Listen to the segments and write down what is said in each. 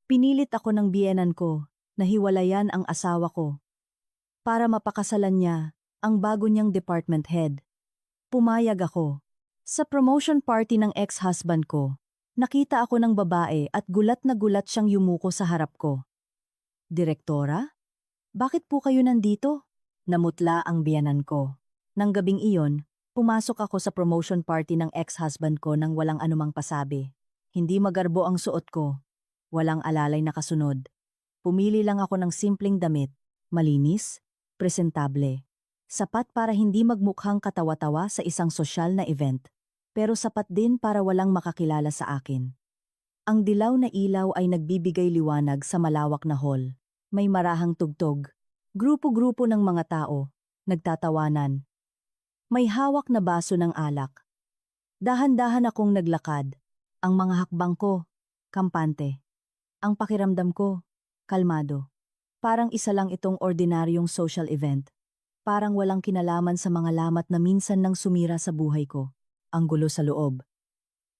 Pinilit ako ng biyenan ko na hiwalayan ang asawa ko para mapakasalan niya ang bago niyang department head. Pumayag ako. Sa promotion party ng ex-husband ko, nakita ako ng babae at gulat na gulat siyang yumuko sa harap ko. Direktora? Bakit po kayo nandito? Namutla ang biyenan ko. Nang gabing iyon, pumasok ako sa promotion party ng ex-husband ko nang walang anumang pasabi. Hindi magarbo ang suot ko. Walang alalay na kasunod. Pumili lang ako ng simpleng damit, malinis, presentable. Sapat para hindi magmukhang katawa-tawa sa isang sosyal na event, pero sapat din para walang makakilala sa akin. Ang dilaw na ilaw ay nagbibigay liwanag sa malawak na hall. May marahang tugtog. Grupo-grupo ng mga tao, nagtatawanan. May hawak na baso ng alak. Dahan-dahan akong naglakad. Ang mga hakbang ko, kampante. Ang pakiramdam ko, kalmado. Parang isa lang itong ordinaryong social event. Parang walang kinalaman sa mga lamat na minsan nang sumira sa buhay ko. Ang gulo sa loob.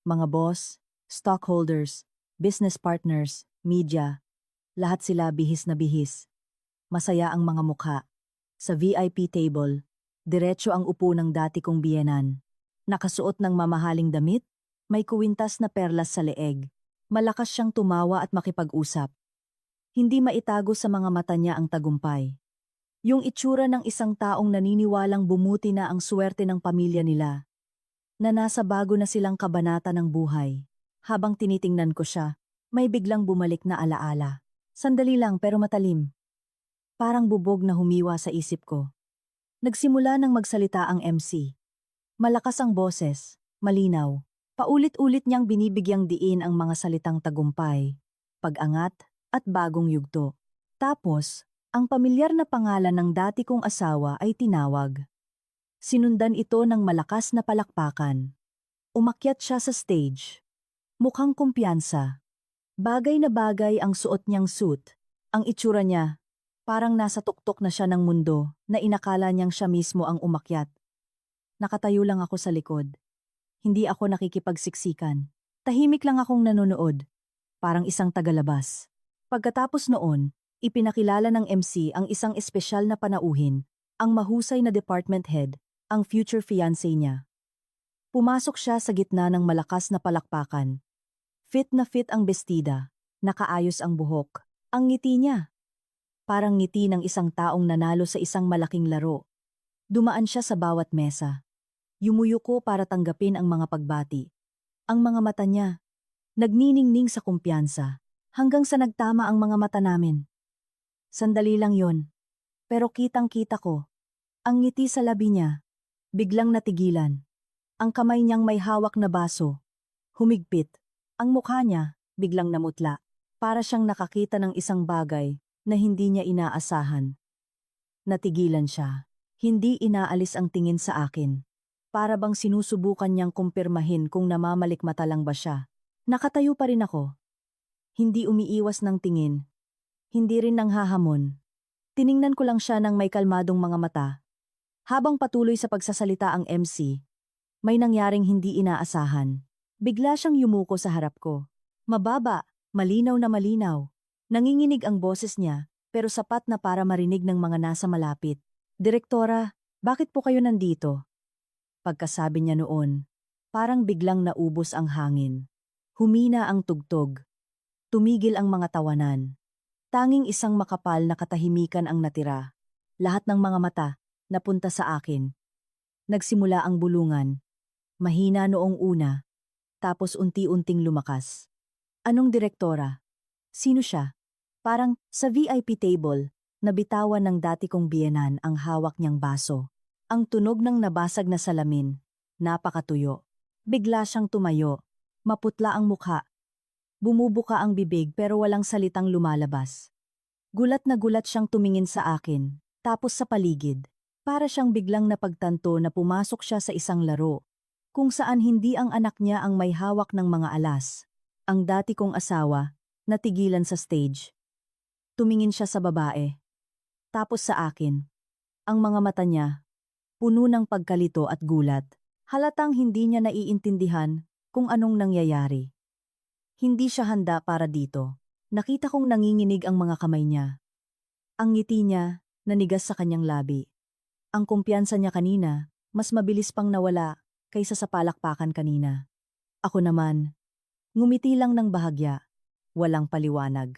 Mga boss, stockholders, business partners, media, lahat sila bihis na bihis. Masaya ang mga mukha. Sa VIP table, diretso ang upo ng dati kong biyenan. Nakasuot ng mamahaling damit, may kuwintas na perlas sa leeg. Malakas siyang tumawa at makipag-usap. Hindi maitago sa mga mata niya ang tagumpay. Yung itsura ng isang taong naniniwalang bumuti na ang swerte ng pamilya nila. Na nasa bago na silang kabanata ng buhay. Habang tinitingnan ko siya, may biglang bumalik na alaala. Sandali lang pero matalim. Parang bubog na humiwa sa isip ko. Nagsimula nang magsalita ang MC. Malakas ang boses, malinaw. Paulit-ulit niyang binibigyang diin ang mga salitang tagumpay, pag-angat at bagong yugto. Tapos, ang pamilyar na pangalan ng dati kong asawa ay tinawag. Sinundan ito ng malakas na palakpakan. Umakyat siya sa stage. Mukhang kumpiyansa. Bagay na bagay ang suot niyang suit. Ang itsura niya, parang nasa tuktok na siya ng mundo na inakala niyang siya mismo ang umakyat. Nakatayo lang ako sa likod. Hindi ako nakikipagsiksikan. Tahimik lang akong nanonood. Parang isang tagalabas. Pagkatapos noon, ipinakilala ng MC ang isang espesyal na panauhin, ang mahusay na department head, ang future fiancé niya. Pumasok siya sa gitna ng malakas na palakpakan. Fit na fit ang bestida, nakaayos ang buhok, ang ngiti niya. Parang ngiti ng isang taong nanalo sa isang malaking laro. Dumaan siya sa bawat mesa. Yumuyuko para tanggapin ang mga pagbati. Ang mga mata niya, nagniningning sa kumpiyansa, hanggang sa nagtama ang mga mata namin. Sandali lang yon, pero kitang-kita ko. Ang ngiti sa labi niya, biglang natigilan. Ang kamay niyang may hawak na baso, humigpit. Ang mukha niya, biglang namutla. Para siyang nakakita ng isang bagay na hindi niya inaasahan. Natigilan siya. Hindi inaalis ang tingin sa akin. Para bang sinusubukan niyang kumpirmahin kung namamalikmata lang ba siya. Nakatayo pa rin ako. Hindi umiiwas ng tingin. Hindi rin nanghahamon. Tiningnan ko lang siya ng may kalmadong mga mata. Habang patuloy sa pagsasalita ang MC, may nangyaring hindi inaasahan. Bigla siyang yumuko sa harap ko. Mababa, malinaw na malinaw. Nanginginig ang boses niya, pero sapat na para marinig ng mga nasa malapit. Direktora, bakit po kayo nandito? Pagkasabi niya noon, parang biglang naubos ang hangin. Humina ang tugtog. Tumigil ang mga tawanan. Tanging isang makapal na katahimikan ang natira. Lahat ng mga mata napunta sa akin. Nagsimula ang bulungan. Mahina noong una, tapos unti-unting lumakas. Anong direktora? Sino siya? Parang sa VIP table, nabitawan ng dati kong biyenan ang hawak niyang baso. Ang tunog ng nabasag na salamin, napakatuyo. Bigla siyang tumayo, maputla ang mukha. Bumubuka ang bibig pero walang salitang lumalabas. Gulat na gulat siyang tumingin sa akin, tapos sa paligid. Para siyang biglang napagtanto na pumasok siya sa isang laro, kung saan hindi ang anak niya ang may hawak ng mga alas. Ang dati kong asawa, natigilan sa stage. Tumingin siya sa babae. Tapos sa akin. Ang mga mata niya, puno ng pagkalito at gulat. Halatang hindi niya naiintindihan kung anong nangyayari. Hindi siya handa para dito. Nakita kong nanginginig ang mga kamay niya. Ang ngiti niya, nanigas sa kanyang labi. Ang kumpiyansa niya kanina, mas mabilis pang nawala kaysa sa palakpakan kanina. Ako naman, ngumiti lang ng bahagya, walang paliwanag.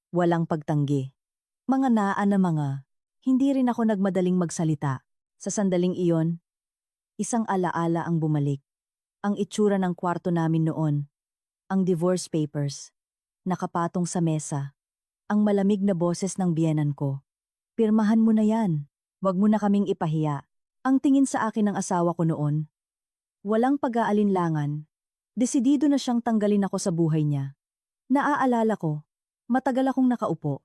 Walang pagtanggi. Mga naan na mga, hindi rin ako nagmadaling magsalita. Sa sandaling iyon, isang alaala ang bumalik. Ang itsura ng kwarto namin noon, ang divorce papers, nakapatong sa mesa, ang malamig na boses ng biyenan ko. Pirmahan mo na yan, wag mo na kaming ipahiya. Ang tingin sa akin ng asawa ko noon, walang pag-aalinlangan, desidido na siyang tanggalin ako sa buhay niya. Naaalala ko, matagal akong nakaupo,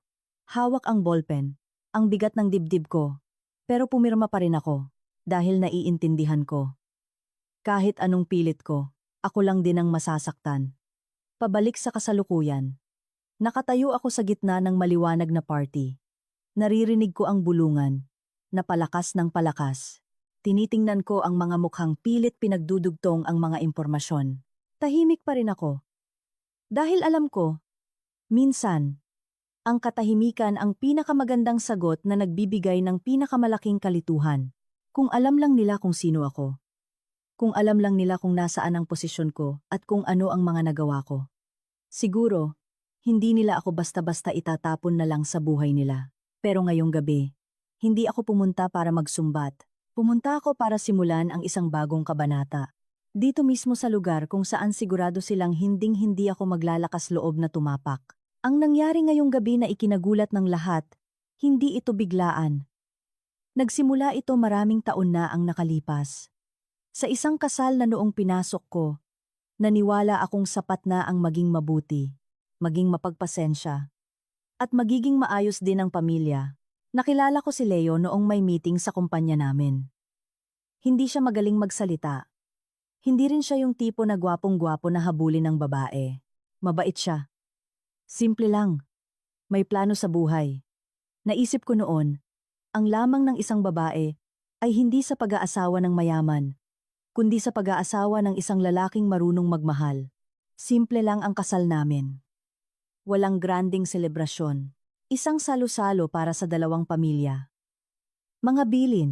hawak ang ballpen, ang bigat ng dibdib ko, pero pumirma pa rin ako, dahil naiintindihan ko. Kahit anong pilit ko, ako lang din ang masasaktan. Pabalik sa kasalukuyan. Nakatayo ako sa gitna ng maliwanag na party. Naririnig ko ang bulungan, na palakas ng palakas. Tinitingnan ko ang mga mukhang pilit pinagdudugtong ang mga impormasyon. Tahimik pa rin ako. Dahil alam ko, minsan, ang katahimikan ang pinakamagandang sagot na nagbibigay ng pinakamalaking kalituhan. Kung alam lang nila kung sino ako. Kung alam lang nila kung nasaan ang posisyon ko at kung ano ang mga nagawa ko. Siguro, hindi nila ako basta-basta itatapon na lang sa buhay nila. Pero ngayong gabi, hindi ako pumunta para magsumbat. Pumunta ako para simulan ang isang bagong kabanata. Dito mismo sa lugar kung saan sigurado silang hinding-hindi ako maglalakas loob na tumapak. Ang nangyari ngayong gabi na ikinagulat ng lahat, hindi ito biglaan. Nagsimula ito maraming taon na ang nakalipas. Sa isang kasal na noong pinasok ko, naniwala akong sapat na ang maging mabuti, maging mapagpasensya, at magiging maayos din ang pamilya. Nakilala ko si Leo noong may meeting sa kumpanya namin. Hindi siya magaling magsalita. Hindi rin siya yung tipo na gwapong-gwapo na habulin ng babae. Mabait siya. Simple lang. May plano sa buhay. Naisip ko noon, ang lamang ng isang babae ay hindi sa pag-aasawa ng mayaman, kundi sa pag-aasawa ng isang lalaking marunong magmahal. Simple lang ang kasal namin. Walang granding selebrasyon. Isang salo-salo para sa dalawang pamilya. Mga bilin.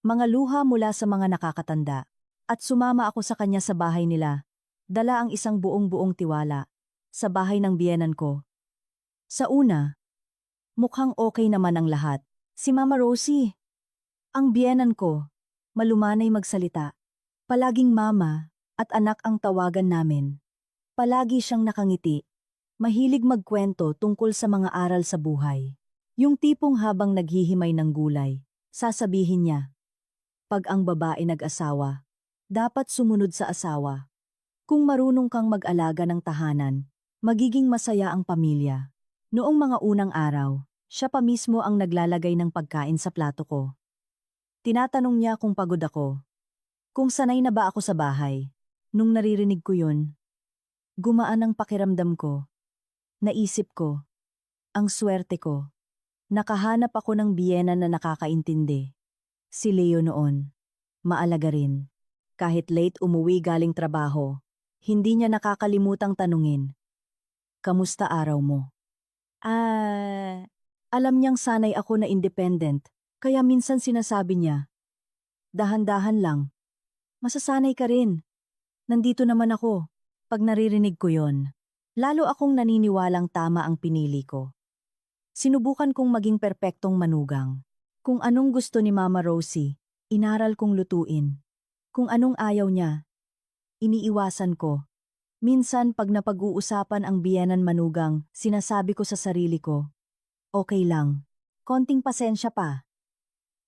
Mga luha mula sa mga nakakatanda. At sumama ako sa kanya sa bahay nila. Dala ang isang buong-buong tiwala. Sa bahay ng biyenan ko. Sa una, mukhang okay naman ang lahat. Si Mama Rosie. Ang biyenan ko, malumanay magsalita. Palaging mama at anak ang tawagan namin. Palagi siyang nakangiti. Mahilig magkwento tungkol sa mga aral sa buhay. Yung tipong habang naghihimay ng gulay, sasabihin niya, pag ang babae nag-asawa, dapat sumunod sa asawa. Kung marunong kang mag-alaga ng tahanan, magiging masaya ang pamilya. Noong mga unang araw, siya pa mismo ang naglalagay ng pagkain sa plato ko. Tinatanong niya kung pagod ako. Kung sanay na ba ako sa bahay. Nung naririnig ko yun, gumaan ang pakiramdam ko. Naisip ko, ang swerte ko. Nakahanap ako ng biyena na nakakaintindi. Si Leo noon, maalaga rin. Kahit late umuwi galing trabaho, hindi niya nakakalimutang tanungin, kamusta araw mo? Alam niyang sanay ako na independent, kaya minsan sinasabi niya, dahan-dahan lang. Masasanay ka rin. Nandito naman ako. Pag naririnig ko yon, lalo akong naniniwalang tama ang pinili ko. Sinubukan kong maging perpektong manugang. Kung anong gusto ni Mama Rosie, inaral kong lutuin. Kung anong ayaw niya, iniiwasan ko. Minsan pag napag-uusapan ang biyenan manugang, sinasabi ko sa sarili ko, okay lang, konting pasensya pa.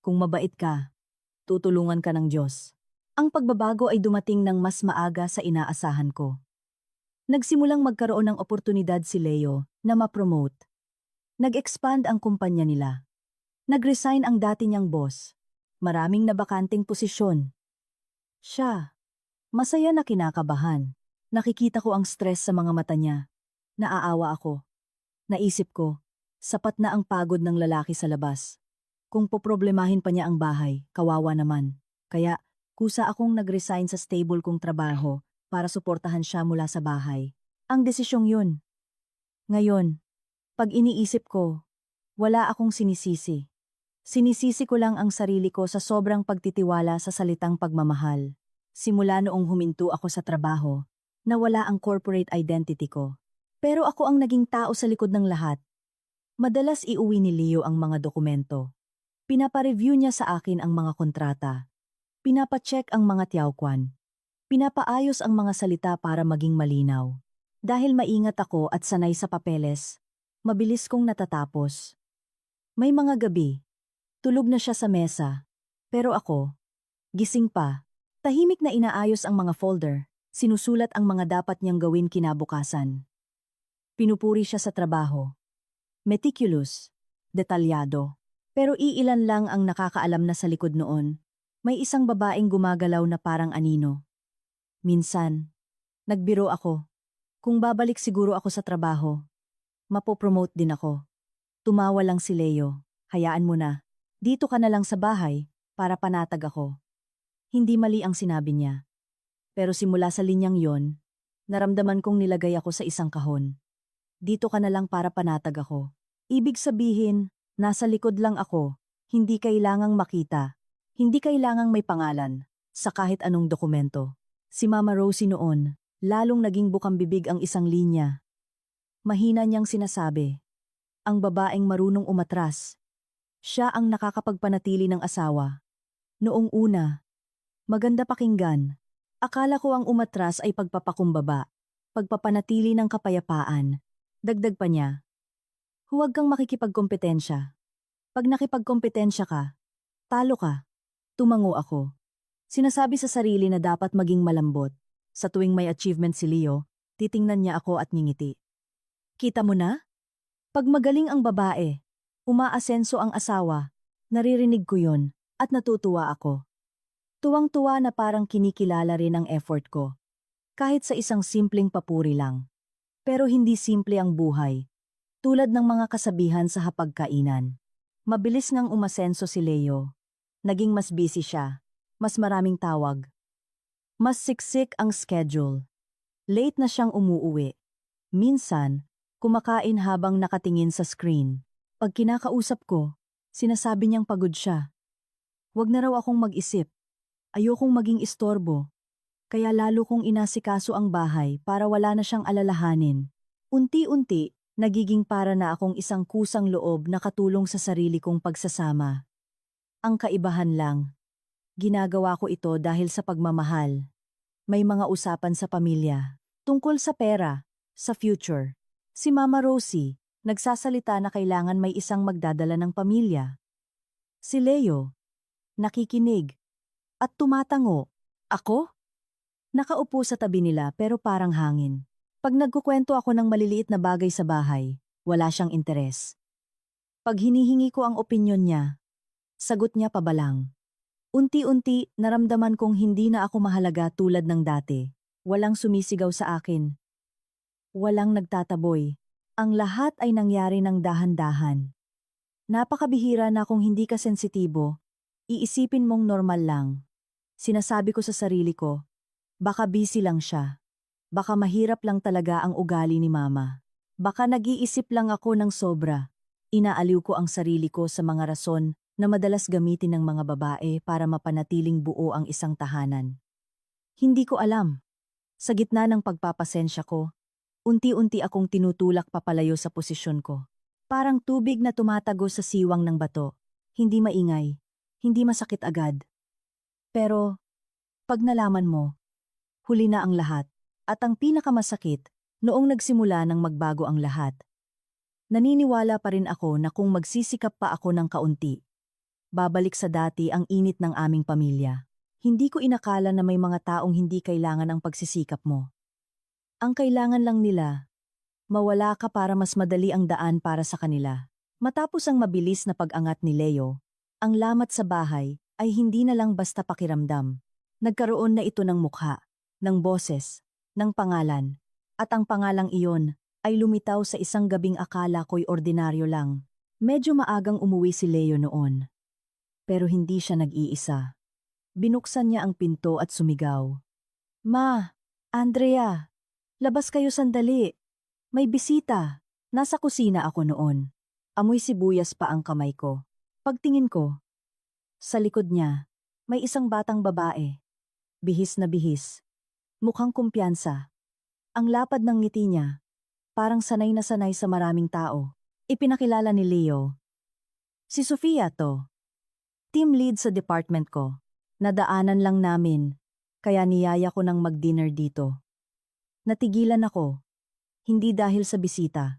Kung mabait ka, tutulungan ka ng Diyos. Ang pagbabago ay dumating ng mas maaga sa inaasahan ko. Nagsimulang magkaroon ng oportunidad si Leo na ma-promote. Nag-expand ang kumpanya nila. Nag-resign ang dati niyang boss. Maraming nabakanting posisyon. Siya, masaya na kinakabahan. Nakikita ko ang stress sa mga mata niya. Naaawa ako. Naisip ko, sapat na ang pagod ng lalaki sa labas. Kung poproblemahin pa niya ang bahay, kawawa naman. Kaya, kusa akong nag-resign sa stable kong trabaho para suportahan siya mula sa bahay. Ang desisyong yun. Ngayon, pag iniisip ko, wala akong sinisisi. Sinisisi ko lang ang sarili ko sa sobrang pagtitiwala sa salitang pagmamahal. Simula noong huminto ako sa trabaho, nawala ang corporate identity ko. Pero ako ang naging tao sa likod ng lahat. Madalas iuwi ni Leo ang mga dokumento. Pinapa-review niya sa akin ang mga kontrata. Pinapa-check ang mga tiyawkwan. Pinapaayos ang mga salita para maging malinaw. Dahil maingat ako at sanay sa papeles, mabilis kong natatapos. May mga gabi, tulog na siya sa mesa. Pero ako, gising pa. Tahimik na inaayos ang mga folder, sinusulat ang mga dapat niyang gawin kinabukasan. Pinupuri siya sa trabaho. Meticulous, detalyado. Pero iilan lang ang nakakaalam na sa likod noon. May isang babaeng gumagalaw na parang anino. Minsan, nagbiro ako. Kung babalik siguro ako sa trabaho, mapopromote din ako. Tumawa lang si Leo. Hayaan mo na. Dito ka na lang sa bahay para panatag ako. Hindi mali ang sinabi niya. Pero simula sa linyang yon, naramdaman kong nilagay ako sa isang kahon. Dito ka na lang para panatag ako. Ibig sabihin, nasa likod lang ako. Hindi kailangang makita. Hindi kailangang may pangalan sa kahit anong dokumento. Si Mama Rosie noon, lalong naging bukang bibig ang isang linya. Mahina niyang sinasabi. Ang babaeng marunong umatras. Siya ang nakakapagpanatili ng asawa. Noong una, maganda pakinggan. Akala ko ang umatras ay pagpapakumbaba, pagpapanatili ng kapayapaan. Dagdag pa niya. Huwag kang makikipagkompetensya. Pag nakipagkompetensya ka, talo ka. Tumango ako. Sinasabi sa sarili na dapat maging malambot. Sa tuwing may achievement si Leo, titingnan niya ako at ngingiti. Kita mo na? Pag magaling ang babae, umaasenso ang asawa, naririnig ko yon at natutuwa ako. Tuwang-tuwa na parang kinikilala rin ang effort ko. Kahit sa isang simpleng papuri lang. Pero hindi simple ang buhay. Tulad ng mga kasabihan sa hapagkainan. Mabilis ngang umasenso si Leo. Naging mas busy siya. Mas maraming tawag. Mas siksik ang schedule. Late na siyang umuuwi. Minsan, kumakain habang nakatingin sa screen. Pag kinakausap ko, sinasabi niyang pagod siya. Huwag na raw akong mag-isip. Ayokong maging istorbo. Kaya lalo kong inasikaso ang bahay para wala na siyang alalahanin. Unti-unti, nagiging para na akong isang kusang loob na katulong sa sarili kong pagsasama. Ang kaibahan lang, ginagawa ko ito dahil sa pagmamahal. May mga usapan sa pamilya, tungkol sa pera, sa future. Si Mama Rosie, nagsasalita na kailangan may isang magdadala ng pamilya. Si Leo, nakikinig, at tumatango. Ako? Nakaupo sa tabi nila pero parang hangin. Pag nagkukwento ako ng maliliit na bagay sa bahay, wala siyang interes. Pag hinihingi ko ang opinyon niya, sagot niya pabalang. Unti-unti, naramdaman kong hindi na ako mahalaga tulad ng dati. Walang sumisigaw sa akin. Walang nagtataboy. Ang lahat ay nangyari ng dahan-dahan. Napakabihira na kung hindi ka sensitibo, iisipin mong normal lang. Sinasabi ko sa sarili ko, baka busy lang siya. Baka mahirap lang talaga ang ugali ni Mama. Baka nag-iisip lang ako ng sobra. Inaaliw ko ang sarili ko sa mga rason na madalas gamitin ng mga babae para mapanatiling buo ang isang tahanan. Hindi ko alam. Sa gitna ng pagpapasensya ko, unti-unti akong tinutulak papalayo sa posisyon ko. Parang tubig na tumatago sa siwang ng bato. Hindi maingay, hindi masakit agad. Pero, pag nalaman mo, huli na ang lahat. At ang pinakamasakit, noong nagsimula nang magbago ang lahat. Naniniwala pa rin ako na kung magsisikap pa ako ng kaunti, babalik sa dati ang init ng aming pamilya. Hindi ko inakala na may mga taong hindi kailangan ang pagsisikap mo. Ang kailangan lang nila, mawala ka para mas madali ang daan para sa kanila. Matapos ang mabilis na pag-angat ni Leo, ang lamat sa bahay ay hindi na lang basta pakiramdam. Nagkaroon na ito ng mukha, ng boses, ng pangalan. At ang pangalang iyon ay lumitaw sa isang gabing akala ko'y ordinaryo lang. Medyo maagang umuwi si Leo noon. Pero hindi siya nag-iisa. Binuksan niya ang pinto at sumigaw. Ma, Andrea, labas kayo sandali. May bisita. Nasa kusina ako noon. Amoy sibuyas pa ang kamay ko. Pagtingin ko, sa likod niya, may isang batang babae. Bihis na bihis. Mukhang kumpiyansa. Ang lapad ng ngiti niya, parang sanay na sanay sa maraming tao. Ipinakilala ni Leo. Si Sofia to. Team lead sa department ko. Nadaanan lang namin, kaya niyaya ko nang mag-dinner dito. Natigilan ako, hindi dahil sa bisita,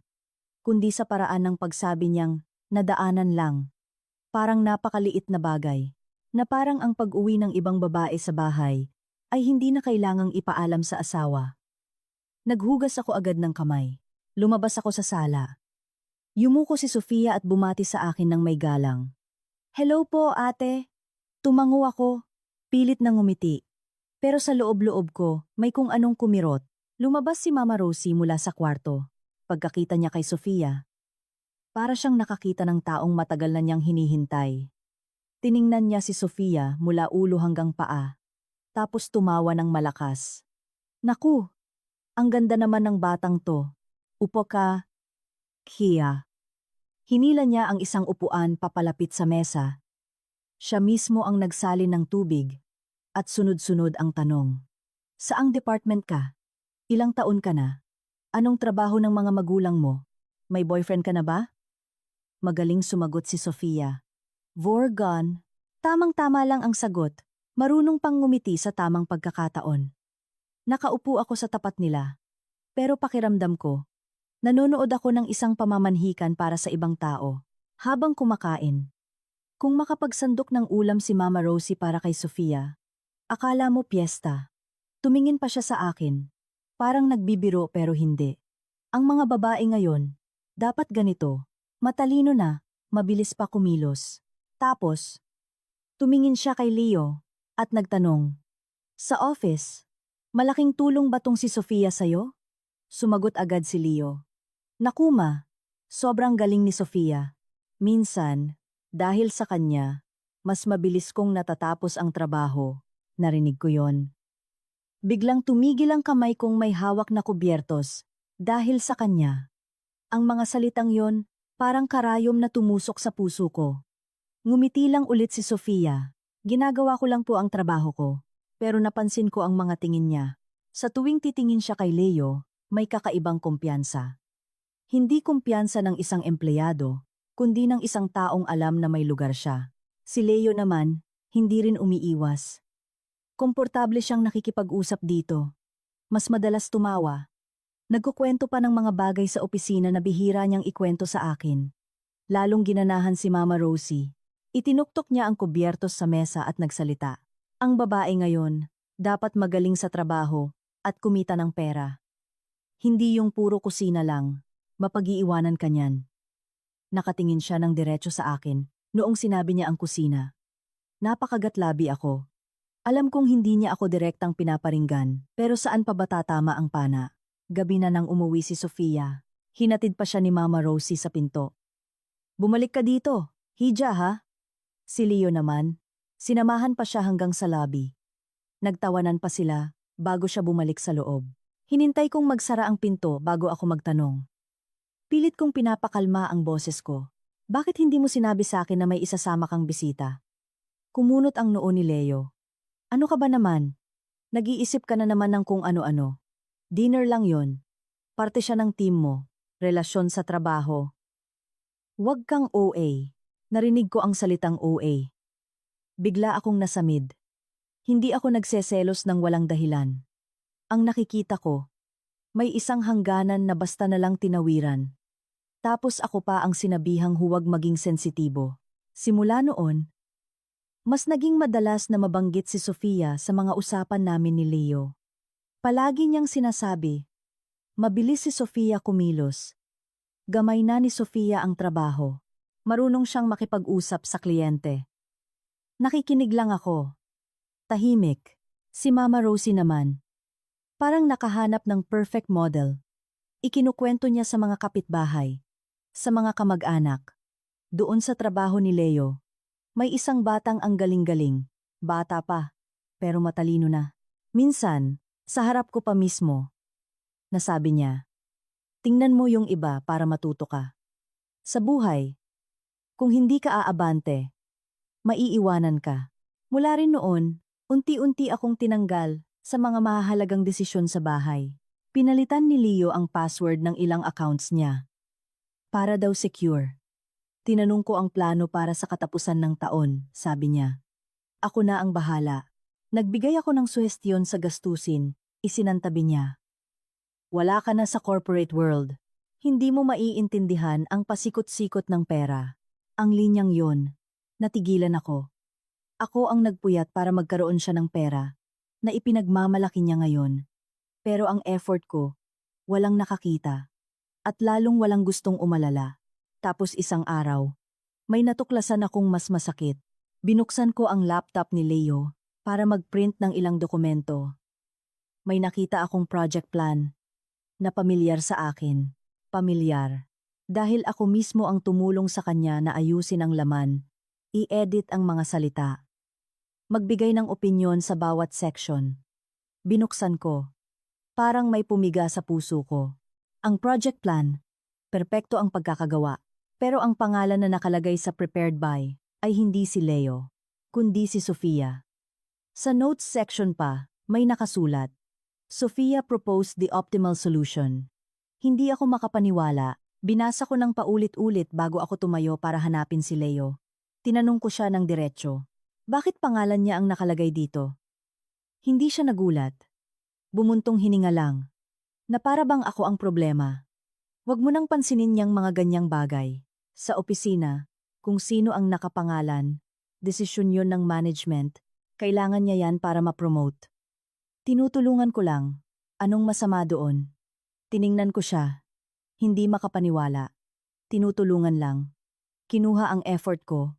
kundi sa paraan ng pagsabi niyang nadaanan lang. Parang napakaliit na bagay, na parang ang pag-uwi ng ibang babae sa bahay ay hindi na kailangang ipaalam sa asawa. Naghugas ako agad ng kamay. Lumabas ako sa sala. Yumuko si Sofia at bumati sa akin ng may galang. Hello po, ate. Tumango ako, pilit na ngumiti. Pero sa loob-loob ko, may kung anong kumirot. Lumabas si Mama Rosie mula sa kwarto. Pagkakita niya kay Sofia, para siyang nakakita ng taong matagal na niyang hinihintay. Tiningnan niya si Sofia mula ulo hanggang paa, tapos tumawa ng malakas. Naku, ang ganda naman ng batang to. Upo ka, Kia. Hinila niya ang isang upuan papalapit sa mesa. Siya mismo ang nagsalin ng tubig at sunod-sunod ang tanong. Saang department ka? Ilang taon ka na? Anong trabaho ng mga magulang mo? May boyfriend ka na ba? Magaling sumagot si Sofia. Vorgon. Tamang-tama lang ang sagot. Marunong pang ngumiti sa tamang pagkakataon. Nakaupo ako sa tapat nila. Pero pakiramdam ko, nanonood ako ng isang pamamanhikan para sa ibang tao, habang kumakain. Kung makapagsandok ng ulam si Mama Rosie para kay Sofia, akala mo piyesta. Tumingin pa siya sa akin. Parang nagbibiro pero hindi. Ang mga babae ngayon, dapat ganito, matalino na, mabilis pa kumilos. Tapos, tumingin siya kay Leo at nagtanong, sa office, malaking tulong ba tong si Sofia sa'yo? Sumagot agad si Leo. Naku ma, sobrang galing ni Sofia. Minsan, dahil sa kanya, mas mabilis kong natatapos ang trabaho. Narinig ko yon. Biglang tumigil ang kamay kong may hawak na kubyertos dahil sa kanya. Ang mga salitang yon parang karayom na tumusok sa puso ko. Ngumiti lang ulit si Sofia. Ginagawa ko lang po ang trabaho ko, pero napansin ko ang mga tingin niya. Sa tuwing titingin siya kay Leo, may kakaibang kumpiyansa. Hindi kumpiyansa ng isang empleyado, kundi ng isang taong alam na may lugar siya. Si Leo naman, hindi rin umiiwas. Komportable siyang nakikipag-usap dito. Mas madalas tumawa. Nagkukwento pa ng mga bagay sa opisina na bihira niyang ikwento sa akin. Lalong ginanahan si Mama Rosie. Itinuktok niya ang kubyertos sa mesa at nagsalita. Ang babae ngayon, dapat magaling sa trabaho at kumita ng pera. Hindi yung puro kusina lang. Mapag-iiwanan ka niyan. Nakatingin siya ng diretso sa akin noong sinabi niya ang kusina. Napakagatlabi ako. Alam kong hindi niya ako direktang pinaparinggan, pero saan pa ba tatama ang pana? Gabi na nang umuwi si Sofia. Hinatid pa siya ni Mama Rosie sa pinto. Bumalik ka dito, Hija ha? Si Leo naman, sinamahan pa siya hanggang sa lobby. Nagtawanan pa sila bago siya bumalik sa loob. Hinintay kong magsara ang pinto bago ako magtanong. Pilit kong pinapakalma ang boses ko. Bakit hindi mo sinabi sa akin na may isasama kang bisita? Kumunot ang noo ni Leo. Ano ka ba naman? Nag-iisip ka na naman ng kung ano-ano. Dinner lang yon. Parte siya ng team mo. Relasyon sa trabaho. Huwag kang OA. Narinig ko ang salitang OA. Bigla akong nasamid. Hindi ako nagseselos ng walang dahilan. Ang nakikita ko, may isang hangganan na basta na lang tinawiran. Tapos ako pa ang sinabihang huwag maging sensitibo. Simula noon, mas naging madalas na mabanggit si Sofia sa mga usapan namin ni Leo. Palagi niyang sinasabi, mabilis si Sofia kumilos. Gamay na ni Sofia ang trabaho. Marunong siyang makipag-usap sa kliyente. Nakikinig lang ako. Tahimik. Si Mama Rosie naman, parang nakahanap ng perfect model. Ikinukwento niya sa mga kapitbahay, sa mga kamag-anak. Doon sa trabaho ni Leo, may isang batang ang galing-galing. Bata pa, pero matalino na. Minsan, sa harap ko pa mismo, nasabi niya, Tingnan mo yung iba para matuto ka. Sa buhay, kung hindi ka aabante, maiiwanan ka. Mula rin noon, unti-unti akong tinanggal sa mga mahahalagang desisyon sa bahay. Pinalitan ni Leo ang password ng ilang accounts niya. Para daw secure. Tinanong ko ang plano para sa katapusan ng taon, sabi niya. Ako na ang bahala. Nagbigay ako ng suhestyon sa gastusin, isinantabi niya. Wala ka na sa corporate world. Hindi mo maiintindihan ang pasikot-sikot ng pera. Ang linyang yon, natigilan ako. Ako ang nagpuyat para magkaroon siya ng pera, na ipinagmamalaki niya ngayon. Pero ang effort ko, walang nakakita. At lalong walang gustong umalala. Tapos isang araw, may natuklasan akong mas masakit. Binuksan ko ang laptop ni Leo para mag-print ng ilang dokumento. May nakita akong project plan na pamilyar sa akin. Pamilyar. Dahil ako mismo ang tumulong sa kanya na ayusin ang laman, i-edit ang mga salita. Magbigay ng opinyon sa bawat section. Binuksan ko. Parang may pumiga sa puso ko. Ang project plan, perpekto ang pagkakagawa. Pero ang pangalan na nakalagay sa prepared by ay hindi si Leo, kundi si Sofia. Sa notes section pa, may nakasulat. Sofia proposed the optimal solution. Hindi ako makapaniwala. Binasa ko ng paulit-ulit bago ako tumayo para hanapin si Leo. Tinanong ko siya ng diretso. Bakit pangalan niya ang nakalagay dito? Hindi siya nagulat. Bumuntong hininga lang. Na para bang ako ang problema. Huwag mo nang pansinin niyang mga ganyang bagay. Sa opisina, kung sino ang nakapangalan, desisyon yon ng management, kailangan niya yan para ma-promote. Tinutulungan ko lang. Anong masama doon? Tiningnan ko siya. Hindi makapaniwala. Tinutulungan lang. Kinuha ang effort ko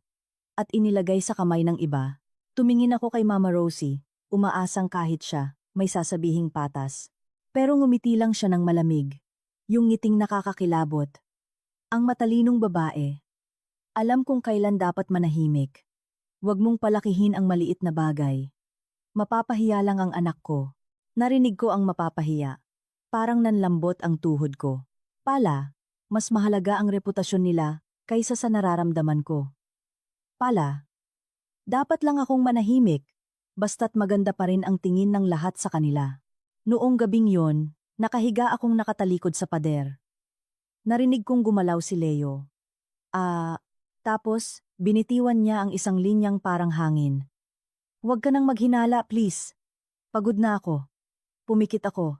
at inilagay sa kamay ng iba. Tumingin ako kay Mama Rosie, umaasang kahit siya, may sasabihing patas. Pero ngumiti lang siya ng malamig. Yung ngiting nakakakilabot. Ang matalinong babae. Alam kung kailan dapat manahimik. Huwag mong palakihin ang maliit na bagay. Mapapahiya lang ang anak ko. Narinig ko ang mapapahiya. Parang nanlambot ang tuhod ko. Pala, mas mahalaga ang reputasyon nila kaysa sa nararamdaman ko. Pala, dapat lang akong manahimik, basta't maganda pa rin ang tingin ng lahat sa kanila. Noong gabing yon, nakahiga akong nakatalikod sa pader. Narinig kong gumalaw si Leo. Tapos, binitiwan niya ang isang linyang parang hangin. Huwag ka nang maghinala, please. Pagod na ako. Pumikit ako.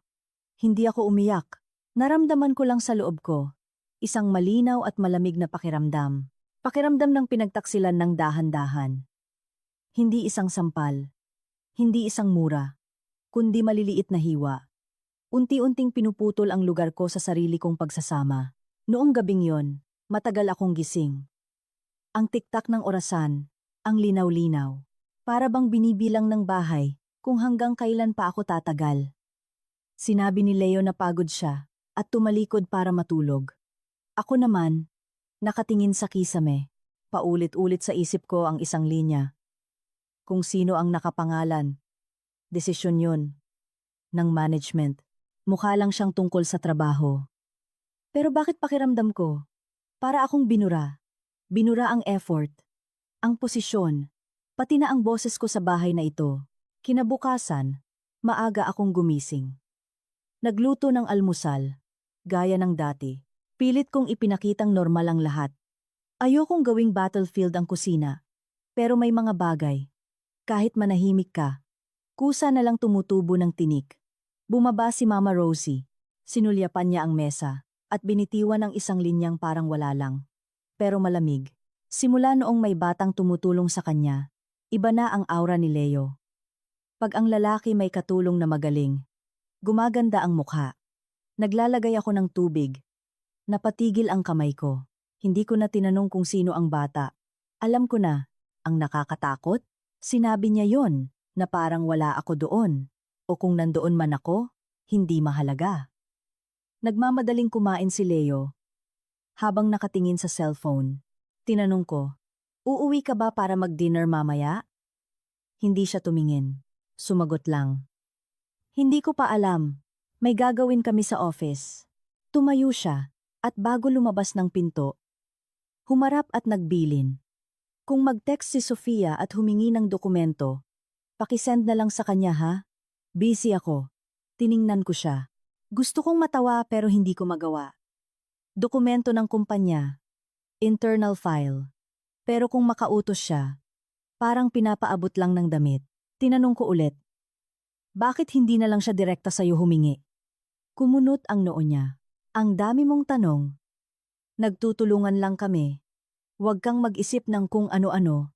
Hindi ako umiyak. Naramdaman ko lang sa loob ko. Isang malinaw at malamig na pakiramdam. Pakiramdam ng pinagtaksilan ng dahan-dahan. Hindi isang sampal. Hindi isang mura. Kundi maliliit na hiwa. Unti-unting pinuputol ang lugar ko sa sarili kong pagsasama. Noong gabing yon, matagal akong gising. Ang tiktak ng orasan, ang linaw-linaw. Para bang binibilang ng bahay kung hanggang kailan pa ako tatagal. Sinabi ni Leo na pagod siya at tumalikod para matulog. Ako naman, nakatingin sa kisame. Paulit-ulit sa isip ko ang isang linya. Kung sino ang nakapangalan. Desisyon yun. Ng management. Mukha lang siyang tungkol sa trabaho. Pero bakit pakiramdam ko? Para akong binura. Binura ang effort. Ang posisyon. Pati na ang boses ko sa bahay na ito. Kinabukasan, maaga akong gumising. Nagluto ng almusal. Gaya ng dati. Pilit kong ipinakitang normal ang lahat. Ayokong gawing battlefield ang kusina. Pero may mga bagay. Kahit manahimik ka, kusa na lang tumutubo ng tinik. Bumaba si Mama Rosie. Sinulyapan niya ang mesa at binitiwan ang isang linyang parang wala lang. Pero malamig. Simula noong may batang tumutulong sa kanya, iba na ang aura ni Leo. Pag ang lalaki may katulong na magaling, gumaganda ang mukha. Naglalagay ako ng tubig. Napatigil ang kamay ko. Hindi ko na tinanong kung sino ang bata. Alam ko na, ang nakakatakot? Sinabi niya yon na parang wala ako doon. O kung nandoon man ako, hindi mahalaga. Nagmamadaling kumain si Leo. Habang nakatingin sa cellphone, tinanong ko, uuwi ka ba para mag-dinner mamaya? Hindi siya tumingin. Sumagot lang. Hindi ko pa alam. May gagawin kami sa office. Tumayo siya, at bago lumabas ng pinto, humarap at nagbilin. Kung mag-text si Sofia at humingi ng dokumento, pakisend na lang sa kanya ha? Busy ako. Tiningnan ko siya. Gusto kong matawa pero hindi ko magawa. Dokumento ng kumpanya. Internal file. Pero kung makautos siya, parang pinapaabot lang ng damit. Tinanong ko ulit. Bakit hindi na lang siya direkta sa'yo humingi? Kumunot ang noo niya. Ang dami mong tanong. Nagtutulungan lang kami. Huwag kang mag-isip ng kung ano-ano.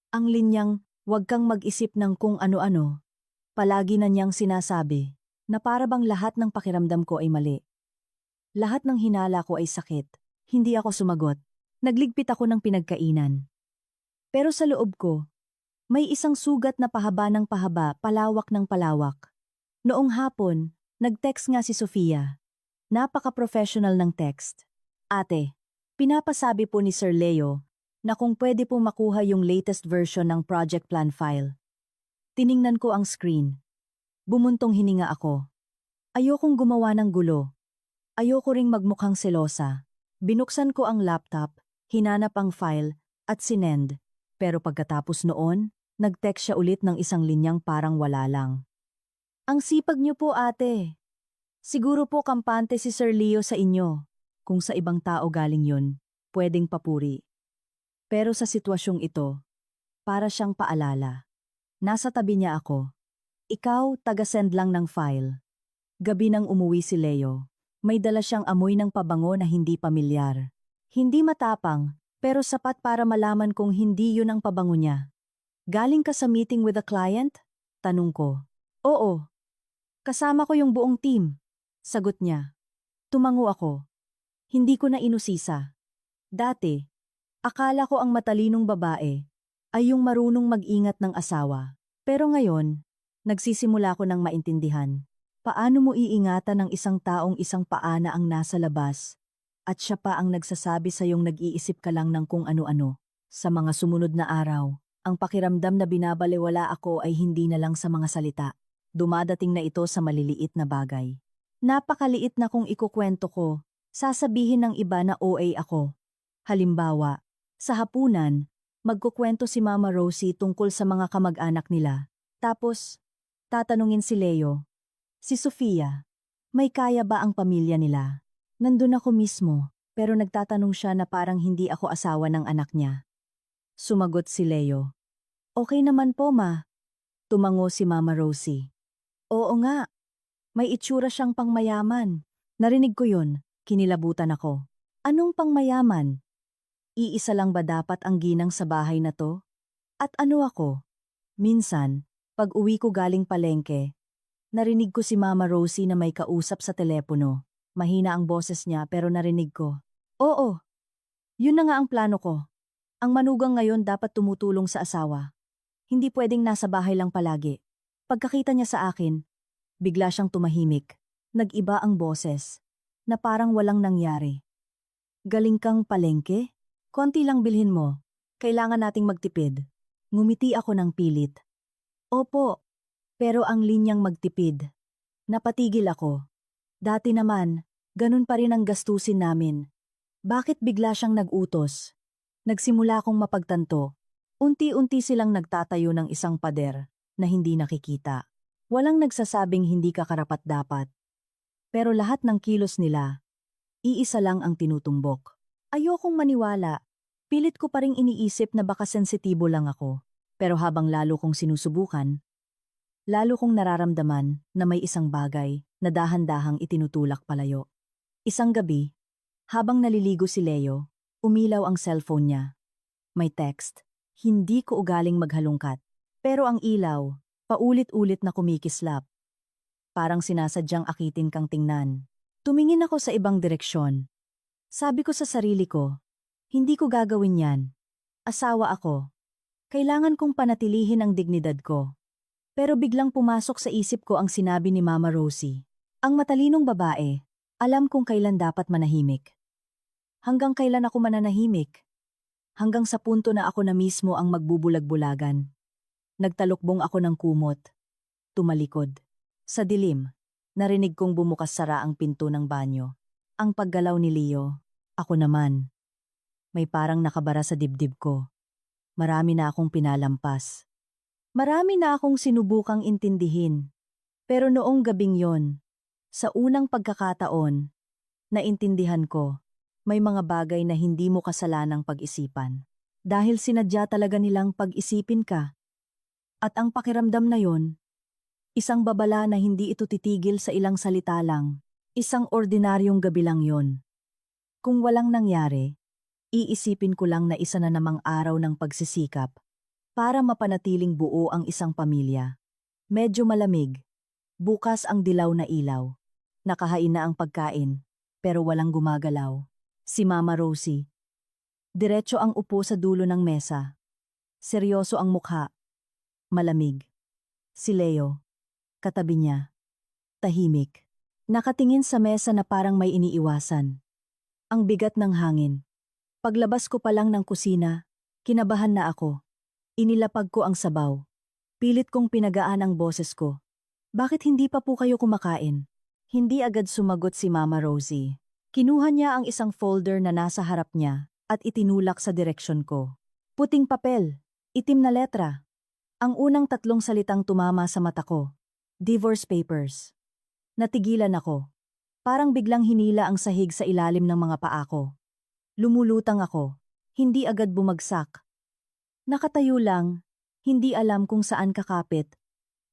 Ang linyang, huwag kang mag-isip ng kung ano-ano. Palagi na niyang sinasabi na para bang lahat ng pakiramdam ko ay mali. Lahat ng hinala ko ay sakit. Hindi ako sumagot. Nagligpit ako ng pinagkainan. Pero sa loob ko, may isang sugat na pahaba ng pahaba, palawak ng palawak. Noong hapon, nag-text nga si Sofia. Napaka-professional ng text. Ate, pinapasabi po ni Sir Leo na kung pwede po makuha yung latest version ng project plan file. Tiningnan ko ang screen. Bumuntong hininga ako. Ayokong gumawa ng gulo. Ayoko ring magmukhang selosa. Binuksan ko ang laptop, hinanap ang file, at sinend. Pero pagkatapos noon, nag-text siya ulit ng isang linyang parang wala lang. Ang sipag niyo po ate. Siguro po kampante si Sir Leo sa inyo. Kung sa ibang tao galing yun, pwedeng papuri. Pero sa sitwasyong ito, para siyang paalala. Nasa tabi niya ako. Ikaw, taga-send lang ng file. Gabi nang umuwi si Leo. May dala siyang amoy ng pabango na hindi pamilyar. Hindi matapang, pero sapat para malaman kong hindi yun ang pabango niya. Galing ka sa meeting with a client? Tanong ko. Oo. Kasama ko yung buong team. Sagot niya. Tumango ako. Hindi ko na inusisa. Dati, akala ko ang matalinong babae ay yung marunong mag-ingat ng asawa. Pero ngayon, nagsisimula ko ng maintindihan. Paano mo iingatan ng isang taong isang paa na ang nasa labas at siya pa ang nagsasabi sa iyong nag-iisip ka lang ng kung ano-ano? Sa mga sumunod na araw, ang pakiramdam na binabalewala ako ay hindi na lang sa mga salita. Dumadating na ito sa maliliit na bagay. Napakaliit na kung ikukwento ko, sasabihin ng iba na OA ako. Halimbawa, sa hapunan, magkukwento si Mama Rosie tungkol sa mga kamag-anak nila. Tapos, tatanungin si Leo. Si Sofia, may kaya ba ang pamilya nila? Nandun ako mismo, pero nagtatanong siya na parang hindi ako asawa ng anak niya. Sumagot si Leo. Okay naman po ma. Tumango si Mama Rosie. Oo nga, may itsura siyang pangmayaman. Narinig ko yun, kinilabutan ako. Anong pangmayaman? Iisa lang ba dapat ang ginang sa bahay na to? At ano ako? Minsan, pag uwi ko galing palengke, narinig ko si Mama Rosie na may kausap sa telepono. Mahina ang boses niya pero narinig ko. Oo, yun na nga ang plano ko. Ang manugang ngayon dapat tumutulong sa asawa. Hindi pwedeng nasa bahay lang palagi. Pagkakita niya sa akin, bigla siyang tumahimik. Nag-iba ang boses, na parang walang nangyari. Galing kang palengke? Konti lang bilhin mo. Kailangan nating magtipid. Ngumiti ako ng pilit. Opo. Pero ang linyang magtipid. Napatigil ako. Dati naman, ganun pa rin ang gastusin namin. Bakit bigla siyang nag-utos? Nagsimula akong mapagtanto. Unti-unti silang nagtatayo ng isang pader na hindi nakikita. Walang nagsasabing hindi ka karapat-dapat. Pero lahat ng kilos nila, iisa lang ang tinutumbok. Ayokong maniwala. Pilit ko pa ring iniisip na baka sensitibo lang ako. Pero habang lalo kong sinusubukan, lalo kong nararamdaman na may isang bagay na dahan-dahang itinutulak palayo. Isang gabi, habang naliligo si Leo, umilaw ang cellphone niya. May text. Hindi ko ugaling maghalungkat. Pero ang ilaw, paulit-ulit na kumikislap. Parang sinasadyang akitin kang tingnan. Tumingin ako sa ibang direksyon. Sabi ko sa sarili ko, hindi ko gagawin yan. Asawa ako. Kailangan kong panatilihin ang dignidad ko. Pero biglang pumasok sa isip ko ang sinabi ni Mama Rosie. Ang matalinong babae, alam kung kailan dapat manahimik. Hanggang kailan ako mananahimik? Hanggang sa punto na ako na mismo ang magbubulag-bulagan. Nagtalukbong ako ng kumot. Tumalikod. Sa dilim, narinig kong bumukas-sara ang pinto ng banyo. Ang paggalaw ni Leo. Ako naman. May parang nakabara sa dibdib ko. Marami na akong pinalampas. Marami na akong sinubukang intindihin. Pero noong gabing yon, sa unang pagkakataon, naintindihan ko, may mga bagay na hindi mo kasalanang pag-isipan. Dahil sinadya talaga nilang pag-isipin ka. At ang pakiramdam na yon, isang babala na hindi ito titigil sa ilang salita lang. Isang ordinaryong gabi lang yon. Kung walang nangyari, iisipin ko lang na isa na namang araw ng pagsisikap para mapanatiling buo ang isang pamilya. Medyo malamig. Bukas ang dilaw na ilaw. Nakahain na ang pagkain, pero walang gumagalaw. Si Mama Rosie. Diretso ang upo sa dulo ng mesa. Seryoso ang mukha. Malamig. Si Leo. Katabi niya. Tahimik. Nakatingin sa mesa na parang may iniiwasan. Ang bigat ng hangin. Paglabas ko pa lang ng kusina, kinabahan na ako. Inilapag ko ang sabaw. Pilit kong pinagaan ang boses ko. Bakit hindi pa po kayo kumakain? Hindi agad sumagot si Mama Rosie. Kinuha niya ang isang folder na nasa harap niya at itinulak sa direksyon ko. Puting papel, itim na letra. Ang unang 3 salitang tumama sa mata ko. Divorce papers. Natigilan ako. Parang biglang hinila ang sahig sa ilalim ng mga paa ko. Lumulutang ako. Hindi agad bumagsak. Nakatayo lang, hindi alam kung saan kakapit.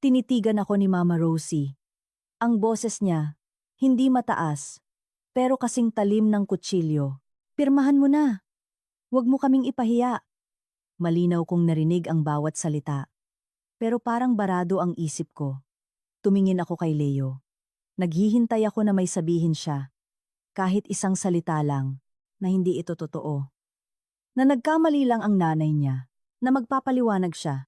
Tinitigan ako ni Mama Rosie. Ang boses niya, hindi mataas, pero kasing talim ng kutsilyo. Pirmahan mo na. Huwag mo kaming ipahiya. Malinaw kong narinig ang bawat salita. Pero parang barado ang isip ko. Tumingin ako kay Leo. Naghihintay ako na may sabihin siya. Kahit isang salita lang, na hindi ito totoo. Na nagkamali lang ang nanay niya, na magpapaliwanag siya.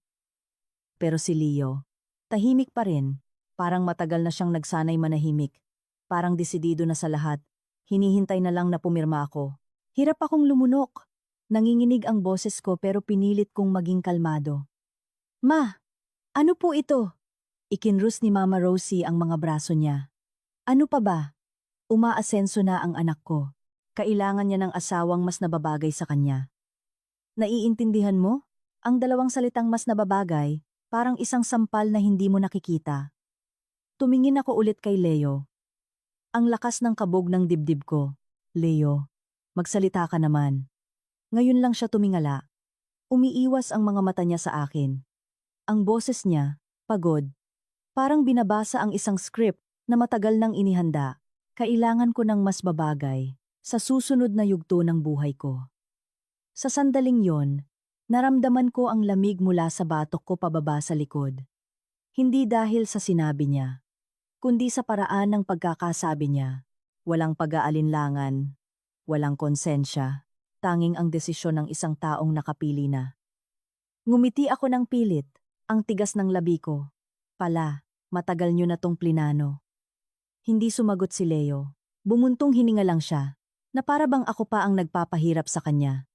Pero si Leo, tahimik pa rin, parang matagal na siyang nagsanay manahimik. Parang desidido na sa lahat, hinihintay na lang na pumirma ako. Hirap akong lumunok. Nanginginig ang boses ko pero pinilit kong maging kalmado. Ma, ano po ito? Ikinrus ni Mama Rosie ang mga braso niya. Ano pa ba? Umaasenso na ang anak ko. Kailangan niya ng asawang mas nababagay sa kanya. Naiintindihan mo? Ang 2 salitang mas nababagay, parang isang sampal na hindi mo nakikita. Tumingin ako ulit kay Leo. Ang lakas ng kabog ng dibdib ko. Leo, magsalita ka naman. Ngayon lang siya tumingala. Umiiwas ang mga mata niya sa akin. Ang boses niya, pagod. Parang binabasa ang isang script na matagal nang inihanda. Kailangan ko ng mas babagay sa susunod na yugto ng buhay ko. Sa sandaling yon, naramdaman ko ang lamig mula sa batok ko pababa sa likod. Hindi dahil sa sinabi niya, kundi sa paraan ng pagkakasabi niya. Walang pag-aalinlangan, walang konsensya, tanging ang desisyon ng isang taong nakapili na. Ngumiti ako ng pilit, ang tigas ng labi ko. Pala, matagal niyo na tong plinano. Hindi sumagot si Leo. Bumuntong hininga lang siya, na para bang ako pa ang nagpapahirap sa kanya.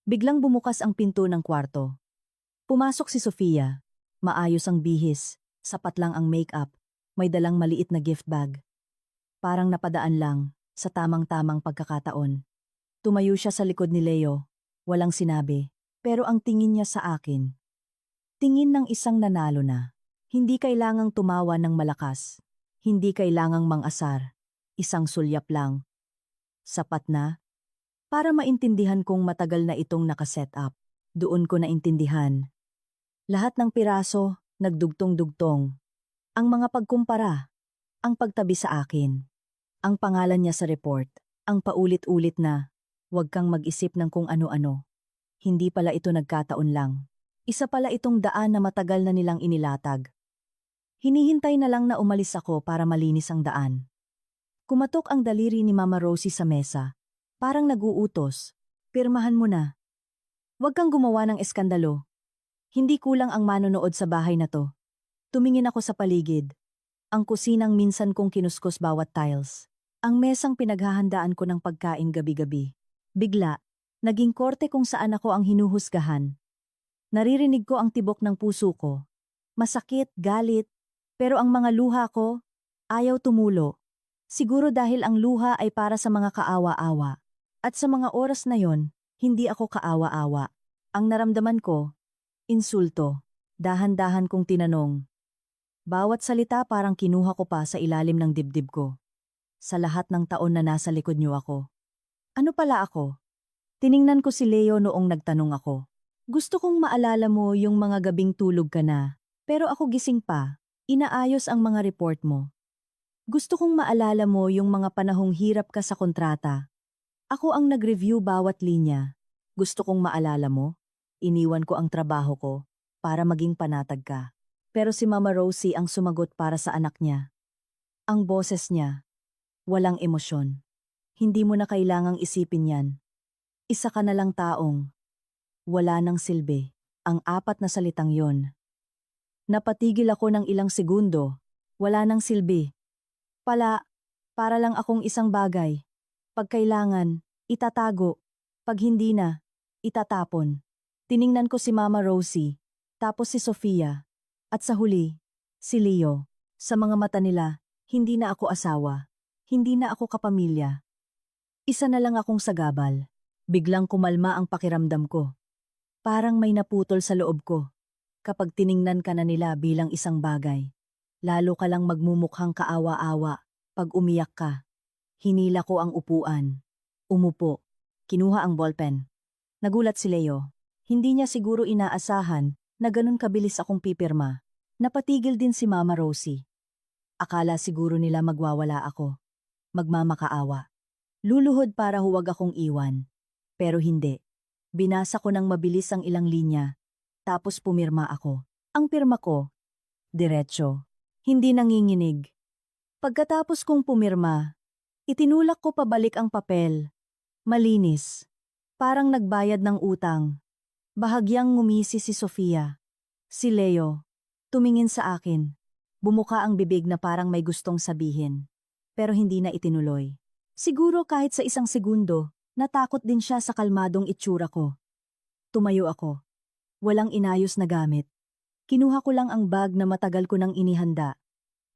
Biglang bumukas ang pinto ng kwarto. Pumasok si Sofia. Maayos ang bihis, sapat lang ang makeup, may dalang maliit na gift bag. Parang napadaan lang, sa tamang-tamang pagkakataon. Tumayo siya sa likod ni Leo, walang sinabi, pero ang tingin niya sa akin. Tingin ng isang nanalo na. Hindi kailangang tumawa ng malakas. Hindi kailangang mang-asar. Isang sulyap lang. Sapat na. Para maintindihan kong matagal na itong nakaset up. Doon ko naintindihan. Lahat ng piraso, nagdugtong-dugtong. Ang mga pagkumpara. Ang pagtabi sa akin. Ang pangalan niya sa report. Ang paulit-ulit na, huwag kang mag-isip ng kung ano-ano. Hindi pala ito nagkataon lang. Isa pala itong daan na matagal na nilang inilatag. Hinihintay na lang na umalis ako para malinis ang daan. Kumatok ang daliri ni Mama Rosie sa mesa. Parang nag-uutos. Pirmahan mo na. Huwag kang gumawa ng eskandalo. Hindi kulang ang manonood sa bahay na to. Tumingin ako sa paligid. Ang kusinang minsan kong kinuskos bawat tiles. Ang mesang pinaghahandaan ko ng pagkain gabi-gabi. Bigla, naging korte kung saan ako ang hinuhusgahan. Naririnig ko ang tibok ng puso ko. Masakit, galit, pero ang mga luha ko, ayaw tumulo. Siguro dahil ang luha ay para sa mga kaawa-awa. At sa mga oras na yon, hindi ako kaawa-awa. Ang naramdaman ko, insulto. Dahan-dahan kong tinanong. Bawat salita parang kinuha ko pa sa ilalim ng dibdib ko. Sa lahat ng taon na nasa likod niyo ako. Ano pala ako? Tiningnan ko si Leo noong nagtanong ako. Gusto kong maalala mo yung mga gabing tulog ka na, pero ako gising pa. Inaayos ang mga report mo. Gusto kong maalala mo yung mga panahong hirap ka sa kontrata. Ako ang nag-review bawat linya. Gusto kong maalala mo. Iniwan ko ang trabaho ko para maging panatag ka. Pero si Mama Rosie ang sumagot para sa anak niya. Ang boses niya, walang emosyon. Hindi mo na kailangang isipin yan. Isa ka na lang taong. Wala nang silbi. Ang apat na salitang yon. Napatigil ako ng ilang segundo. Wala nang silbi. Para lang akong isang bagay. Pag kailangan, itatago. Pag hindi na, itatapon. Tiningnan ko si Mama Rosie, tapos si Sofia, at sa huli, si Leo. Sa mga mata nila, hindi na ako asawa. Hindi na ako kapamilya. Isa na lang akong sagabal. Biglang kumalma ang pakiramdam ko. Parang may naputol sa loob ko. Kapag tiningnan ka na nila bilang isang bagay, lalo ka lang magmumukhang kaawa-awa pag umiyak ka. Hinila ko ang upuan. Umupo. Kinuha ang ballpen. Nagulat si Leo. Hindi niya siguro inaasahan na ganun kabilis akong pipirma. Napatigil din si Mama Rosie. Akala siguro nila magwawala ako. Magmamakaawa. Luluhod para huwag akong iwan. Pero hindi. Binasa ko ng mabilis ang ilang linya. Tapos pumirma ako. Ang pirma ko, diretso. Hindi nanginginig. Pagkatapos kong pumirma, itinulak ko pabalik ang papel. Malinis. Parang nagbayad ng utang. Bahagyang ngumisi si Sofia. Si Leo. Tumingin sa akin. Bumuka ang bibig na parang may gustong sabihin. Pero hindi na itinuloy. Siguro kahit sa isang segundo, natakot din siya sa kalmadong itsura ko. Tumayo ako. Walang inayos na gamit. Kinuha ko lang ang bag na matagal ko nang inihanda.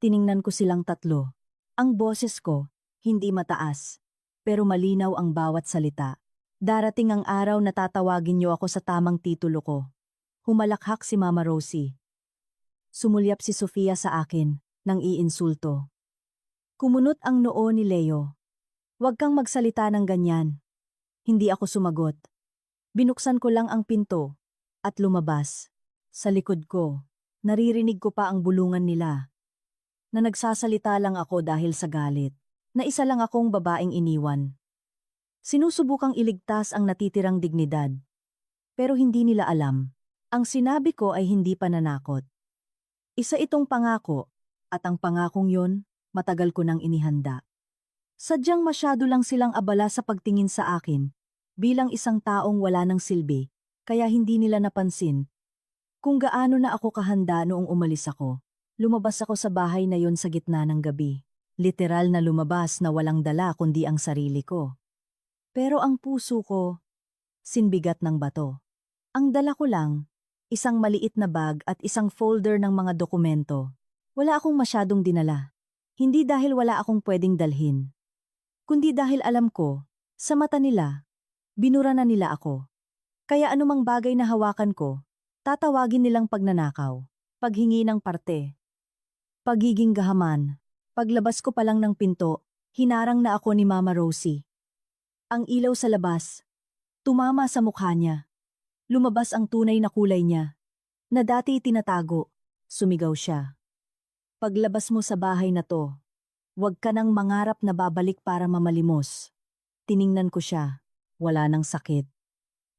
Tiningnan ko silang tatlo. Ang boses ko, hindi mataas. Pero malinaw ang bawat salita. Darating ang araw na tatawagin niyo ako sa tamang titulo ko. Humalakhak si Mama Rosie. Sumulyap si Sofia sa akin, nang iinsulto. Kumunot ang noo ni Leo. Huwag kang magsalita ng ganyan. Hindi ako sumagot. Binuksan ko lang ang pinto at lumabas. Sa likod ko, naririnig ko pa ang bulungan nila. Na nagsasalita lang ako dahil sa galit. Na isa lang akong babaeng iniwan. Sinusubukang iligtas ang natitirang dignidad. Pero hindi nila alam. Ang sinabi ko ay hindi pananakot. Isa itong pangako, at ang pangakong yon, matagal ko nang inihanda. Sadyang masyado lang silang abala sa pagtingin sa akin, bilang isang taong wala ng silbi, kaya hindi nila napansin. Kung gaano na ako kahanda noong umalis ako, lumabas ako sa bahay na yon sa gitna ng gabi. Literal na lumabas na walang dala kundi ang sarili ko. Pero ang puso ko, sinbigat ng bato. Ang dala ko lang, isang maliit na bag at isang folder ng mga dokumento. Wala akong masyadong dinala. Hindi dahil wala akong pwedeng dalhin. Kundi dahil alam ko, sa mata nila, binura na nila ako. Kaya anumang bagay na hawakan ko, tatawagin nilang pagnanakaw, paghingi ng parte, pagiging gahaman. Paglabas ko pa lang ng pinto, hinarang na ako ni Mama Rosie. Ang ilaw sa labas, tumama sa mukha niya. Lumabas ang tunay na kulay niya, na dati tinatago. Sumigaw siya. Paglabas mo sa bahay na to, huwag ka nang mangarap na babalik para mamalimos. Tiningnan ko siya, wala nang sakit.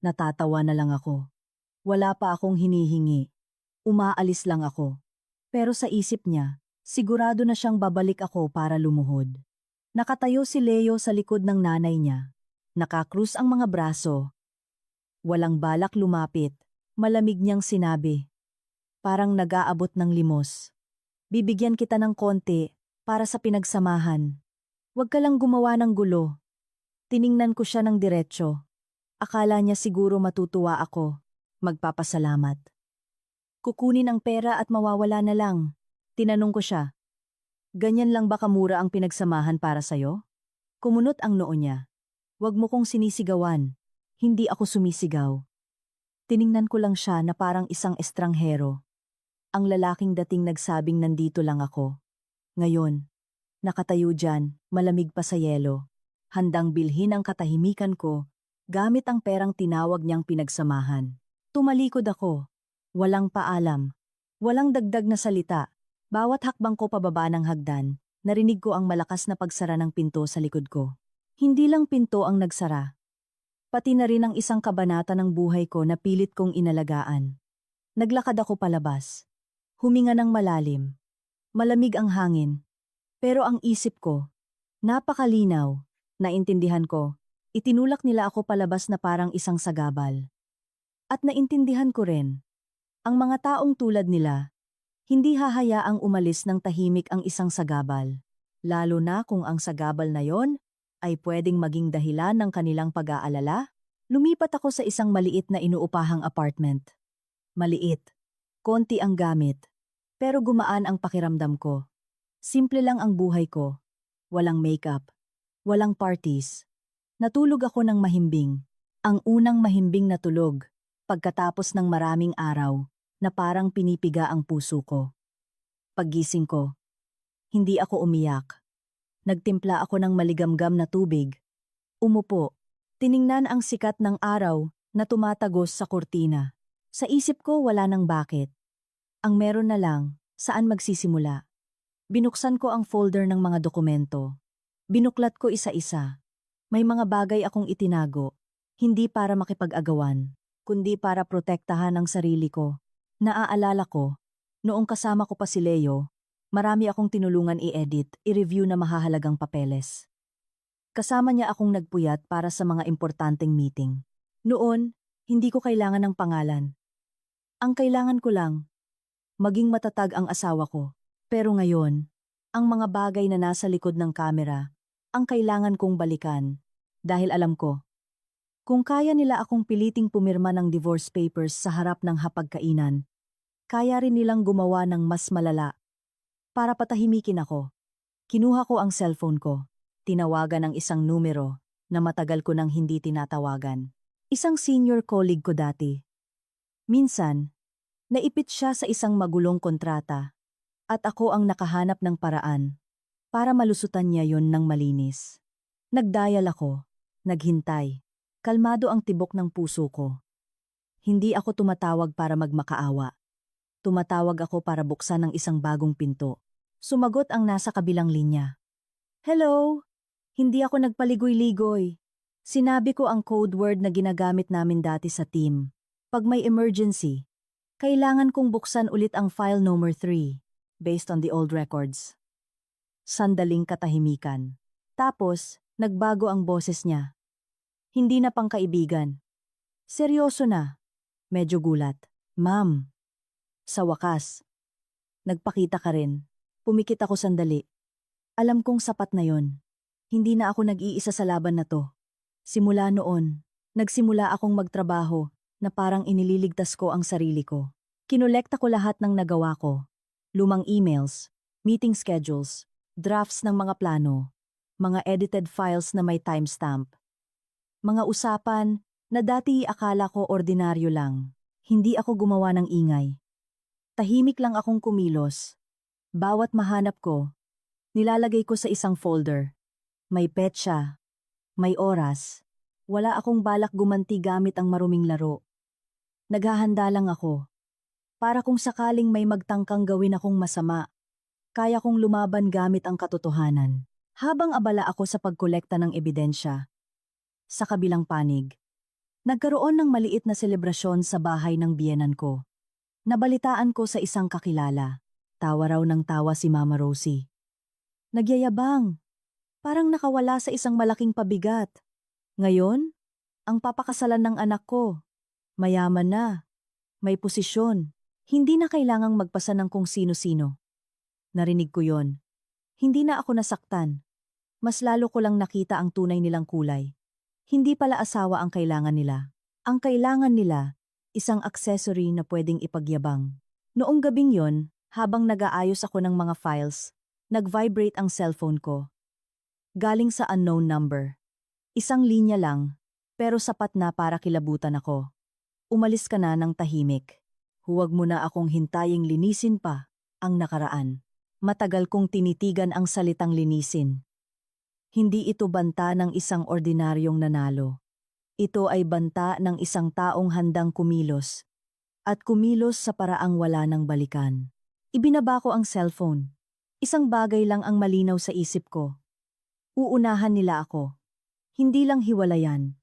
Natatawa na lang ako. Wala pa akong hinihingi. Umaalis lang ako. Pero sa isip niya, sigurado na siyang babalik ako para lumuhod. Nakatayo si Leo sa likod ng nanay niya. Nakakrus ang mga braso. Walang balak lumapit. Malamig niyang sinabi. Parang nag-aabot ng limos. Bibigyan kita ng konti para sa pinagsamahan. Huwag ka lang gumawa ng gulo. Tiningnan ko siya ng diretsyo. Akala niya siguro matutuwa ako. Magpapasalamat. Kukunin ang pera at mawawala na lang. Tinanong ko siya. Ganyan lang ba kamura ang pinagsamahan para sa'yo? Kumunot ang noo niya. Huwag mo kong sinisigawan. Hindi ako sumisigaw. Tiningnan ko lang siya na parang isang estranghero. Ang lalaking dating nagsabing nandito lang ako. Ngayon, nakatayo dyan, malamig pa sa yelo. Handang bilhin ang katahimikan ko, gamit ang perang tinawag niyang pinagsamahan. Tumalikod ako. Walang paalam. Walang dagdag na salita. Bawat hakbang ko pababa ng hagdan, narinig ko ang malakas na pagsara ng pinto sa likod ko. Hindi lang pinto ang nagsara. Pati na rin ang isang kabanata ng buhay ko na pilit kong inalagaan. Naglakad ako palabas. Huminga ng malalim. Malamig ang hangin. Pero ang isip ko, napakalinaw. Naintindihan ko, itinulak nila ako palabas na parang isang sagabal. At naintindihan ko rin, ang mga taong tulad nila, hindi hahayaang umalis ng tahimik ang isang sagabal. Lalo na kung ang sagabal na yon ay pwedeng maging dahilan ng kanilang pag-aalala. Lumipat ako sa isang maliit na inuupahang apartment. Maliit, konti ang gamit, pero gumaan ang pakiramdam ko. Simple lang ang buhay ko. Walang makeup, walang parties. Natulog ako ng mahimbing. Ang unang mahimbing na tulog, pagkatapos ng maraming araw, na parang pinipiga ang puso ko. Paggising ko, hindi ako umiyak. Nagtimpla ako ng maligamgam na tubig. Umupo, tiningnan ang sikat ng araw na tumatagos sa kurtina. Sa isip ko wala nang bakit. Ang meron na lang, saan magsisimula. Binuksan ko ang folder ng mga dokumento. Binuklat ko isa-isa. May mga bagay akong itinago, hindi para makipag-agawan, kundi para protektahan ang sarili ko. Naaalala ko, noong kasama ko pa si Leo, marami akong tinulungan i-edit, i-review na mahahalagang papeles. Kasama niya akong nagpuyat para sa mga importanteng meeting. Noon, hindi ko kailangan ng pangalan. Ang kailangan ko lang, maging matatag ang asawa ko. Pero ngayon, ang mga bagay na nasa likod ng kamera, ang kailangan kong balikan. Dahil alam ko, kung kaya nila akong piliting pumirma ng divorce papers sa harap ng hapagkainan, kaya rin nilang gumawa ng mas malala. Para patahimikin ako, kinuha ko ang cellphone ko, tinawagan ang isang numero na matagal ko nang hindi tinatawagan. Isang senior colleague ko dati. Minsan, naipit siya sa isang magulong kontrata at ako ang nakahanap ng paraan para malusutan niya yon ng malinis. Nagdial ako, naghintay, kalmado ang tibok ng puso ko. Hindi ako tumatawag para magmakaawa. Tumatawag ako para buksan ang isang bagong pinto. Sumagot ang nasa kabilang linya. Hello! Hindi ako nagpaligoy-ligoy. Sinabi ko ang code word na ginagamit namin dati sa team. Pag may emergency, kailangan kong buksan ulit ang file number 3, based on the old records. Sandaling katahimikan. Tapos, nagbago ang boses niya. Hindi na pangkaibigan. Seryoso na. Medyo gulat. Ma'am. Sa wakas. Nagpakita ka rin. Pumikit ako sandali. Alam kong sapat na yon. Hindi na ako nag-iisa sa laban na to. Simula noon, nagsimula akong magtrabaho na parang inililigtas ko ang sarili ko. Kinolekta ko lahat ng nagawa ko. Lumang emails, meeting schedules, drafts ng mga plano, mga edited files na may timestamp. Mga usapan na dati akala ko ordinaryo lang. Hindi ako gumawa ng ingay. Tahimik lang akong kumilos. Bawat mahanap ko, nilalagay ko sa isang folder. May petsa, may oras. Wala akong balak gumanti gamit ang maruming laro. Naghahanda lang ako. Para kung sakaling may magtangkang gawin akong masama, kaya kong lumaban gamit ang katotohanan. Habang abala ako sa pagkolekta ng ebidensya, sa kabilang panig, nagkaroon ng maliit na selebrasyon sa bahay ng biyenan ko. Nabalitaan ko sa isang kakilala. Tawa raw ng tawa si Mama Rosie. Nagyayabang. Parang nakawala sa isang malaking pabigat. Ngayon, ang papakasalan ng anak ko. Mayaman na. May posisyon. Hindi na kailangang magpasa ng kung sino-sino. Narinig ko yon. Hindi na ako nasaktan. Mas lalo ko lang nakita ang tunay nilang kulay. Hindi pala asawa ang kailangan nila. Ang kailangan nila, isang accessory na pwedeng ipagyabang. Noong gabing yon, habang nag-aayos ako ng mga files, Nag-vibrate ang cellphone ko. Galing sa unknown number. Isang linya lang, pero sapat na para kilabutan ako. Umalis ka na ng tahimik. Huwag mo na akong hintaying linisin pa ang nakaraan. Matagal kong tinitigan ang salitang linisin. Hindi ito banta ng isang ordinaryong nanalo. Ito ay banta ng isang taong handang kumilos. At kumilos sa paraang wala ng balikan. Ibinaba ko ang cellphone. Isang bagay lang ang malinaw sa isip ko. Uunahan nila ako. Hindi lang hiwalayan.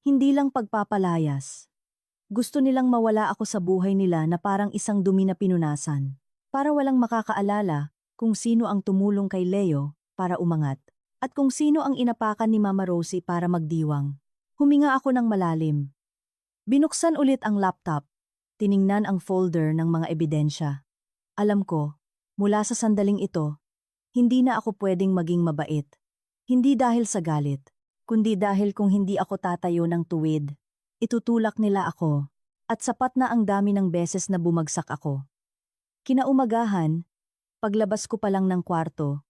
Hindi lang pagpapalayas. Gusto nilang mawala ako sa buhay nila na parang isang dumi na pinunasan. Para walang makakaalala kung sino ang tumulong kay Leo para umangat. At kung sino ang inapakan ni Mama Rosie para magdiwang. Huminga ako ng malalim. Binuksan ulit ang laptop. Tiningnan ang folder ng mga ebidensya. Alam ko, mula sa sandaling ito, hindi na ako pwedeng maging mabait. Hindi dahil sa galit, kundi dahil kung hindi ako tatayo ng tuwid, itutulak nila ako, at sapat na ang dami ng beses na bumagsak ako. Kinaumagahan, paglabas ko pa lang ng kwarto,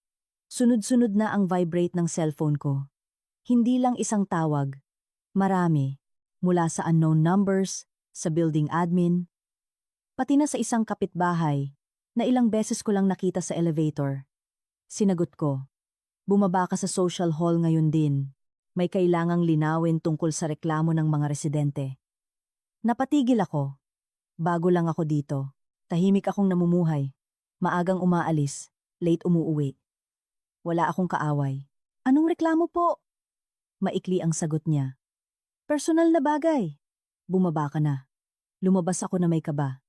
sunod-sunod na ang vibrate ng cellphone ko. Hindi lang isang tawag, marami, mula sa unknown numbers, sa building admin, pati na sa isang kapitbahay na ilang beses ko lang nakita sa elevator. Sinagot ko, bumaba ka sa social hall ngayon din. May kailangang linawin tungkol sa reklamo ng mga residente. Napatigil ako. Bago lang ako dito. Tahimik akong namumuhay. Maagang umaalis, late umuuwi. Wala akong kaaway. Anong reklamo po? Maikli ang sagot niya. Personal na bagay. Bumaba ka na. Lumabas ako na may kaba.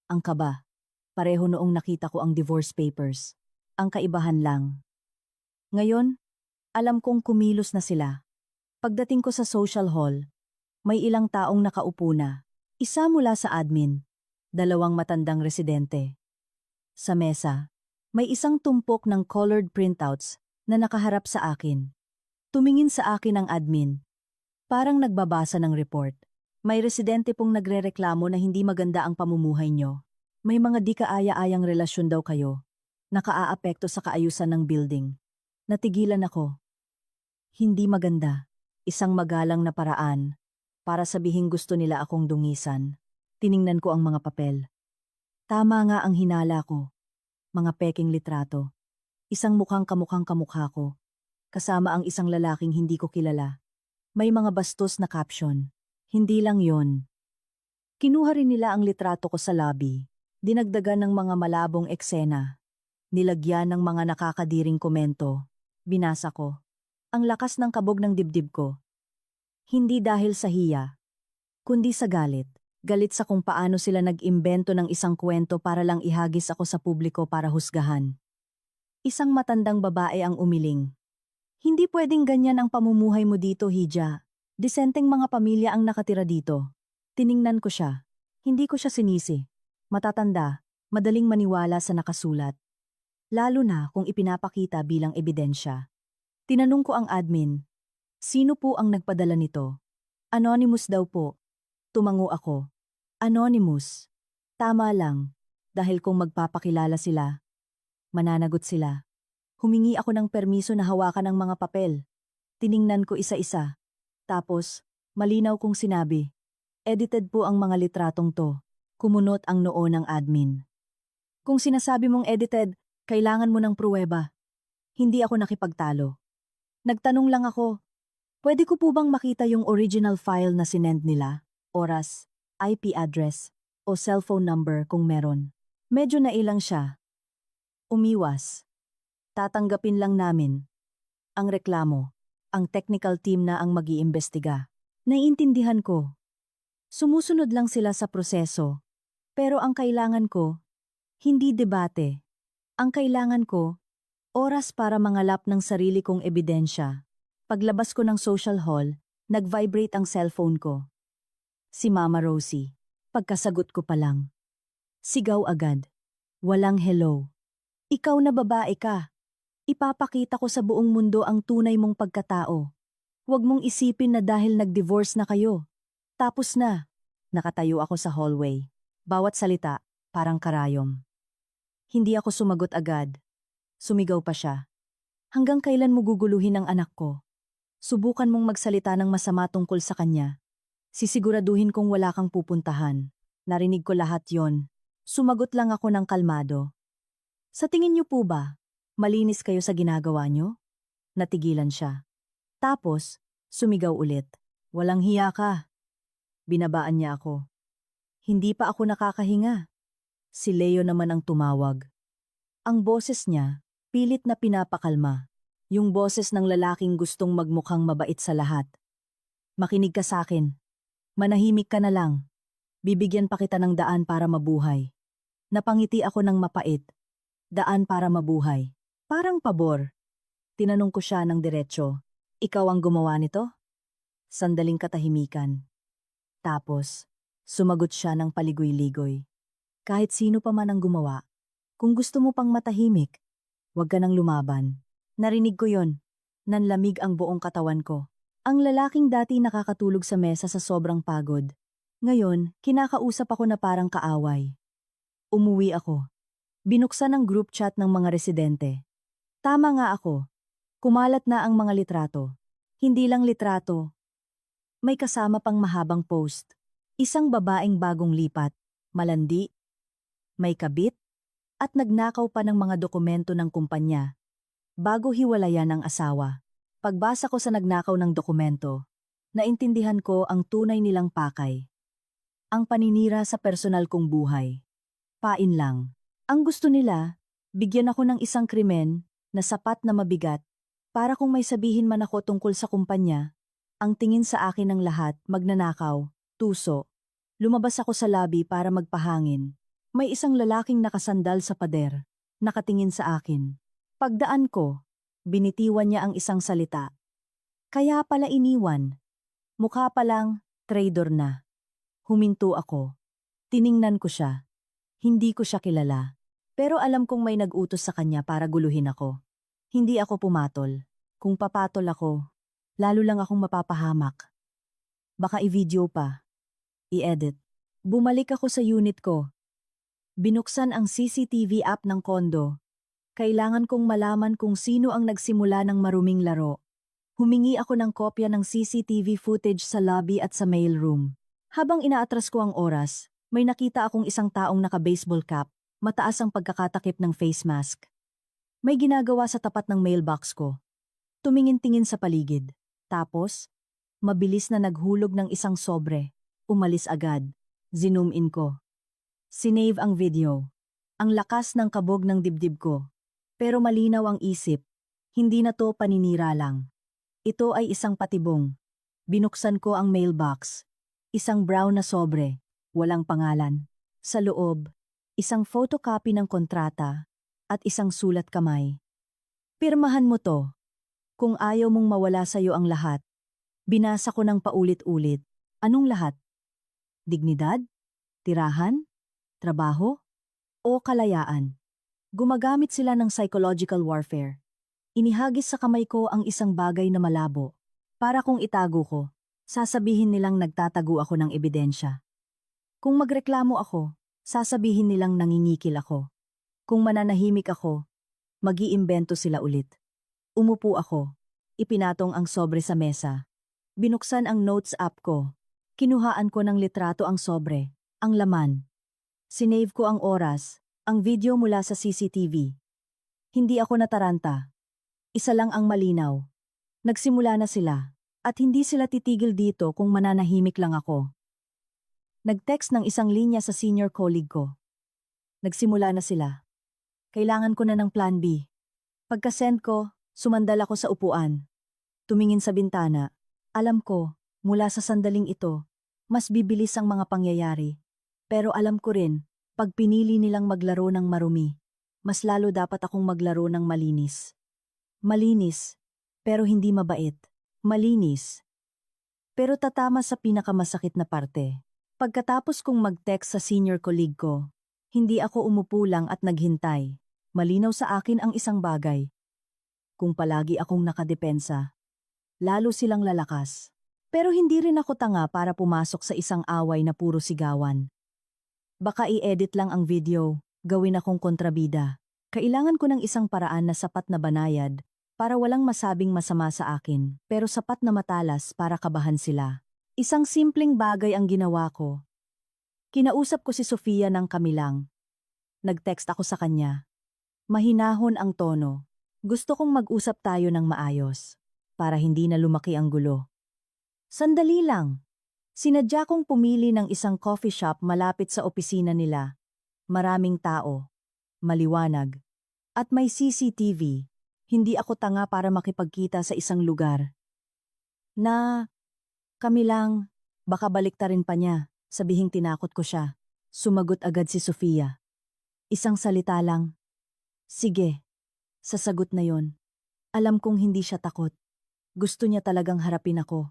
Ang kaba. Pareho noong nakita ko ang divorce papers. Ang kaibahan lang. Ngayon, alam kong kumilos na sila. Pagdating ko sa social hall, may ilang taong nakaupo na. Isa mula sa admin, 2 matandang residente. Sa mesa, may isang tumpok ng colored printouts na nakaharap sa akin. Tumingin sa akin ang admin. Parang nagbabasa ng report. May residente pong nagrereklamo na hindi maganda ang pamumuhay nyo. May mga di kaaya-ayang relasyon daw kayo. Nakaaapekto sa kaayusan ng building. Natigilan ako. Hindi maganda. Isang magalang na paraan para sabihing gusto nila akong dungisan. Tiningnan ko ang mga papel. Tama nga ang hinala ko. Mga peking litrato. Isang mukhang kamukhang kamukha ko. Kasama ang isang lalaking hindi ko kilala. May mga bastos na caption. Hindi lang yon. Kinuha rin nila ang litrato ko sa lobby. Dinagdagan ng mga malabong eksena. Nilagyan ng mga nakakadiring komento. Binasa ko. Ang lakas ng kabog ng dibdib ko. Hindi dahil sa hiya, kundi sa galit. Galit sa kung paano sila nag-imbento ng isang kwento para lang ihagis ako sa publiko para husgahan. Isang matandang babae ang umiling. Hindi pwedeng ganyan ang pamumuhay mo dito, Hija. Disenteng mga pamilya ang nakatira dito. Tiningnan ko siya. Hindi ko siya sinisi. Matatanda, madaling maniwala sa nakasulat. Lalo na kung ipinapakita bilang ebidensya. Tinanong ko ang admin, sino po ang nagpadala nito? Anonymous daw po. Tumango ako. Anonymous. Tama lang, dahil kung magpapakilala sila, mananagot sila. Humingi ako ng permiso na hawakan ang mga papel. Tiningnan ko isa-isa. Tapos, malinaw kong sinabi, edited po ang mga litratong to. Kumunot ang noo ng admin. Kung sinasabi mong edited, kailangan mo ng pruweba. Hindi ako nakipagtalo. Nagtanong lang ako, pwede ko po bang makita yung original file na sinend nila? Oras, IP address, o cellphone number kung meron. Medyo nailang siya. Umiwas. Tatanggapin lang namin. Ang reklamo, ang technical team na ang mag-iimbestiga. Naiintindihan ko. Sumusunod lang sila sa proseso. Pero ang kailangan ko, hindi debate. Ang kailangan ko, oras para mangalap ng sarili kong ebidensya. Paglabas ko ng social hall, nag-vibrate ang cellphone ko. Si Mama Rosie. Pagkasagot ko pa lang. Sigaw agad. Walang hello. Ikaw na babae ka. Ipapakita ko sa buong mundo ang tunay mong pagkatao. Huwag mong isipin na dahil nag-divorce na kayo. Tapos na. Nakatayo ako sa hallway. Bawat salita, parang karayom. Hindi ako sumagot agad. Sumigaw pa siya. Hanggang kailan mo guguluhin ang anak ko? Subukan mong magsalita ng masama tungkol sa kanya. Sisiguraduhin kong wala kang pupuntahan. Narinig ko lahat yon. Sumagot lang ako ng kalmado. Sa tingin niyo po ba, malinis kayo sa ginagawa niyo? Natigilan siya. Tapos, sumigaw ulit. Walang hiya ka. Binabaan niya ako. Hindi pa ako nakakahinga. Si Leo naman ang tumawag. Ang boses niya, pilit na pinapakalma. Yung boses ng lalaking gustong magmukhang mabait sa lahat. Makinig ka sa akin. Manahimik ka na lang. Bibigyan pa kita ng daan para mabuhay. Napangiti ako ng mapait. Daan para mabuhay. Parang pabor. Tinanong ko siya ng diretsyo. Ikaw ang gumawa nito? Sandaling katahimikan. Tapos, sumagot siya ng paligoy-ligoy. Kahit sino pa man ang gumawa, kung gusto mo pang matahimik, huwag ka nang lumaban. Narinig ko yon. Nanlamig ang buong katawan ko. Ang lalaking dati nakakatulog sa mesa sa sobrang pagod. Ngayon, kinakausap ako na parang kaaway. Umuwi ako. Binuksan ang group chat ng mga residente. Tama nga ako. Kumalat na ang mga litrato. Hindi lang litrato. May kasama pang mahabang post. Isang babaeng bagong lipat, malandi, may kabit, at nagnakaw pa ng mga dokumento ng kumpanya. Bago hiwalayan ang asawa. Pagbasa ko sa nagnakaw ng dokumento, naintindihan ko ang tunay nilang pakay. Ang paninira sa personal kong buhay. Pain lang. Ang gusto nila, bigyan ako ng isang krimen na sapat na mabigat para kung may sabihin man ako tungkol sa kumpanya, ang tingin sa akin ng lahat magnanakaw, tuso. Lumabas ako sa lobby para magpahangin. May isang lalaking nakasandal sa pader, nakatingin sa akin. Pagdaan ko, binitiwan niya ang isang salita. Kaya pala iniwan. Mukha pa lang, traitor na. Huminto ako. Tiningnan ko siya. Hindi ko siya kilala. Pero alam kong may nag-utos sa kanya para guluhin ako. Hindi ako pumatol. Kung papatol ako, lalo lang akong mapapahamak. Baka i-video pa. I-edit. Bumalik ako sa unit ko. Binuksan ang CCTV app ng kondo. Kailangan kong malaman kung sino ang nagsimula ng maruming laro. Humingi ako ng kopya ng CCTV footage sa lobby at sa mailroom. Habang inaatras ko ang oras, may nakita akong isang taong naka-baseball cap, mataas ang pagkakatakip ng face mask. May ginagawa sa tapat ng mailbox ko. Tumingin-tingin sa paligid. Tapos, mabilis na naghulog ng isang sobre. Umalis agad. Zoom in ko. Sinave ang video. Ang lakas ng kabog ng dibdib ko. Pero malinaw ang isip. Hindi na to paninira lang. Ito ay isang patibong. Binuksan ko ang mailbox. Isang brown na sobre. Walang pangalan. Sa loob, isang photocopy ng kontrata at isang sulat kamay. Pirmahan mo to. Kung ayaw mong mawala sa'yo ang lahat. Binasa ko ng paulit-ulit. Anong lahat? Dignidad? Tirahan? Trabaho? O kalayaan? Gumagamit sila ng psychological warfare. Inihagis sa kamay ko ang isang bagay na malabo. Para kung itago ko, sasabihin nilang nagtatago ako ng ebidensya. Kung magreklamo ako, sasabihin nilang nangingikil ako. Kung mananahimik ako, mag-iimbento sila ulit. Umupo ako. Ipinatong ang sobre sa mesa. Binuksan ang notes app ko. Kinuhaan ko ng litrato ang sobre, ang laman. Sinave ko ang oras, ang video mula sa CCTV. Hindi ako nataranta. Isa lang ang malinaw. Nagsimula na sila, at hindi sila titigil dito kung mananahimik lang ako. Nag-text ng isang linya sa senior colleague ko. Nagsimula na sila. Kailangan ko na ng plan B. Pagka-send ko, sumandal ako sa upuan. Tumingin sa bintana. Alam ko, mula sa sandaling ito, mas bibilis ang mga pangyayari. Pero alam ko rin, pag pinili nilang maglaro ng marumi, mas lalo dapat akong maglaro ng malinis. Malinis, pero hindi mabait. Malinis. Pero tatama sa pinakamasakit na parte. Pagkatapos kong mag-text sa senior colleague ko, hindi ako umupo lang at naghintay. Malinaw sa akin ang isang bagay. Kung palagi akong nakadepensa, lalo silang lalakas. Pero hindi rin ako tanga para pumasok sa isang away na puro sigawan. Baka i-edit lang ang video, gawin akong kontrabida. Kailangan ko ng isang paraan na sapat na banayad para walang masabing masama sa akin, pero sapat na matalas para kabahan sila. Isang simpleng bagay ang ginawa ko. Kinausap ko si Sofia ng kamilang. Nag-text ako sa kanya. Mahinahon ang tono. Gusto kong mag-usap tayo ng maayos, para hindi na lumaki ang gulo. Sandali lang. Sinadya kong pumili ng isang coffee shop malapit sa opisina nila. Maraming tao, maliwanag, at may CCTV. Hindi ako tanga para makipagkita sa isang lugar. Kami lang, baka baliktarin pa niya, sabihing tinakot ko siya. Sumagot agad si Sofia. Isang salita lang. Sige, sasagot na yon. Alam kong hindi siya takot. Gusto niya talagang harapin ako.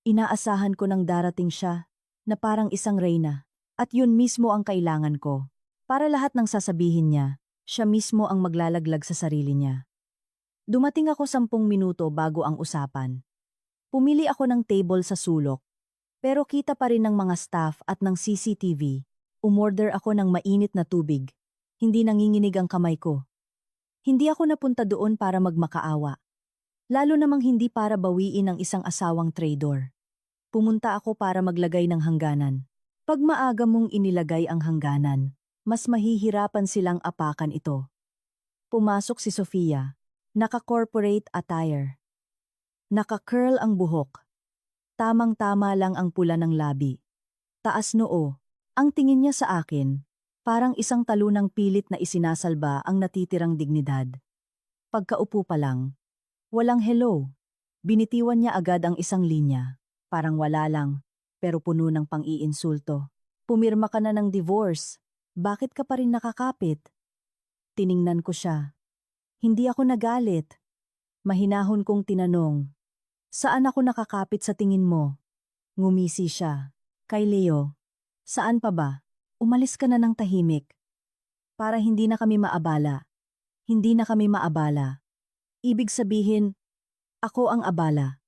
Inaasahan ko nang darating siya, na parang isang reyna, at yun mismo ang kailangan ko. Para lahat ng sasabihin niya, siya mismo ang maglalaglag sa sarili niya. Dumating ako 10 minuto bago ang usapan. Pumili ako ng table sa sulok, pero kita pa rin ng mga staff at ng CCTV. Umorder ako ng mainit na tubig. Hindi nanginginig ang kamay ko. Hindi ako napunta doon para magmakaawa. Lalo namang hindi para bawiin ang isang asawang traidor. Pumunta ako para maglagay ng hangganan. Pag maaga mong inilagay ang hangganan, mas mahihirapan silang apakan ito. Pumasok si Sofia, naka-corporate attire. Naka-curl ang buhok. Tamang-tama lang ang pula ng labi. Taas noo. Ang tingin niya sa akin, parang isang talunang pilit na isinasalba ang natitirang dignidad. Pagkaupo pa lang, walang hello. Binitiwan niya agad ang isang linya. Parang wala lang, pero puno ng pang-iinsulto. Pumirma ka na ng divorce. Bakit ka pa rin nakakapit? Tiningnan ko siya. Hindi ako nagalit. Mahinahon kong tinanong. Saan ako nakakapit sa tingin mo? Ngumisi siya. Kay Leo. Saan pa ba? Umalis ka na ng tahimik. Para hindi na kami maabala. Hindi na kami maabala. Ibig sabihin, ako ang abala.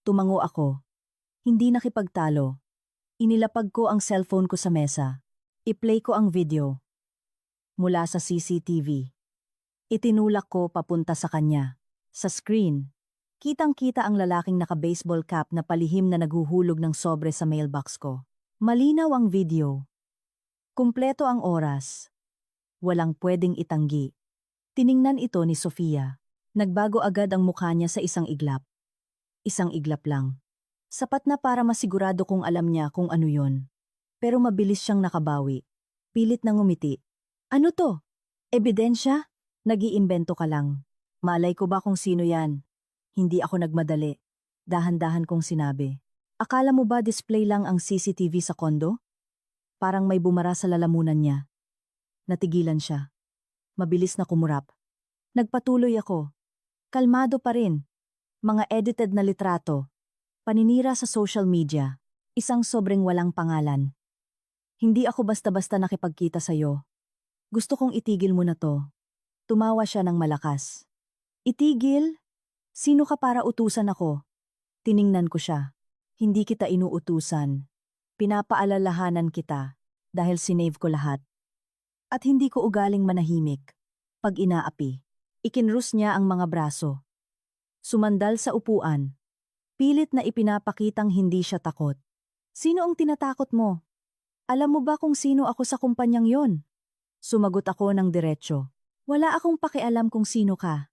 Tumango ako. Hindi nakipagtalo. Inilapag ko ang cellphone ko sa mesa. I-play ko ang video. Mula sa CCTV. Itinulak ko papunta sa kanya. Sa screen, kitang-kita ang lalaking naka-baseball cap na palihim na naghuhulog ng sobre sa mailbox ko. Malinaw ang video. Kumpleto ang oras. Walang pwedeng itanggi. Tiningnan ito ni Sofia. Nagbago agad ang mukha niya sa isang iglap. Isang iglap lang. Sapat na para masigurado kung alam niya kung ano yon. Pero mabilis siyang nakabawi. Pilit na ngumiti. Ano to? Ebidensya? Nag-iimbento ka lang. Malay ko ba kung sino yan? Hindi ako nagmadali. Dahan-dahan kong sinabi. Akala mo ba display lang ang CCTV sa kondo? Parang may bumara sa lalamunan niya. Natigilan siya. Mabilis na kumurap. Nagpatuloy ako. Kalmado pa rin. Mga edited na litrato. Paninira sa social media. Isang sobrang walang pangalan. Hindi ako basta-basta nakipagkita sa'yo. Gusto kong itigil mo na to. Tumawa siya ng malakas. Itigil? Sino ka para utusan ako? Tiningnan ko siya. Hindi kita inuutusan. Pinapaalalahanan kita dahil sinave ko lahat. At hindi ko ugaling manahimik. Pag inaapi, ikinrus niya ang mga braso. Sumandal sa upuan. Pilit na ipinapakitang hindi siya takot. Sino ang tinatakot mo? Alam mo ba kung sino ako sa kumpanyang yon? Sumagot ako ng diretsyo. Wala akong pakialam kung sino ka.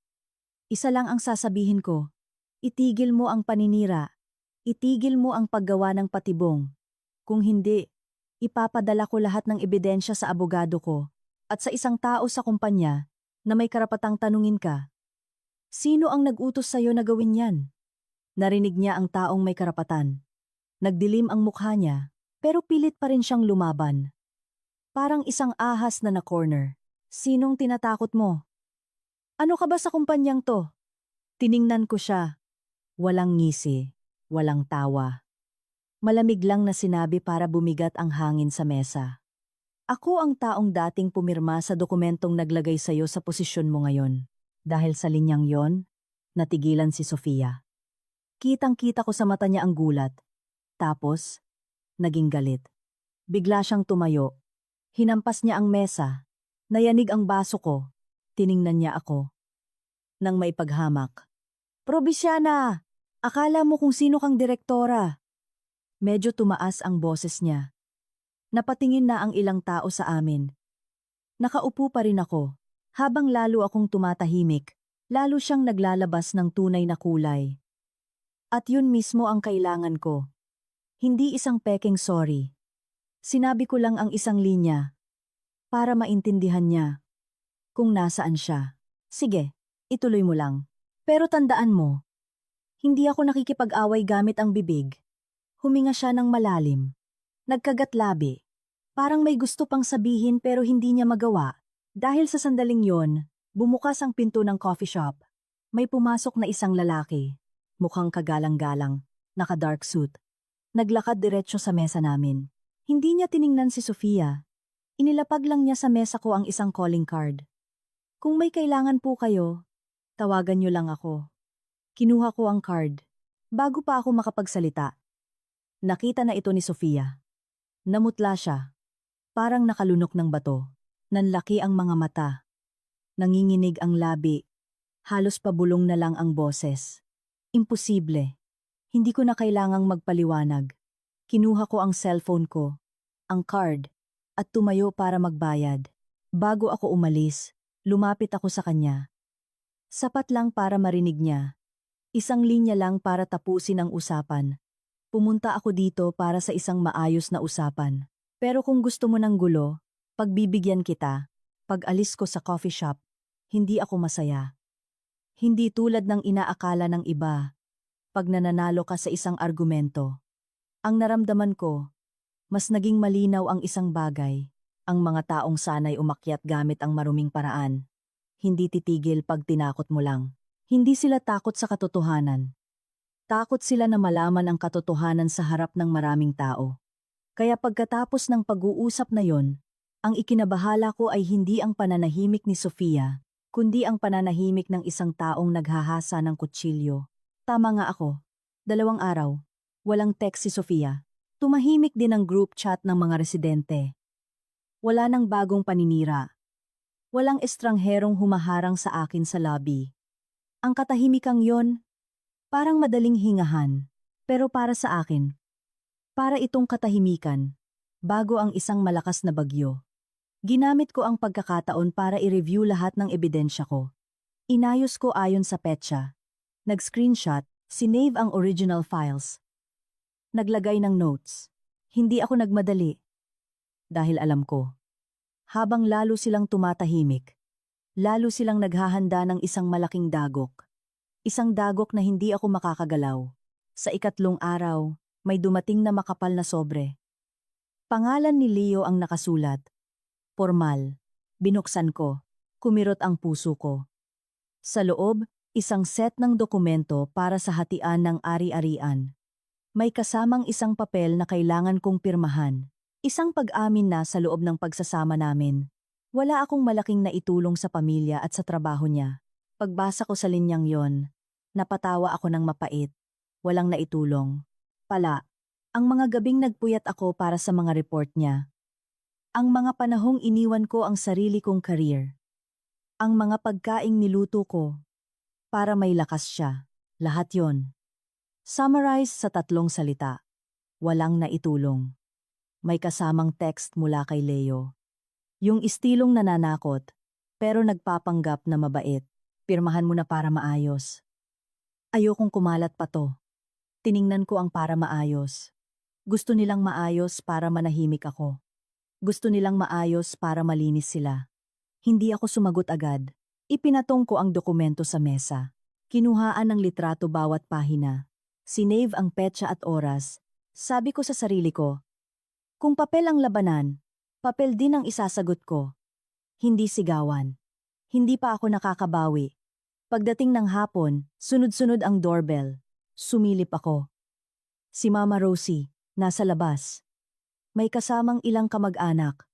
Isa lang ang sasabihin ko. Itigil mo ang paninira. Itigil mo ang paggawa ng patibong. Kung hindi, ipapadala ko lahat ng ebidensya sa abogado ko at sa isang tao sa kumpanya na may karapatang tanungin ka. Sino ang nag-utos sa'yo na gawin yan? Narinig niya ang taong may karapatan. Nagdilim ang mukha niya, pero pilit pa rin siyang lumaban. Parang isang ahas na na-corner. Sinong tinatakot mo? Ano ka ba sa kumpanyang to? Tiningnan ko siya. Walang ngisi. Walang tawa. Malamig lang na sinabi para bumigat ang hangin sa mesa. Ako ang taong dating pumirma sa dokumentong naglagay sa'yo sa posisyon mo ngayon. Dahil sa linyang yon, natigilan si Sofia. Kitang-kita ko sa mata niya ang gulat. Tapos, naging galit. Bigla siyang tumayo. Hinampas niya ang mesa. Nayanig ang baso ko. Tiningnan niya ako. Nang maipaghamak. Probisyana! Akala mo kung sino kang direktora. Medyo tumaas ang boses niya. Napatingin na ang ilang tao sa amin. Nakaupo pa rin ako. Habang lalo akong tumatahimik, lalo siyang naglalabas ng tunay na kulay. At yun mismo ang kailangan ko. Hindi isang pekeng sorry. Sinabi ko lang ang isang linya. Para maintindihan niya. Kung nasaan siya. Sige, ituloy mo lang. Pero tandaan mo, hindi ako nakikipag-away gamit ang bibig. Huminga siya ng malalim. Nagkagat labi. Parang may gusto pang sabihin pero hindi niya magawa. Dahil sa sandaling yon, bumukas ang pinto ng coffee shop. May pumasok na isang lalaki. Mukhang kagalang-galang, naka-dark suit. Naglakad diretsyo sa mesa namin. Hindi niya tiningnan si Sofia. Inilapag lang niya sa mesa ko ang isang calling card. Kung may kailangan po kayo, tawagan niyo lang ako. Kinuha ko ang card. Bago pa ako makapagsalita. Nakita na ito ni Sofia. Namutla siya. Parang nakalunok ng bato. Nanlaki ang mga mata. Nanginginig ang labi. Halos pabulong na lang ang boses. Imposible. Hindi ko na kailangang magpaliwanag. Kinuha ko ang cellphone ko, ang card, at tumayo para magbayad. Bago ako umalis, lumapit ako sa kanya. Sapat lang para marinig niya. Isang linya lang para tapusin ang usapan. Pumunta ako dito para sa isang maayos na usapan. Pero kung gusto mo ng gulo, pagbibigyan kita. Pag alis ko sa coffee shop, hindi ako masaya. Hindi tulad ng inaakala ng iba. Pag nananalo ka sa isang argumento. Ang naramdaman ko, mas naging malinaw ang isang bagay. Ang mga taong sanay umakyat gamit ang maruming paraan. Hindi titigil pag tinakot mo lang. Hindi sila takot sa katotohanan. Takot sila na malaman ang katotohanan sa harap ng maraming tao. Kaya pagkatapos ng pag-uusap na yon, ang ikinabahala ko ay hindi ang pananahimik ni Sofia, kundi ang pananahimik ng isang taong naghahasa ng kutsilyo. Tama nga ako. 2 araw. Walang text si Sofia. Tumahimik din ang group chat ng mga residente. Wala nang bagong paninira. Walang estrangherong humaharang sa akin sa lobby. Ang katahimikang yon, parang madaling hingahan. Pero para sa akin, para itong katahimikan, bago ang isang malakas na bagyo. Ginamit ko ang pagkakataon para i-review lahat ng ebidensya ko. Inayos ko ayon sa petsa. Nag-screenshot, sinave ang original files. Naglagay ng notes. Hindi ako nagmadali. Dahil alam ko, habang lalo silang tumatahimik, lalo silang naghahanda ng isang malaking dagok. Isang dagok na hindi ako makakagalaw. Sa 3 araw, may dumating na makapal na sobre. Pangalan ni Leo ang nakasulat. Formal. Binuksan ko. Kumirot ang puso ko. Sa loob, isang set ng dokumento para sa hatian ng ari-arian. May kasamang isang papel na kailangan kong pirmahan. Isang pag-amin na sa loob ng pagsasama namin. Wala akong malaking naitulong sa pamilya at sa trabaho niya. Pagbasa ko sa linyang yon, napatawa ako ng mapait. Walang naitulong. Pala, ang mga gabing nagpuyat ako para sa mga report niya. Ang mga panahong iniwan ko ang sarili kong career. Ang mga pagkaing niluto ko para may lakas siya. Lahat yon. Summarize sa 3 salita. Walang naitulong. May kasamang text mula kay Leo. Yung istilong nananakot, pero nagpapanggap na mabait. Pirmahan mo na para maayos. Ayokong kumalat pa to. Tiningnan ko ang para maayos. Gusto nilang maayos para manahimik ako. Gusto nilang maayos para malinis sila. Hindi ako sumagot agad. Ipinatong ko ang dokumento sa mesa. Kinuhaan ng litrato bawat pahina. Sinave ang petsa at oras. Sabi ko sa sarili ko, kung papel ang labanan, papel din ang isasagot ko. Hindi sigawan. Hindi pa ako nakakabawi. Pagdating ng hapon, sunod-sunod ang doorbell. Sumilip ako. Si Mama Rosie, nasa labas. May kasamang ilang kamag-anak.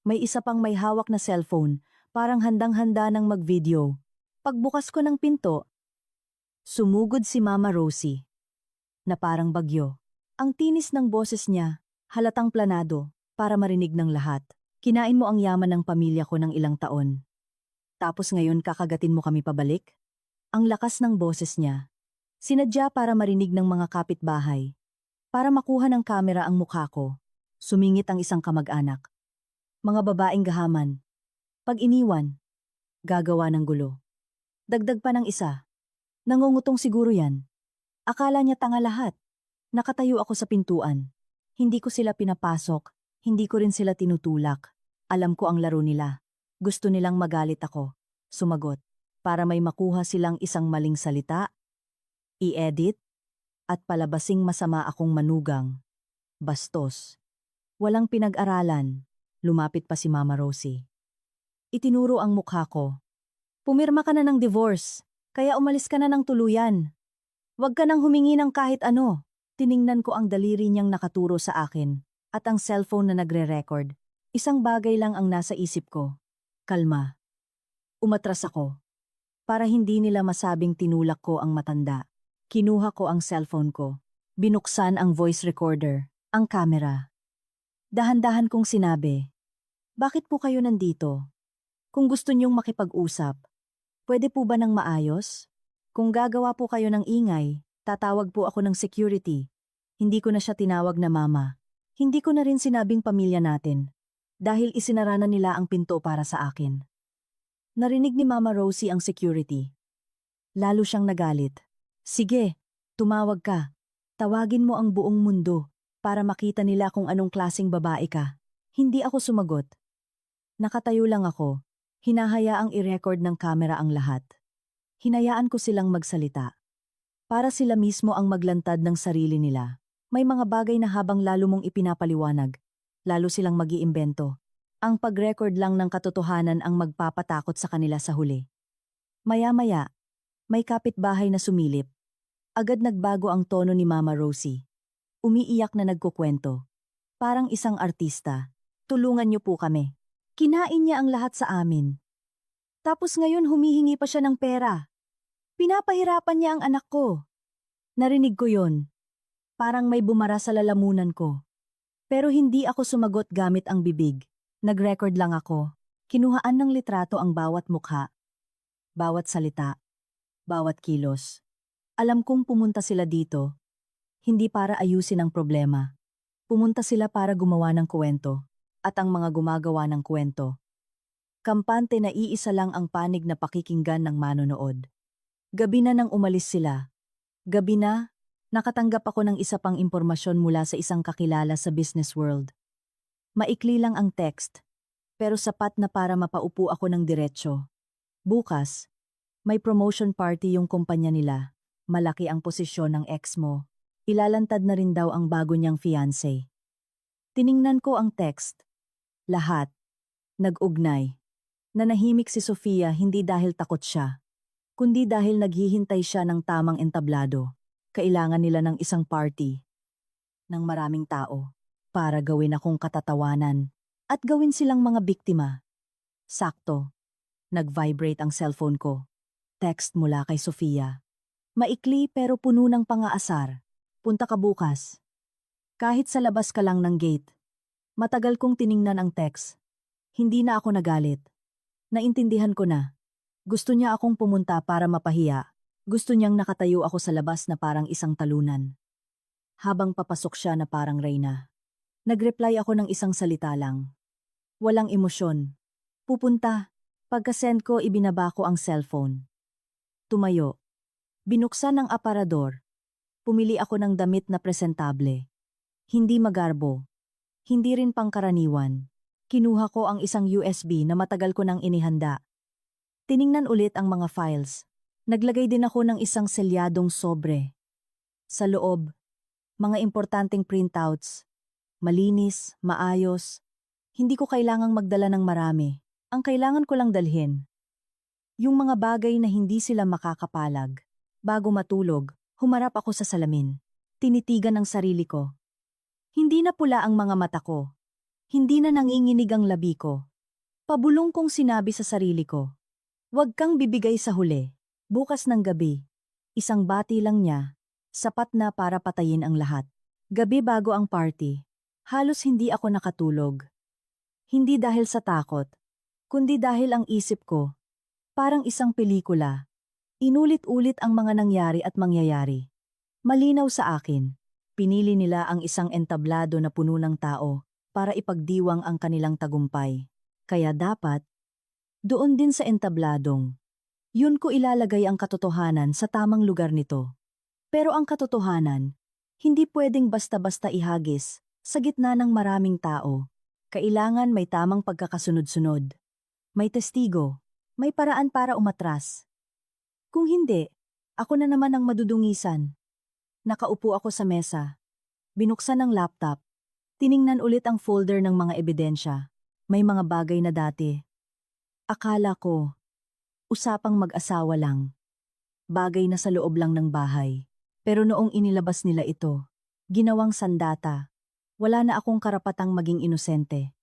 May isa pang may hawak na cellphone, parang handang-handa ng mag-video. Pagbukas ko ng pinto, sumugod si Mama Rosie, na parang bagyo. Ang tinis ng boses niya, halatang planado, para marinig ng lahat. Kinain mo ang yaman ng pamilya ko ng ilang taon. Tapos ngayon kakagatin mo kami pabalik? Ang lakas ng boses niya. Sinadya para marinig ng mga kapitbahay. Para makuha ng kamera ang mukha ko. Sumingit ang isang kamag-anak. Mga babaeng gahaman. Pag iniwan, gagawa ng gulo. Dagdag pa ng isa. Nangungutong siguro yan. Akala niya tanga lahat. Nakatayo ako sa pintuan. Hindi ko sila pinapasok, hindi ko rin sila tinutulak. Alam ko ang laro nila. Gusto nilang magalit ako. Sumagot. Para may makuha silang isang maling salita, i-edit, at palabasing masama akong manugang. Bastos. Walang pinag-aralan. Lumapit pa si Mama Rosie. Itinuro ang mukha ko. Pumirma ka na ng divorce, kaya umalis ka na ng tuluyan. Huwag ka nang humingi ng kahit ano. Tiningnan ko ang daliri niyang nakaturo sa akin, at ang cellphone na nagre-record. Isang bagay lang ang nasa isip ko. Kalma. Umatras ako. Para hindi nila masabing tinulak ko ang matanda. Kinuha ko ang cellphone ko. Binuksan ang voice recorder, ang camera. Dahan-dahan kong sinabi, bakit po kayo nandito? Kung gusto niyong makipag-usap, pwede po ba ng maayos? Kung gagawa po kayo ng ingay, tatawag po ako ng security. Hindi ko na siya tinawag na mama. Hindi ko na rin sinabing pamilya natin. Dahil isinara na nila ang pinto para sa akin. Narinig ni Mama Rosie ang security. Lalo siyang nagalit. Sige, tumawag ka. Tawagin mo ang buong mundo para makita nila kung anong klaseng babae ka. Hindi ako sumagot. Nakatayo lang ako. Hinahayaang i-record ng kamera ang lahat. Hinayaan ko silang magsalita. Para sila mismo ang maglantad ng sarili nila. May mga bagay na habang lalo mong ipinapaliwanag, lalo silang mag-iimbento. Ang pag-record lang ng katotohanan ang magpapatakot sa kanila sa huli. Maya-maya, may kapitbahay na sumilip. Agad nagbago ang tono ni Mama Rosie. Umiiyak na nagkukwento. Parang isang artista. Tulungan niyo po kami. Kinain niya ang lahat sa amin. Tapos ngayon humihingi pa siya ng pera. Pinapahirapan niya ang anak ko. Narinig ko yon. Parang may bumara sa lalamunan ko. Pero hindi ako sumagot gamit ang bibig. Nag-record lang ako. Kinuhaan ng litrato ang bawat mukha. Bawat salita. Bawat kilos. Alam kong pumunta sila dito. Hindi para ayusin ang problema. Pumunta sila para gumawa ng kwento. At ang mga gumagawa ng kwento. Kampante na iisa lang ang panig na pakikinggan ng manonood. Gabi na nang umalis sila. Gabi na, nakatanggap ako ng isa pang impormasyon mula sa isang kakilala sa business world. Maikli lang ang text, pero sapat na para mapaupo ako ng diretsyo. Bukas, may promotion party yung kumpanya nila. Malaki ang posisyon ng ex mo. Ilalantad na rin daw ang bago niyang fiancé. Tiningnan ko ang text. Lahat. Nag-ugnay. Nanahimik si Sofia hindi dahil takot siya, kundi dahil naghihintay siya ng tamang entablado. Kailangan nila ng isang party. Ng maraming tao. Para gawin akong katatawanan at gawin silang mga biktima. Sakto. Nag-vibrate ang cellphone ko. Text mula kay Sofia. Maikli pero puno ng pang-aasar. Punta ka bukas. Kahit sa labas ka lang ng gate. Matagal kong tiningnan ang text. Hindi na ako nagalit. Naintindihan ko na. Gusto niya akong pumunta para mapahiya. Gusto niyang nakatayo ako sa labas na parang isang talunan. Habang papasok siya na parang reyna. Nag-reply ako ng isang salita lang. Walang emosyon. Pupunta. Pagka-send ko ibinaba ko ang cellphone. Tumayo. Binuksan ang aparador. Pumili ako ng damit na presentable. Hindi magarbo. Hindi rin pangkaraniwan. Kinuha ko ang isang USB na matagal ko nang inihanda. Tiningnan ulit ang mga files. Naglagay din ako ng isang selyadong sobre. Sa loob, mga importanteng printouts. Malinis, maayos. Hindi ko kailangang magdala ng marami. Ang kailangan ko lang dalhin. Yung mga bagay na hindi sila makakapalag. Bago matulog, humarap ako sa salamin. Tinitigan ang sarili ko. Hindi na pula ang mga mata ko. Hindi na nanginginig ang labi ko. Pabulong kong sinabi sa sarili ko. Huwag kang bibigay sa huli. Bukas ng gabi. Isang bati lang niya. Sapat na para patayin ang lahat. Gabi bago ang party. Halos hindi ako nakatulog. Hindi dahil sa takot, kundi dahil ang isip ko, Parang isang pelikula. Inulit-ulit ang mga nangyari at mangyayari. Malinaw sa akin. Pinili nila ang isang entablado na puno ng tao para ipagdiwang ang kanilang tagumpay. Kaya dapat, doon din sa entabladong, yun ko ilalagay ang katotohanan sa tamang lugar nito. Pero ang katotohanan, hindi pwedeng basta-basta ihagis sa gitna ng maraming tao. Kailangan may tamang pagkakasunod-sunod. May testigo, may paraan para umatras. Kung hindi, ako na naman ang madudungisan. Nakaupo ako sa mesa. Binuksan ang laptop. Tiningnan ulit ang folder ng mga ebidensya. May mga bagay na dati. Akala ko, usapang mag-asawa lang. Bagay na sa loob lang ng bahay. Pero noong inilabas nila ito, ginawang sandata. Wala na akong karapatang maging inosente.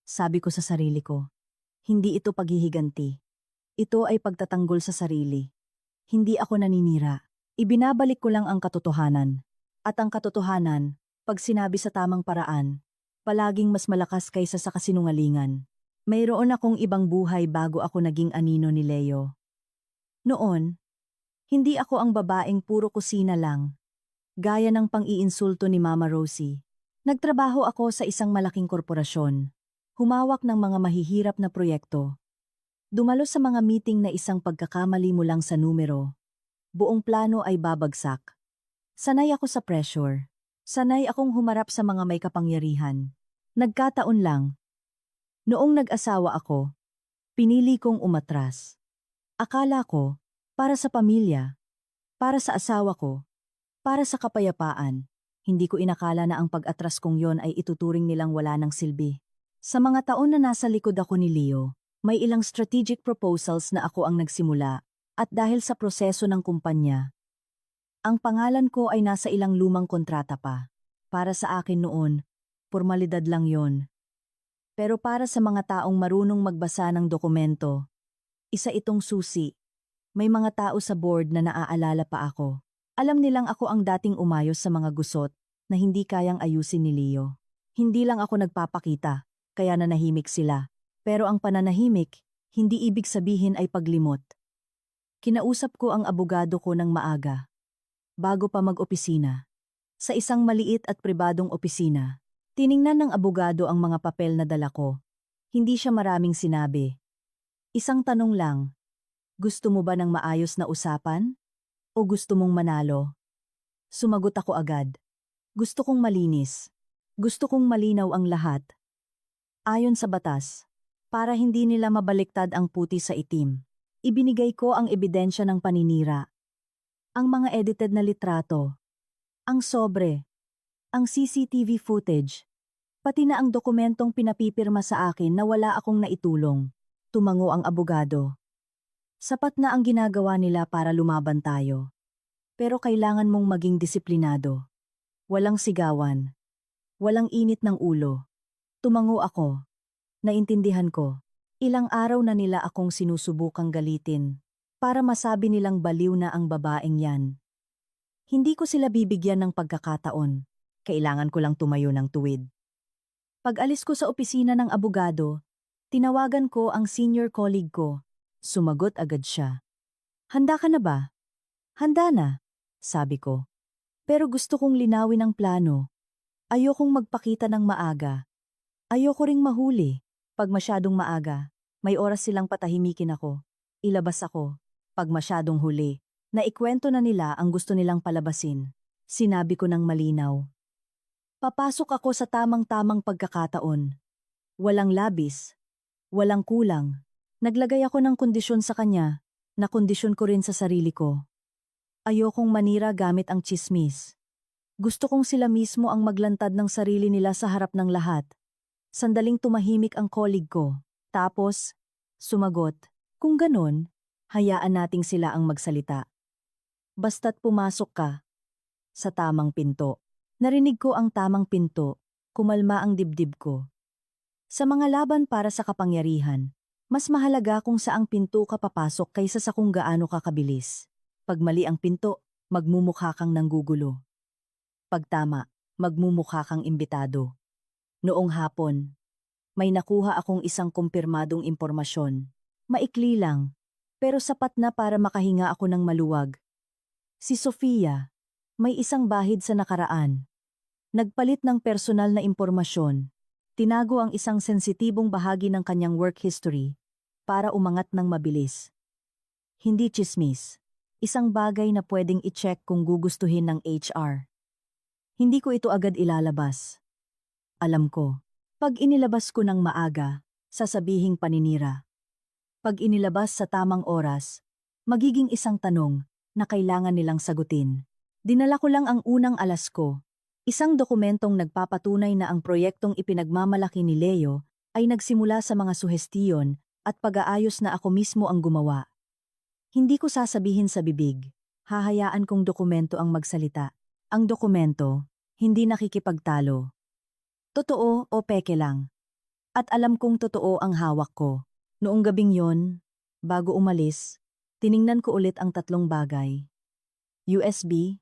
Sabi ko sa sarili ko, hindi ito paghihiganti. Ito ay pagtatanggol sa sarili. Hindi ako naninira. Ibinabalik ko lang ang katotohanan. At ang katotohanan, pag sinabi sa tamang paraan, palaging mas malakas kaysa sa kasinungalingan. Mayroon akong ibang buhay bago ako naging anino ni Leo. Noon, hindi ako ang babaeng puro kusina lang. Gaya ng pang-iinsulto ni Mama Rosie. Nagtrabaho ako sa isang malaking korporasyon. Humawak ng mga mahihirap na proyekto. Dumalo sa mga meeting na isang pagkakamali mo lang sa numero. Buong plano ay babagsak. Sanay ako sa pressure. Sanay akong humarap sa mga may kapangyarihan. Nagkataon lang. Noong nag-asawa ako, pinili kong umatras. Akala ko, para sa pamilya, para sa asawa ko, para sa kapayapaan, hindi ko inakala na ang pag-atras kong yon ay ituturing nilang wala ng silbi. Sa mga taon na nasa likod ako ni Leo, may ilang strategic proposals na ako ang nagsimula, at dahil sa proseso ng kumpanya, ang pangalan ko ay nasa ilang lumang kontrata pa. Para sa akin noon, formalidad lang yon. Pero para sa mga taong marunong magbasa ng dokumento, isa itong susi. May mga tao sa board na naaalala pa ako. Alam nilang ako ang dating umayos sa mga gusot na hindi kayang ayusin ni Leo. Hindi lang ako nagpapakita, kaya nanahimik sila. Pero ang pananahimik, hindi ibig sabihin ay paglimot. Kinausap ko ang abogado ko ng maaga. Bago pa mag-opisina. Sa isang maliit at pribadong opisina, tiningnan ng abogado ang mga papel na dala ko. Hindi siya maraming sinabi. Isang tanong lang, gusto mo ba ng maayos na usapan? O gusto mong manalo? Sumagot ako agad. Gusto kong malinis. Gusto kong malinaw ang lahat. Ayon sa batas, para hindi nila mabaliktad ang puti sa itim, ibinigay ko ang ebidensya ng paninira. Ang mga edited na litrato, ang sobre, ang CCTV footage, pati na ang dokumentong pinapipirma sa akin na wala akong naitulong. Tumango ang abogado. Sapat na ang ginagawa nila para lumaban tayo. Pero kailangan mong maging disiplinado. Walang sigawan. Walang init ng ulo. Tumango ako. Naintindihan ko. Ilang araw na nila akong sinusubukang galitin para masabi nilang baliw na ang babaeng yan. Hindi ko sila bibigyan ng pagkakataon. Kailangan ko lang tumayo ng tuwid. Pag-alis ko sa opisina ng abogado, tinawagan ko ang senior colleague ko. Sumagot agad siya. Handa ka na ba? Handa na, sabi ko. Pero gusto kong linawin ang plano. Ayokong magpakita ng maaga. Ayoko ring mahuli. Pag masyadong maaga, may oras silang patahimikin ako. Ilabas ako. Pag masyadong huli, naikwento na nila ang gusto nilang palabasin. Sinabi ko ng malinaw. Papasok ako sa tamang-tamang pagkakataon. Walang labis. Walang kulang. Naglagay ako ng kondisyon sa kanya, na kondisyon ko rin sa sarili ko. Ayokong manira gamit ang tsismis. Gusto kong sila mismo ang maglantad ng sarili nila sa harap ng lahat. Sandaling tumahimik ang colleague ko. Tapos, sumagot, kung ganon, hayaan nating sila ang magsalita. Basta't pumasok ka. Sa tamang pinto. Narinig ko ang tamang pinto, kumalma ang dibdib ko. Sa mga laban para sa kapangyarihan, mas mahalaga kung saang pinto ka papasok kaysa sa kung gaano ka kabilis. Pag mali ang pinto, magmumukha kang nanggugulo. Pag tama, magmumukha kang imbitado. Noong hapon, may nakuha akong isang kumpirmadong impormasyon. Maikli lang, pero sapat na para makahinga ako ng maluwag. Si Sofia, may isang bahid sa nakaraan. Nagpalit ng personal na impormasyon. Tinago ang isang sensitibong bahagi ng kanyang work history para umangat ng mabilis. Hindi tsismis. Isang bagay na pwedeng i-check kung gugustuhin ng HR. Hindi ko ito agad ilalabas. Alam ko, pag inilabas ko ng maaga, sasabihing paninira. Pag inilabas sa tamang oras, magiging isang tanong na kailangan nilang sagutin. Dinala ko lang ang unang alas ko. Isang dokumentong nagpapatunay na ang proyektong ipinagmamalaki ni Leo ay nagsimula sa mga suhestiyon at pag-aayos na ako mismo ang gumawa. Hindi ko sasabihin sa bibig, hahayaan kong dokumento ang magsalita. Ang dokumento, hindi nakikipagtalo. Totoo o peke lang. At alam kong totoo ang hawak ko. Noong gabing yon, bago umalis, tiningnan ko ulit ang tatlong bagay. USB,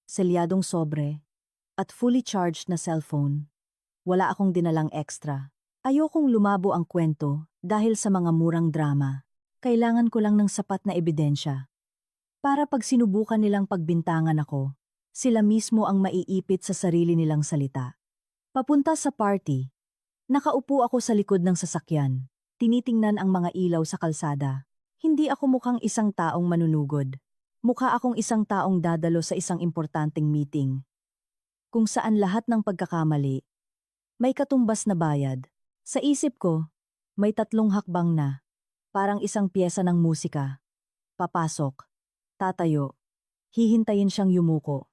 selyadong sobre, at fully charged na cellphone. Wala akong dinalang extra. Ayokong lumabo ang kwento dahil sa mga murang drama. Kailangan ko lang ng sapat na ebidensya. Para pag sinubukan nilang pagbintangan ako, sila mismo ang maiipit sa sarili nilang salita. Papunta sa party. Nakaupo ako sa likod ng sasakyan. Tinitingnan ang mga ilaw sa kalsada. Hindi ako mukhang isang taong manunugod. Mukha akong isang taong dadalo sa isang importanteng meeting. Kung saan lahat ng pagkakamali, may katumbas na bayad. Sa isip ko, may 3 hakbang na. Parang isang piyesa ng musika. Papasok. Tatayo. Hihintayin siyang yumuko.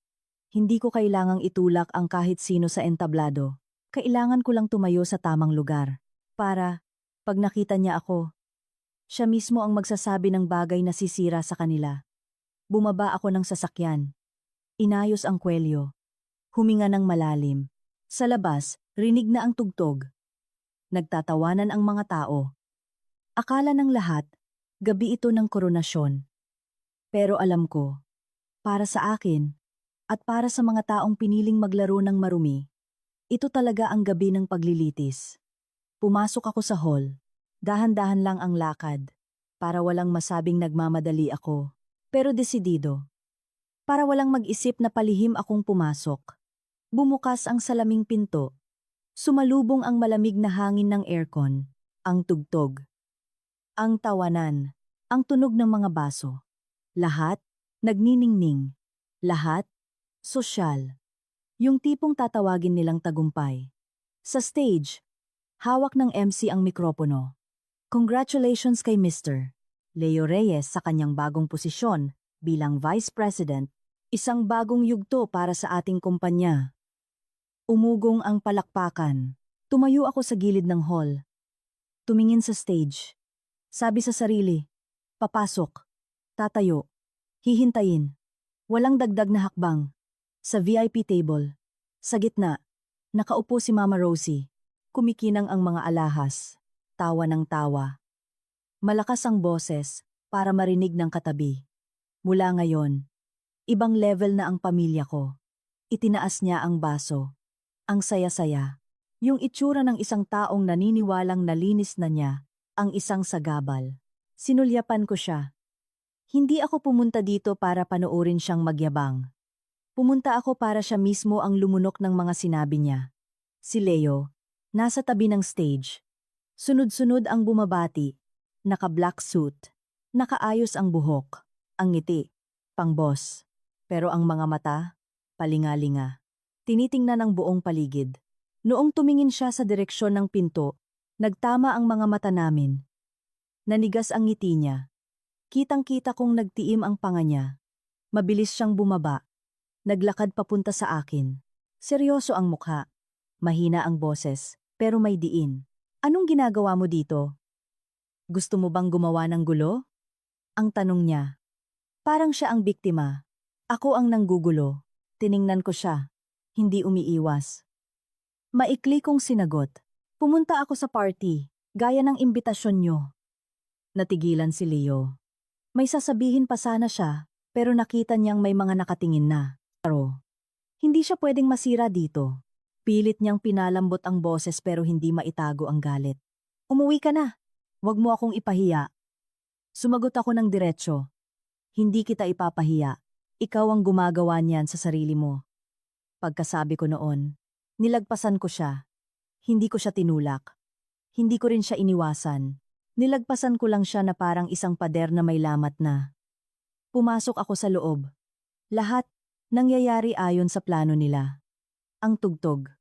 Hindi ko kailangang itulak ang kahit sino sa entablado. Kailangan ko lang tumayo sa tamang lugar. Para, pag nakita niya ako, siya mismo ang magsasabi ng bagay na sisira sa kanila. Bumaba ako ng sasakyan. Inayos ang kwelyo. Huminga ng malalim. Sa labas, rinig na ang tugtog. Nagtatawanan ang mga tao. Akala ng lahat, gabi ito ng koronasyon. Pero alam ko, para sa akin, at para sa mga taong piniling maglaro ng marumi, ito talaga ang gabi ng paglilitis. Pumasok ako sa hall. Dahan-dahan lang ang lakad, para walang masabing nagmamadali ako, pero desidido. Para walang mag-isip na palihim akong pumasok. Bumukas ang salaming pinto. Sumalubong ang malamig na hangin ng aircon, ang tugtog. Ang tawanan, ang tunog ng mga baso. Lahat, nagniningning. Lahat, sosyal. Yung tipong tatawagin nilang tagumpay. Sa stage, hawak ng MC ang mikropono. Congratulations kay Mr. Leo Reyes sa kanyang bagong posisyon bilang Vice President, isang bagong yugto para sa ating kumpanya. Umugong ang palakpakan. Tumayo ako sa gilid ng hall. Tumingin sa stage. Sabi sa sarili, papasok, tatayo, hihintayin. Walang dagdag na hakbang. Sa VIP table, sa gitna, nakaupo si Mama Rosie. Kumikinang ang mga alahas, tawa ng tawa. Malakas ang boses para marinig ng katabi. Mula ngayon, ibang level na ang pamilya ko. Itinaas niya ang baso. Ang saya-saya. Yung itsura ng isang taong naniniwalang nalinis na niya ang isang sagabal. Sinulyapan ko siya. Hindi ako pumunta dito para panoorin siyang magyabang. Pumunta ako para siya mismo ang lumunok ng mga sinabi niya. Si Leo, nasa tabi ng stage. Sunod-sunod ang bumabati. Naka-black suit. Nakaayos ang buhok. Ang ngiti. Pang-boss. Pero ang mga mata, palingalinga. Tinitingnan ang buong paligid. Noong tumingin siya sa direksyon ng pinto, nagtama ang mga mata namin. Nanigas ang ngiti niya. Kitang-kita kong nagtiim ang panga niya. Mabilis siyang bumaba. Naglakad papunta sa akin. Seryoso ang mukha. Mahina ang boses, pero may diin. Anong ginagawa mo dito? Gusto mo bang gumawa ng gulo? Ang tanong niya. Parang siya ang biktima. Ako ang nanggugulo. Tiningnan ko siya. Hindi umiiwas. Maikli kong sinagot. Pumunta ako sa party, gaya ng imbitasyon niyo. Natigilan si Leo. May sasabihin pa sana siya, pero nakita niyang may mga nakatingin na. Pero, hindi siya pwedeng masira dito. Pilit niyang pinalambot ang boses pero hindi maitago ang galit. Umuwi ka na. Huwag mo akong ipahiya. Sumagot ako ng diretsyo. Hindi kita ipapahiya. Ikaw ang gumagawa niyan sa sarili mo. Pagkasabi ko noon, nilagpasan ko siya. Hindi ko siya tinulak. Hindi ko rin siya iniwasan. Nilagpasan ko lang siya na parang isang pader na may lamat na. Pumasok ako sa loob. Lahat nangyayari ayon sa plano nila. Ang tugtog,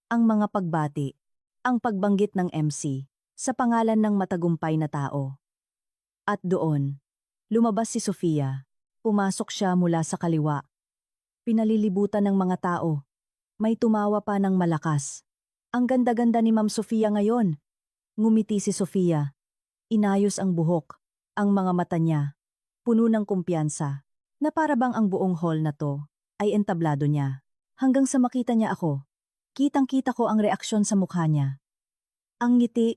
ang mga pagbati, ang pagbanggit ng MC sa pangalan ng matagumpay na tao. At doon, lumabas si Sofia. Pumasok siya mula sa kaliwa. Pinalilibutan ng mga tao. May tumawa pa ng malakas. Ang ganda-ganda ni Ma'am Sofia ngayon. Ngumiti si Sofia. Inayos ang buhok, ang mga mata niya. Puno ng kumpiyansa, na para bang ang buong hall na to ay entablado niya. Hanggang sa makita niya ako, kitang-kita ko ang reaksyon sa mukha niya. Ang ngiti,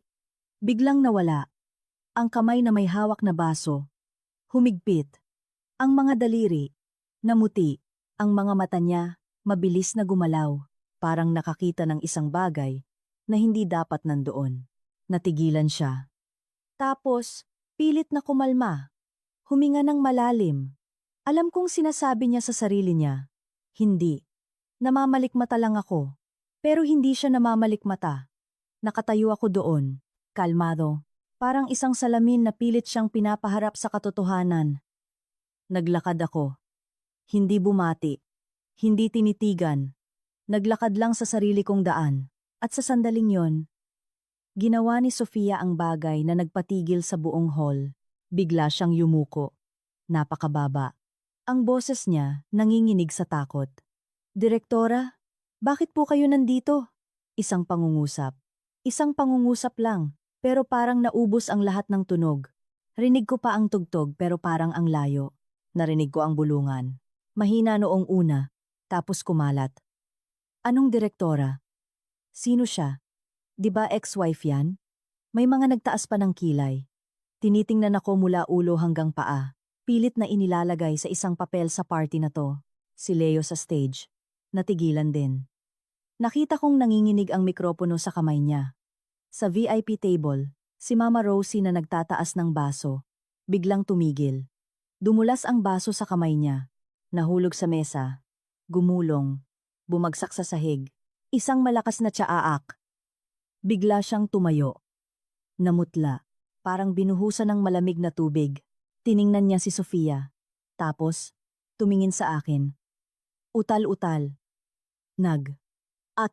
biglang nawala. Ang kamay na may hawak na baso, humigpit. Ang mga daliri, namuti. Ang mga mata niya, mabilis na gumalaw. Parang nakakita ng isang bagay na hindi dapat nandoon. Natigilan siya. Tapos, pilit na kumalma. Huminga ng malalim. Alam kong sinasabi niya sa sarili niya, hindi. Namamalikmata lang ako. Pero hindi siya namamalikmata. Nakatayo ako doon, kalmado. Parang isang salamin na pilit siyang pinapaharap sa katotohanan. Naglakad ako. Hindi bumati. Hindi tinitigan. Naglakad lang sa sarili kong daan. At sa sandaling yon, ginawa ni Sofia ang bagay na nagpatigil sa buong hall. Bigla siyang yumuko. Napakababa. Ang boses niya nanginginig sa takot. Direktora, bakit po kayo nandito? Isang pangungusap. Isang pangungusap lang, pero parang naubos ang lahat ng tunog. Rinig ko pa ang tugtog pero parang ang layo. Narinig ko ang bulungan. Mahina noong una, tapos kumalat. Anong direktora? Sino siya? Di ba ex-wife yan? May mga nagtaas pa ng kilay. Tinitingnan ako mula ulo hanggang paa. Pilit na inilalagay sa isang papel sa party na to. Si Leo sa stage. Natigilan din. Nakita kong nanginginig ang mikropono sa kamay niya. Sa VIP table, si Mama Rosie na nagtataas ng baso. Biglang tumigil. Dumulas ang baso sa kamay niya. Nahulog sa mesa. Gumulong. Bumagsak sa sahig. Isang malakas na tsaak. Bigla siyang tumayo. Namutla. Parang binuhusan ng malamig na tubig. Tiningnan niya si Sofia. Tapos, tumingin sa akin. Utal-utal. At,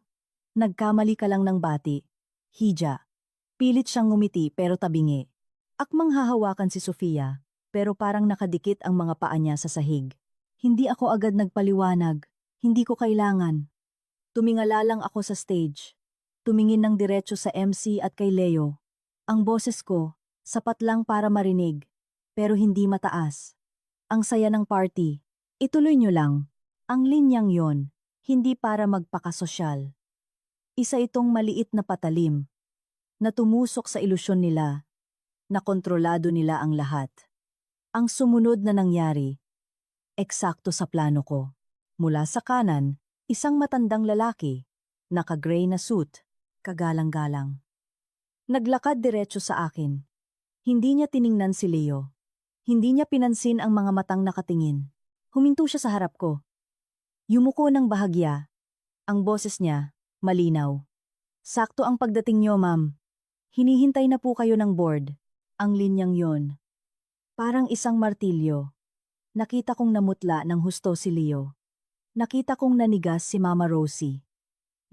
nagkamali ka lang ng bati. Hija. Pilit siyang ngumiti pero tabingi. Akmang hahawakan si Sofia, pero parang nakadikit ang mga paa niya sa sahig. Hindi ako agad nagpaliwanag. Hindi ko kailangan. Tumingala lang ako sa stage. Tumingin ng diretso sa MC at kay Leo. Ang boses ko, sapat lang para marinig, pero hindi mataas. Ang saya ng party. Ituloy niyo lang. Ang linyang yon, hindi para magpakasosyal. Isa itong maliit na patalim, na tumusok sa ilusyon nila, na kontrolado nila ang lahat. Ang sumunod na nangyari, eksakto sa plano ko. Mula sa kanan, isang matandang lalaki, naka-gray na suit, kagalang-galang. Naglakad diretso sa akin. Hindi niya tiningnan si Leo. Hindi niya pinansin ang mga matang nakatingin. Huminto siya sa harap ko. Yumuko ng bahagya. Ang boses niya, malinaw. Sakto ang pagdating niyo, ma'am. Hinihintay na po kayo ng board. Ang linyang yon. Parang isang martilyo. Nakita kong namutla ng husto si Leo. Nakita kong nanigas si Mama Rosie.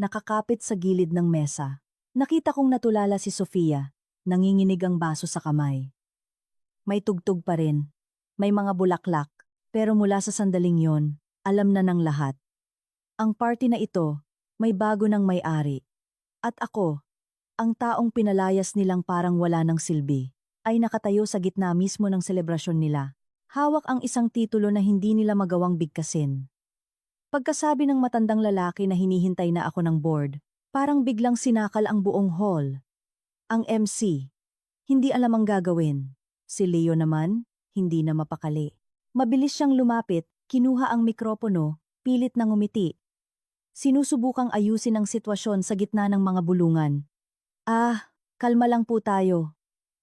Nakakapit sa gilid ng mesa. Nakita kong natulala si Sofia. Nanginginig ang baso sa kamay. May tugtog pa rin. May mga bulaklak. Pero mula sa sandaling yon, alam na ng lahat. Ang party na ito, may bago ng may-ari. At ako, ang taong pinalayas nilang parang wala ng silbi, ay nakatayo sa gitna mismo ng selebrasyon nila. Hawak ang isang titulo na hindi nila magawang bigkasin. Pagkasabi ng matandang lalaki na hinihintay na ako ng board, parang biglang sinakal ang buong hall. Ang MC, hindi alam ang gagawin. Si Leo naman, hindi na mapakali. Mabilis siyang lumapit, kinuha ang mikropono, pilit na ngumiti. Sinusubukang ayusin ang sitwasyon sa gitna ng mga bulungan. Kalma lang po tayo.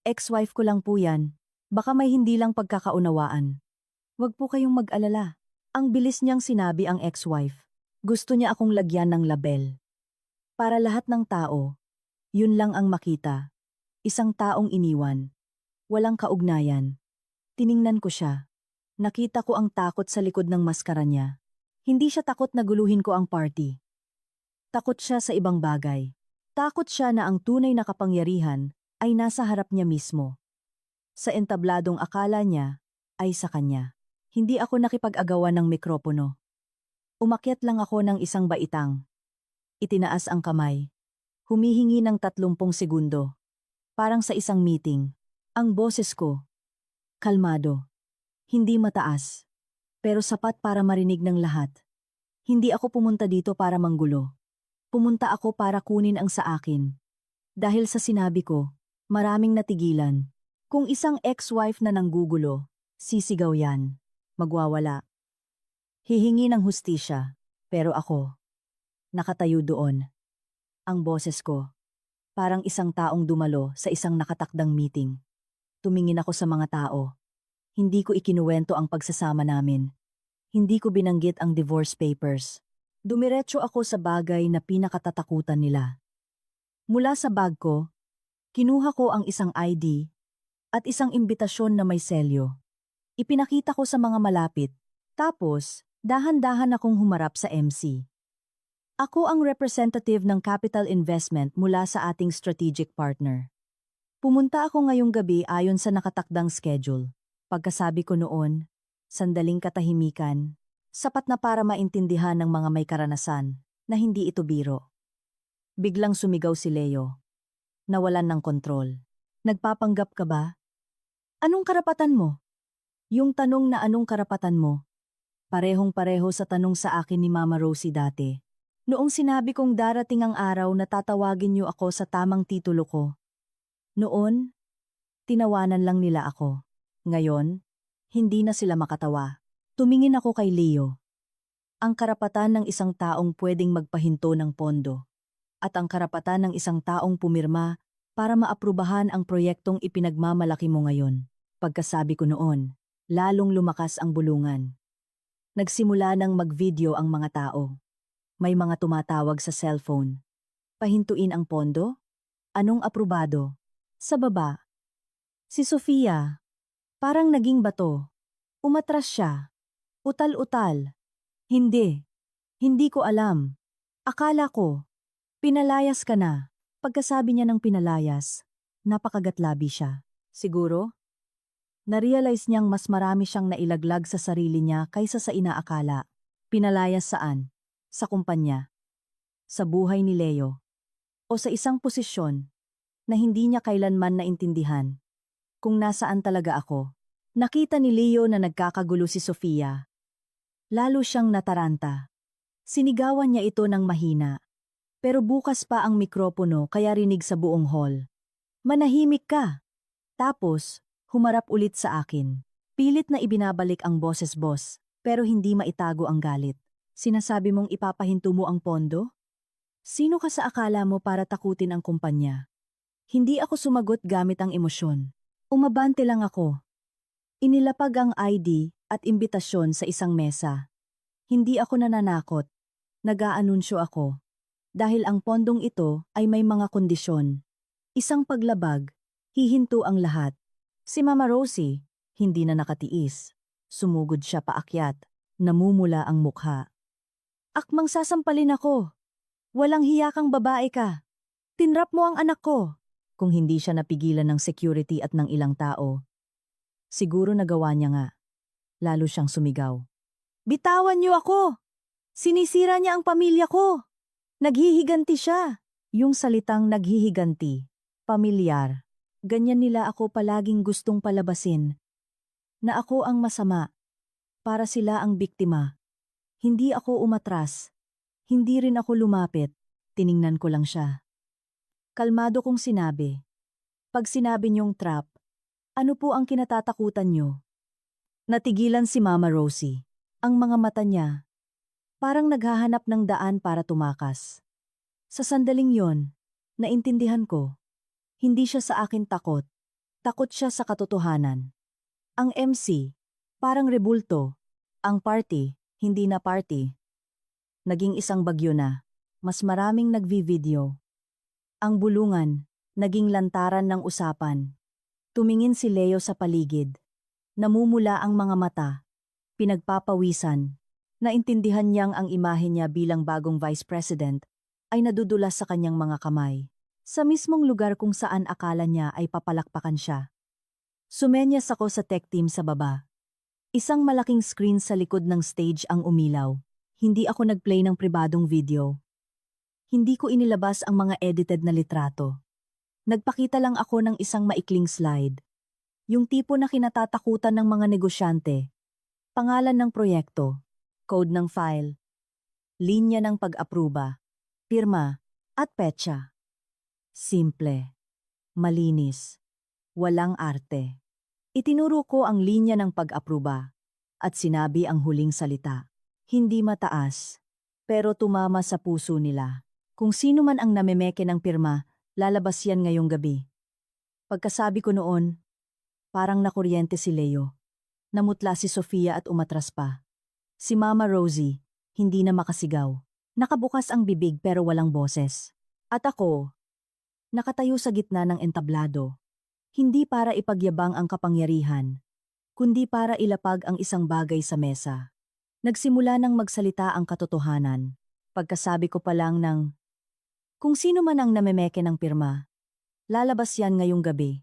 Ex-wife ko lang po yan. Baka may hindi lang pagkakaunawaan. Wag po kayong mag-alala. Ang bilis niyang sinabi ang ex-wife. Gusto niya akong lagyan ng label. Para lahat ng tao, yun lang ang makita. Isang taong iniwan. Walang kaugnayan. Tiningnan ko siya. Nakita ko ang takot sa likod ng maskara niya. Hindi siya takot na guluhin ko ang party. Takot siya sa ibang bagay. Takot siya na ang tunay na kapangyarihan ay nasa harap niya mismo. Sa entabladong akala niya ay sa kanya. Hindi ako nakipag-agawan ng mikropono. Umakyat lang ako ng isang baitang. Itinaas ang kamay. Humihingi ng 30 segundo. Parang sa isang meeting. Ang boses ko. Kalmado. Hindi mataas. Pero sapat para marinig ng lahat. Hindi ako pumunta dito para manggulo. Pumunta ako para kunin ang sa akin. Dahil sa sinabi ko, maraming natigilan. Kung isang ex-wife na nanggugulo, sisigaw yan. Magwawala. Hihingi ng hustisya, pero ako, nakatayo doon. Ang boses ko, parang isang taong dumalo sa isang nakatakdang meeting. Tumingin ako sa mga tao. Hindi ko ikinuwento ang pagsasama namin. Hindi ko binanggit ang divorce papers. Dumiretso ako sa bagay na pinakatatakutan nila. Mula sa bag ko, kinuha ko ang isang ID at isang imbitasyon na may selyo. Ipinakita ko sa mga malapit, tapos dahan-dahan akong humarap sa MC. Ako ang representative ng capital investment mula sa ating strategic partner. Pumunta ako ngayong gabi ayon sa nakatakdang schedule. Pagkasabi ko noon, sandaling katahimikan, sapat na para maintindihan ng mga may karanasan na hindi ito biro. Biglang sumigaw si Leo. Nawalan ng kontrol. Nagpapanggap ka ba? Anong karapatan mo? Yung tanong na anong karapatan mo, parehong-pareho sa tanong sa akin ni Mama Rosie dati. Noong sinabi kong darating ang araw na tatawagin niyo ako sa tamang titulo ko. Noon, tinawanan lang nila ako. Ngayon, hindi na sila makatawa. Tumingin ako kay Leo. Ang karapatan ng isang taong pwedeng magpahinto ng pondo at ang karapatan ng isang taong pumirma para maaprubahan ang proyektong ipinagmamalaki mo ngayon. Pagkasabi ko noon, lalong lumakas ang bulungan. Nagsimula nang mag-video ang mga tao. May mga tumatawag sa cellphone. Pahintuin ang pondo? Anong aprobado? Sa baba. Si Sofia. Parang naging bato. Umatras siya. Utal-utal. Hindi. Hindi ko alam. Akala ko. Pinalayas ka na. Pagkasabi niya ng pinalayas, napakagatlabi siya. Siguro? Narealize niyang mas marami siyang nailaglag sa sarili niya kaysa sa inaakala. Pinalayas saan? Sa kumpanya. Sa buhay ni Leo. O sa isang posisyon na hindi niya kailanman naintindihan. Kung nasaan talaga ako. Nakita ni Leo na nagkakagulo si Sofia. Lalo siyang nataranta. Sinigawan niya ito ng mahina. Pero bukas pa ang mikropono kaya rinig sa buong hall. Manahimik ka. Tapos, humarap ulit sa akin. Pilit na ibinabalik ang boses boss, pero hindi maitago ang galit. Sinasabi mong ipapahinto mo ang pondo? Sino ka sa akala mo para takutin ang kumpanya? Hindi ako sumagot gamit ang emosyon. Umabante lang ako. Inilapag ang ID at imbitasyon sa isang mesa. Hindi ako nananakot. Nag-aanunsyo ako. Dahil ang pondong ito ay may mga kondisyon. Isang paglabag, hihinto ang lahat. Si Mama Rosie, hindi na nakatiis. Sumugod siya paakyat. Namumula ang mukha. Akmang sasampalin ako. Walang hiya kang babae ka. Tinrap mo ang anak ko. Kung hindi siya napigilan ng security at ng ilang tao. Siguro nagawa niya nga. Lalo siyang sumigaw. Bitawan niyo ako! Sinisira niya ang pamilya ko! Naghihiganti siya! Yung salitang naghihiganti, pamilyar. Ganyan nila ako palaging gustong palabasin. Na ako ang masama. Para sila ang biktima. Hindi ako umatras. Hindi rin ako lumapit. Tiningnan ko lang siya. Kalmado kong sinabi. Pag sinabi niyong trap, ano po ang kinatatakutan niyo? Natigilan si Mama Rosie. Ang mga mata niya, parang naghahanap ng daan para tumakas. Sa sandaling yon, naintindihan ko. Hindi siya sa akin takot. Takot siya sa katotohanan. Ang MC, parang rebulto. Ang party, hindi na party. Naging isang bagyo na. Mas maraming nagvi-video. Ang bulungan, naging lantaran ng usapan. Tumingin si Leo sa paligid. Namumula ang mga mata. Pinagpapawisan. Naintindihan niyang ang imahe niya bilang bagong vice president ay nadudulas sa kanyang mga kamay. Sa mismong lugar kung saan akala niya ay papalakpakan siya. Sumenyas ako sa tech team sa baba. Isang malaking screen sa likod ng stage ang umilaw. Hindi ako nag-play ng pribadong video. Hindi ko inilabas ang mga edited na litrato. Nagpakita lang ako ng isang maikling slide. Yung tipo na kinatatakutan ng mga negosyante. Pangalan ng proyekto, code ng file, linya ng pag-apruba, pirma, at petsa. Simple, malinis, walang arte. Itinuro ko ang linya ng pag-apruba at sinabi ang huling salita. Hindi mataas, pero tumama sa puso nila. Kung sino man ang namemeke ng pirma, lalabas yan ngayong gabi. Pagkasabi ko noon, parang nakuryente si Leo. Namutla si Sofia at umatras pa. Si Mama Rosie, hindi na makasigaw. Nakabukas ang bibig pero walang boses. At ako, nakatayo sa gitna ng entablado. Hindi para ipagyabang ang kapangyarihan, kundi para ilapag ang isang bagay sa mesa. Nagsimula nang magsalita ang katotohanan. Pagkasabi ko pa lang ng, kung sino man ang namemeke ng pirma, lalabas yan ngayong gabi.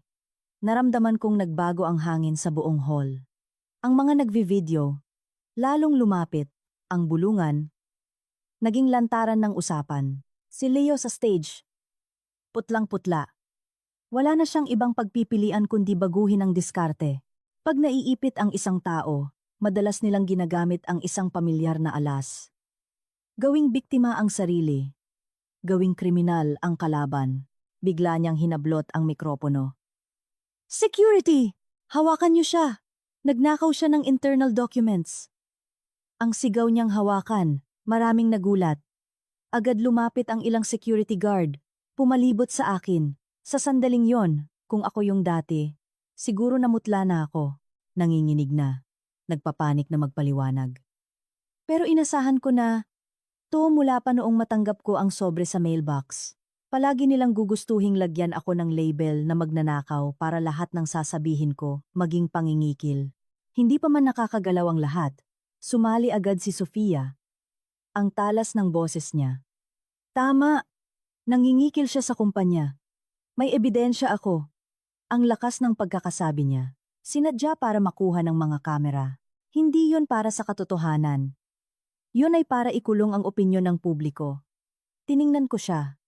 Naramdaman kong nagbago ang hangin sa buong hall. Ang mga nagvi-video, lalong lumapit, ang bulungan, naging lantaran ng usapan. Si Leo sa stage, putlang-putla. Wala na siyang ibang pagpipilian kundi baguhin ang diskarte. Pag naiipit ang isang tao, madalas nilang ginagamit ang isang pamilyar na alas. Gawing biktima ang sarili. Gawing kriminal ang kalaban. Bigla niyang hinablot ang mikropono. Security! Hawakan niyo siya! Nagnakaw siya ng internal documents. Ang sigaw niyang hawakan, maraming nagulat. Agad lumapit ang ilang security guard. Pumalibot sa akin. Sa sandaling yon, kung ako yung dati, siguro namutla na ako. Nanginginig na. Nagpapanik na magpaliwanag. Pero inasahan ko na, to mula pa noong matanggap ko ang sobre sa mailbox. Palagi nilang gugustuhing lagyan ako ng label na magnanakaw para lahat ng sasabihin ko maging pangingikil. Hindi pa man nakakagalaw ang lahat. Sumali agad si Sofia. Ang talas ng boses niya. Tama! Nangingikil siya sa kumpanya. May ebidensya ako. Ang lakas ng pagkakasabi niya. Sinadya para makuha ng mga kamera. Hindi yon para sa katotohanan. Yun ay para ikulong ang opinyon ng publiko. Tiningnan ko siya.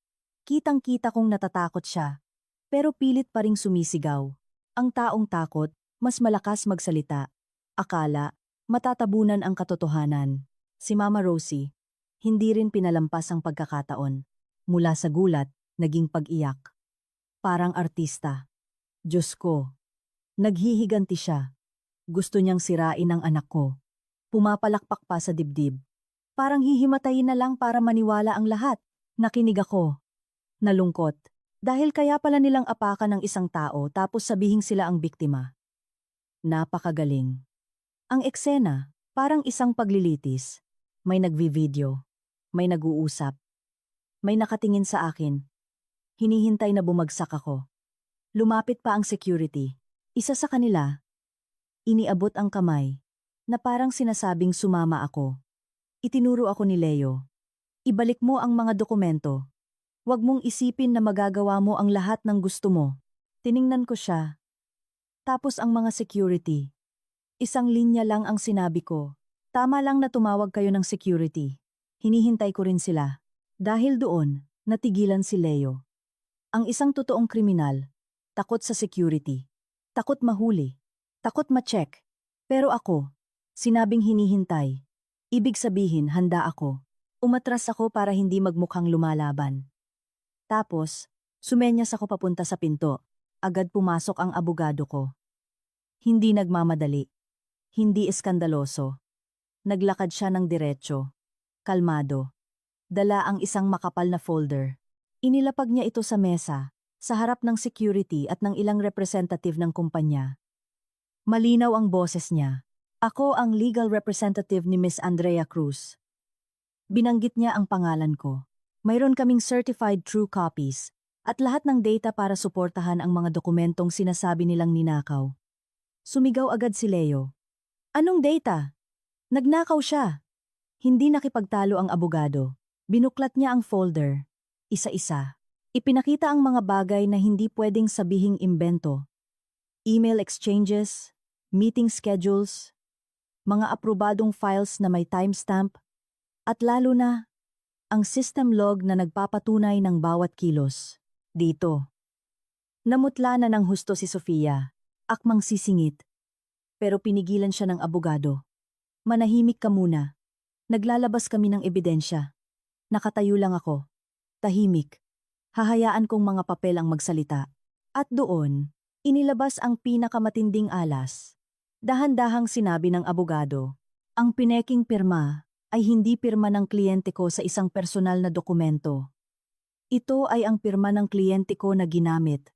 Kitang-kita kong natatakot siya. Pero pilit pa ring sumisigaw. Ang taong takot, mas malakas magsalita. Akala, matatabunan ang katotohanan. Si Mama Rosie, hindi rin pinalampas ang pagkakataon. Mula sa gulat, naging pag-iyak. Parang artista. Diyos ko. Naghihiganti siya. Gusto niyang sirain ang anak ko. Pumapalakpak pa sa dibdib. Parang hihimatayin na lang para maniwala ang lahat. Nakinig ako. Nalungkot. Dahil kaya pala nilang apakan ng isang tao tapos sabihing sila ang biktima. Napakagaling. Ang eksena, parang isang paglilitis. May nagvi-video. May nag-uusap. May nakatingin sa akin. Hinihintay na bumagsak ako. Lumapit pa ang security. Isa sa kanila. Iniabot ang kamay. Na parang sinasabing sumama ako. Itinuro ako ni Leo. Ibalik mo ang mga dokumento. Huwag mong isipin na magagawa mo ang lahat ng gusto mo. Tiningnan ko siya. Tapos ang mga security. Isang linya lang ang sinabi ko. Tama lang na tumawag kayo ng security. Hinihintay ko rin sila. Dahil doon, natigilan si Leo. Ang isang totoong kriminal, takot sa security. Takot mahuli. Takot ma-check. Pero ako, sinabing hinihintay. Ibig sabihin, handa ako. Umatras ako para hindi magmukhang lumalaban. Tapos, sumenyas ako papunta sa pinto. Agad pumasok ang abogado ko. Hindi nagmamadali. Hindi eskandaloso. Naglakad siya ng diretso. Kalmado. Dala ang isang makapal na folder. Inilapag niya ito sa mesa, sa harap ng security at ng ilang representative ng kumpanya. Malinaw ang boses niya. Ako ang legal representative ni Miss Andrea Cruz. Binanggit niya ang pangalan ko. Mayroon kaming certified true copies at lahat ng data para suportahan ang mga dokumentong sinasabi nilang ninakaw. Sumigaw agad si Leo. Anong data? Nagnakaw siya. Hindi nakipagtalo ang abogado. Binuklat niya ang folder. Isa-isa. Ipinakita ang mga bagay na hindi pwedeng sabihing imbento. Email exchanges, meeting schedules, mga aprobadong files na may timestamp, at lalo na, ang system log na nagpapatunay ng bawat kilos. Dito. Namutla na ng husto si Sofia, akmang sisingit. Pero pinigilan siya ng abogado. Manahimik ka muna. Naglalabas kami ng ebidensya. Nakatayo lang ako. Tahimik. Hahayaan kong mga papel ang magsalita. At doon, inilabas ang pinakamatinding alas. Dahan-dahang sinabi ng abogado, ang pineking pirma ay hindi pirma ng kliyente ko sa isang personal na dokumento. Ito ay ang pirma ng kliyente ko na ginamit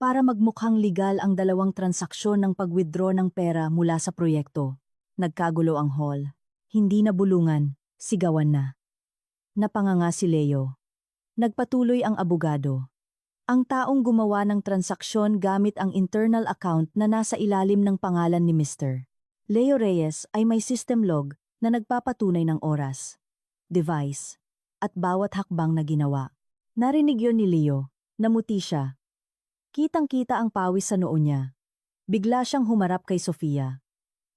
para magmukhang legal ang dalawang transaksyon ng pag-withdraw ng pera mula sa proyekto. Nagkagulo ang hall. Hindi na bulungan, sigawan na. Napanganga si Leo. Nagpatuloy ang abogado. Ang taong gumawa ng transaksyon gamit ang internal account na nasa ilalim ng pangalan ni Mr. Leo Reyes ay may system log na nagpapatunay ng oras, device, at bawat hakbang na ginawa. Narinig yon ni Leo, namuti siya. Kitang-kita ang pawis sa noo niya. Bigla siyang humarap kay Sofia.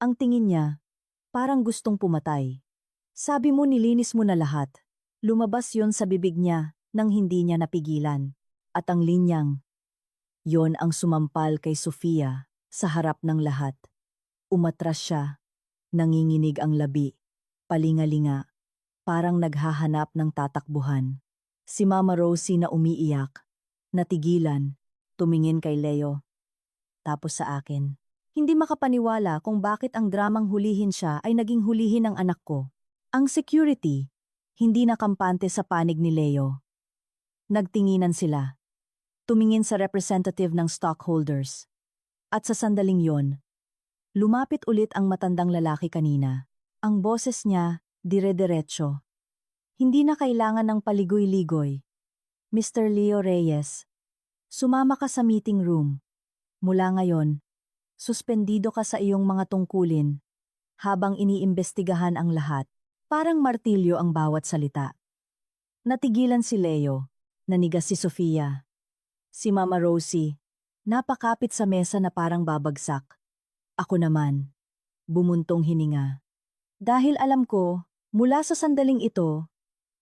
Ang tingin niya, parang gustong pumatay. Sabi mo nilinis mo na lahat. Lumabas yon sa bibig niya nang hindi niya napigilan. At ang linyang, yon ang sumampal kay Sofia sa harap ng lahat. Umatras siya, nanginginig ang labi, palingalinga, parang naghahanap ng tatakbuhan. Si Mama Rosie na umiiyak, natigilan, tumingin kay Leo, tapos sa akin. Hindi makapaniwala kung bakit ang dramang hulihin siya ay naging hulihin ng anak ko. Ang security, hindi nakampante sa panig ni Leo. Nagtinginan sila. Tumingin sa representative ng stockholders. At sa sandaling yon, lumapit ulit ang matandang lalaki kanina. Ang boses niya, dire-diretso. Hindi na kailangan ng paligoy-ligoy. Mr. Leo Reyes, sumama ka sa meeting room. Mula ngayon, suspendido ka sa iyong mga tungkulin habang iniimbestigahan ang lahat. Parang martilyo ang bawat salita. Natigilan si Leo, nanigas si Sofia. Si Mama Rosie, napakapit sa mesa na parang babagsak. Ako naman, bumuntong hininga. Dahil alam ko, mula sa sandaling ito,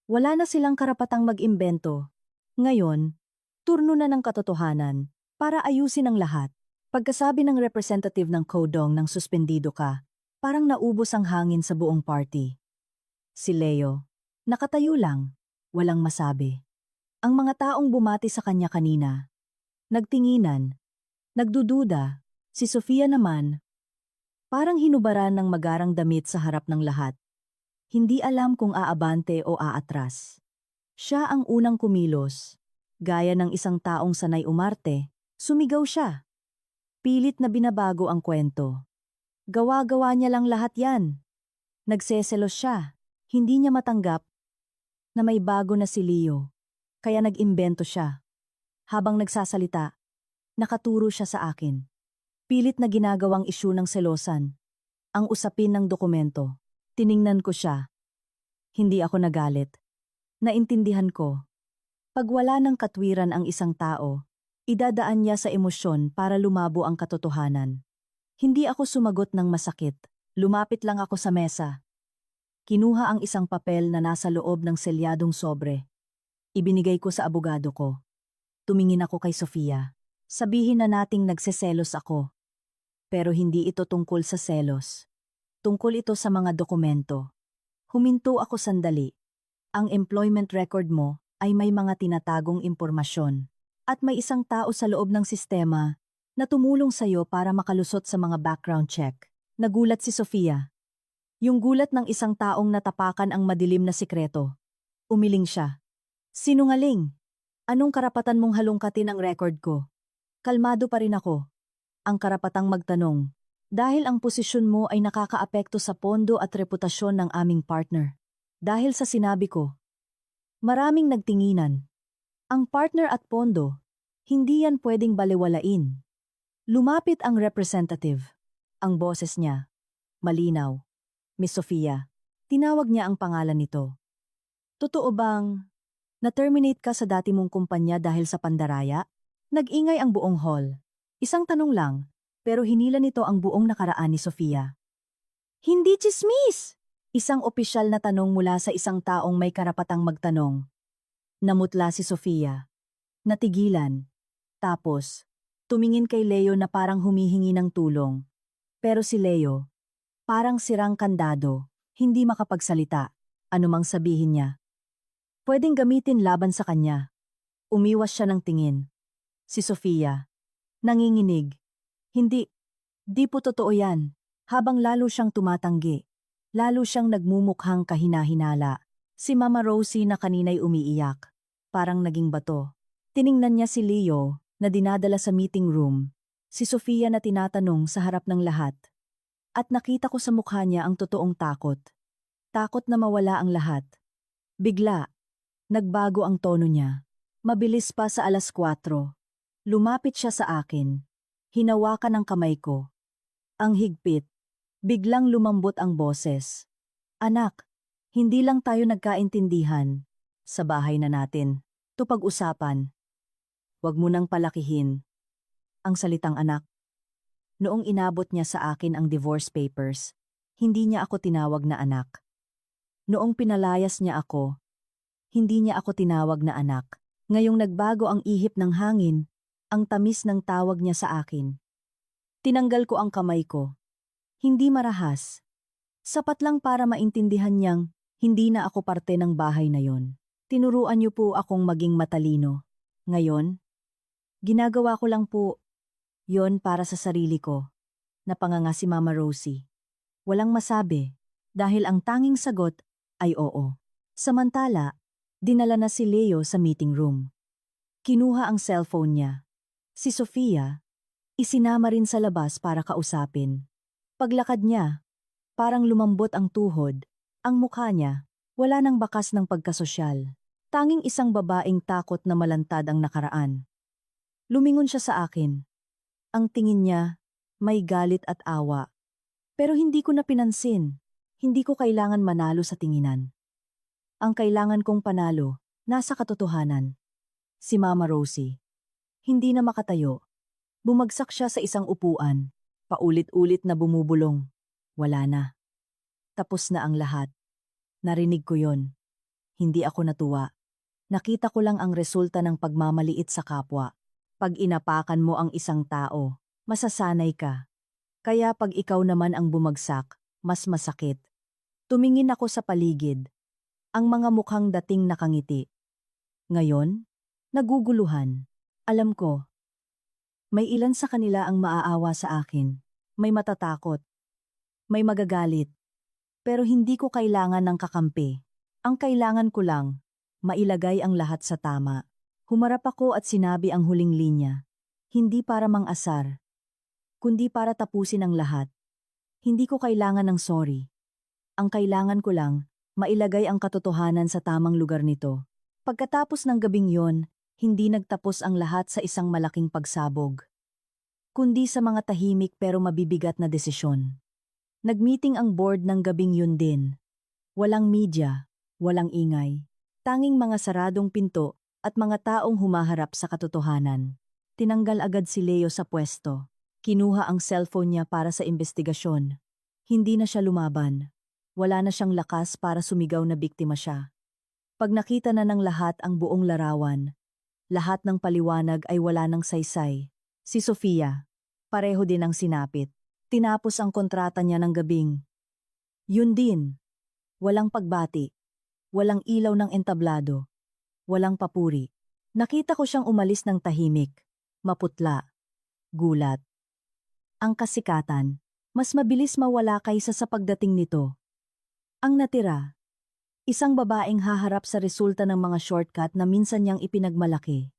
wala na silang karapatang mag-imbento. Ngayon, turno na ng katotohanan para ayusin ang lahat. Pagkasabi ng representative ng Kodong nang suspendido ka, parang naubos ang hangin sa buong party. Si Leo, nakatayo lang, walang masabi. Ang mga taong bumati sa kanya kanina, nagtinginan, nagdududa, si Sofia naman, parang hinubaran ng magarang damit sa harap ng lahat. Hindi alam kung aabante o aatras. Siya ang unang kumilos. Gaya ng isang taong sanay umarte, sumigaw siya. Pilit na binabago ang kwento. Gawa-gawa niya lang lahat yan. Nagseselos siya. Hindi niya matanggap na may bago na si Leo. Kaya nag-imbento siya. Habang nagsasalita, nakaturo siya sa akin. Pilit na ginagawang isyu ng selosan. Ang usapin ng dokumento. Tiningnan ko siya. Hindi ako nagalit. Naintindihan ko. Pag wala ng katwiran ang isang tao, idadaan niya sa emosyon para lumabo ang katotohanan. Hindi ako sumagot ng masakit. Lumapit lang ako sa mesa. Kinuha ang isang papel na nasa loob ng selyadong sobre. Ibinigay ko sa abogado ko. Tumingin ako kay Sofia. Sabihin na nating nagseselos ako. Pero hindi ito tungkol sa selos. Tungkol ito sa mga dokumento. Huminto ako sandali. Ang employment record mo ay may mga tinatagong impormasyon. At may isang tao sa loob ng sistema na tumulong sa'yo para makalusot sa mga background check. Nagulat si Sofia. Yung gulat ng isang taong natapakan ang madilim na sikreto. Umiling siya. Sinungaling. Anong karapatan mong halongkatin ang record ko? Kalmado pa rin ako. Ang karapatang magtanong, Dahil ang posisyon mo ay nakakaapekto sa pondo at reputasyon ng aming partner. Dahil sa sinabi ko, maraming nagtinginan. Ang partner at pondo, hindi yan pwedeng balewalain. Lumapit ang representative. Ang boses niya, malinaw. Miss Sofia, tinawag niya ang pangalan nito. Totoo bang na-terminate ka sa dati mong kumpanya dahil sa pandaraya? Nag-ingay ang buong hall. Isang tanong lang, pero hinila nito ang buong nakaraan ni Sofia. Hindi tsismis! Isang opisyal na tanong mula sa isang taong may karapatang magtanong. Namutla si Sofia. Natigilan. Tapos, tumingin kay Leo na parang humihingi ng tulong. Pero si Leo, parang sirang kandado, hindi makapagsalita, anumang sabihin niya. Pwedeng gamitin laban sa kanya. Umiwas siya ng tingin. Si Sofia, nanginginig. Hindi, di po totoo yan. Habang lalo siyang tumatanggi, lalo siyang nagmumukhang kahina-hinala. Si Mama Rosie na kanina'y umiiyak, parang naging bato. Tiningnan niya si Leo na dinadala sa meeting room, si Sofia na tinatanong sa harap ng lahat. At nakita ko sa mukha niya ang totoong takot. Takot na mawala ang lahat. Bigla, nagbago ang tono niya. Mabilis pa sa 4:00. Lumapit siya sa akin. Hinawakan ang kamay ko. Ang higpit. Biglang lumambot ang boses. Anak, hindi lang tayo nagkaintindihan. Sa bahay na natin. To pag-usapan. Huwag mo nang palakihin. Ang salitang anak. Noong inabot niya sa akin ang divorce papers, hindi niya ako tinawag na anak. Noong pinalayas niya ako, hindi niya ako tinawag na anak. Ngayong nagbago ang ihip ng hangin, ang tamis ng tawag niya sa akin. Tinanggal ko ang kamay ko. Hindi marahas. Sapat lang para maintindihan niyang hindi na ako parte ng bahay na yon. Tinuruan niyo po akong maging matalino. Ngayon, ginagawa ko lang po yon para sa sarili ko. Napanganga si Mama Rosie. Walang masabi, dahil ang tanging sagot ay oo. Samantala, dinala na si Leo sa meeting room. Kinuha ang cellphone niya. Si Sofia, isinama rin sa labas para kausapin. Paglakad niya, parang lumambot ang tuhod. Ang mukha niya, wala nang bakas ng pagkasosyal. Tanging isang babaeng takot na malantad ang nakaraan. Lumingon siya sa akin. Ang tingin niya, may galit at awa. Pero hindi ko na pinansin. Hindi ko kailangan manalo sa tinginan. Ang kailangan kong panalo, nasa katotohanan. Si Mama Rosie. Hindi na makatayo. Bumagsak siya sa isang upuan. Paulit-ulit na bumubulong. Wala na. Tapos na ang lahat. Narinig ko yon. Hindi ako natuwa. Nakita ko lang ang resulta ng pagmamaliit sa kapwa. Pag inapakan mo ang isang tao, masasanay ka. Kaya pag ikaw naman ang bumagsak, mas masakit. Tumingin ako sa paligid. Ang mga mukhang dating nakangiti. Ngayon, naguguluhan. Alam ko, may ilan sa kanila ang maaawa sa akin. May matatakot. May magagalit. Pero hindi ko kailangan ng kakampi. Ang kailangan ko lang, mailagay ang lahat sa tama. Humarap ako at sinabi ang huling linya. Hindi para mang-asar, kundi para tapusin ang lahat. Hindi ko kailangan ng sorry. Ang kailangan ko lang, mailagay ang katotohanan sa tamang lugar nito. Pagkatapos ng gabing yon, hindi nagtapos ang lahat sa isang malaking pagsabog. Kundi sa mga tahimik pero mabibigat na desisyon. Nagmeeting ang board ng gabing yun din. Walang media, walang ingay. Tanging mga saradong pinto at mga taong humaharap sa katotohanan. Tinanggal agad si Leo sa pwesto. Kinuha ang cellphone niya para sa investigasyon. Hindi na siya lumaban. Wala na siyang lakas para sumigaw na biktima siya. Pag nakita na ng lahat ang buong larawan, lahat ng paliwanag ay wala ng saysay. Si Sofia, pareho din ang sinapit. Tinapos ang kontrata niya ng gabing. Yun din. Walang pagbati. Walang ilaw ng entablado. Walang papuri. Nakita ko siyang umalis ng tahimik. Maputla. Gulat. Ang kasikatan, mas mabilis mawala kaysa sa pagdating nito. Ang natira, isang babaeng haharap sa resulta ng mga shortcut na minsan niyang ipinagmalaki.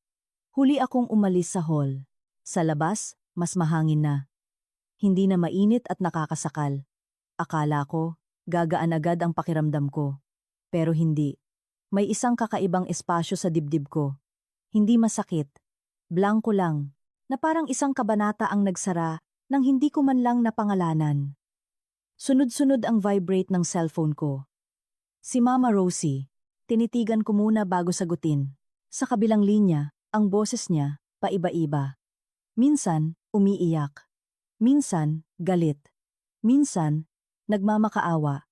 Huli akong umalis sa hall. Sa labas, mas mahangin na. hindi na mainit at nakakasakal. Akala ko, gagaan agad ang pakiramdam ko. Pero hindi. May isang kakaibang espasyo sa dibdib ko. Hindi masakit. Blanko lang, na parang isang kabanata ang nagsara nang hindi ko man lang napangalanan. Sunod-sunod ang vibrate ng cellphone ko. Si Mama Rosie. Tinitigan ko muna bago sagutin. Sa kabilang linya, ang boses niya, paiba-iba. Minsan, umiiyak. Minsan, galit. Minsan, nagmamakaawa.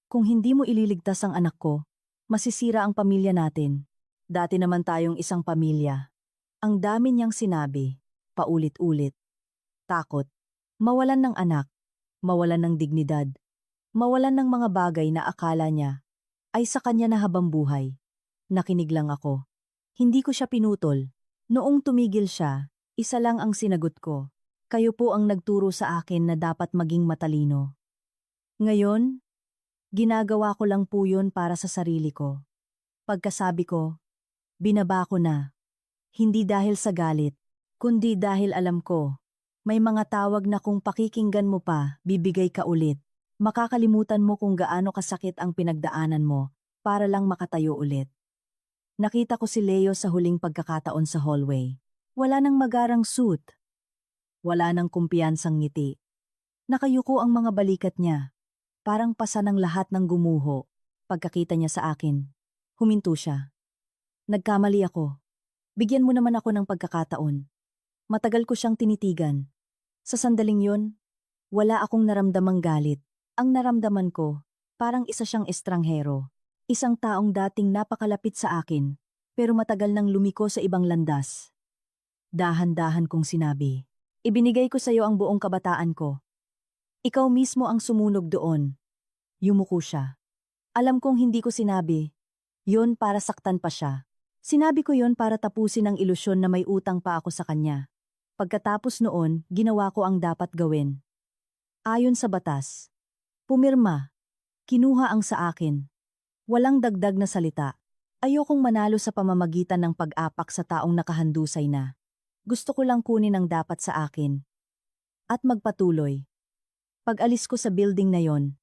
Kung hindi mo ililigtas ang anak ko, masisira ang pamilya natin. Dati naman tayong isang pamilya. Ang dami niyang sinabi, paulit-ulit. Takot. Mawalan ng anak. Mawalan ng dignidad. Mawalan ng mga bagay na akala niya ay sa kanya na habang buhay. Nakinig lang ako. Hindi ko siya pinutol. Noong tumigil siya, isa lang ang sinagot ko. Kayo po ang nagturo sa akin na dapat maging matalino. Ngayon, ginagawa ko lang po yun para sa sarili ko. Pagkasabi ko, binaba ko na. Hindi dahil sa galit, kundi dahil alam ko, may mga tawag na kung pakikinggan mo pa, bibigay ka ulit. Makakalimutan mo kung gaano kasakit ang pinagdaanan mo para lang makatayo ulit. Nakita ko si Leo sa huling pagkakataon sa hallway. Wala nang magarang suit. Wala nang kumpiyansang ngiti. Nakayuko ang mga balikat niya. Parang pasa ng lahat ng gumuho. Pagkakita niya sa akin, huminto siya. Nagkamali ako. Bigyan mo naman ako ng pagkakataon. Matagal ko siyang tinitigan. Sa sandaling yun, wala akong naramdamang galit. Ang naramdaman ko, parang isa siyang estranghero. Isang taong dating napakalapit sa akin, pero matagal nang lumiko sa ibang landas. Dahan-dahan kong sinabi, ibinigay ko sa iyo ang buong kabataan ko. Ikaw mismo ang sumunog doon. Yumuko siya. Alam kong hindi ko sinabi. Yun para saktan pa siya. Sinabi ko yun para tapusin ang ilusyon na may utang pa ako sa kanya. Pagkatapos noon, ginawa ko ang dapat gawin. Ayon sa batas. Pumirma. Kinuha ang sa akin. Walang dagdag na salita. Ayokong manalo sa pamamagitan ng pag-apak sa taong nakahandusay na. Gusto ko lang kunin ang dapat sa akin. At magpatuloy. Pag-alis ko sa building na yon,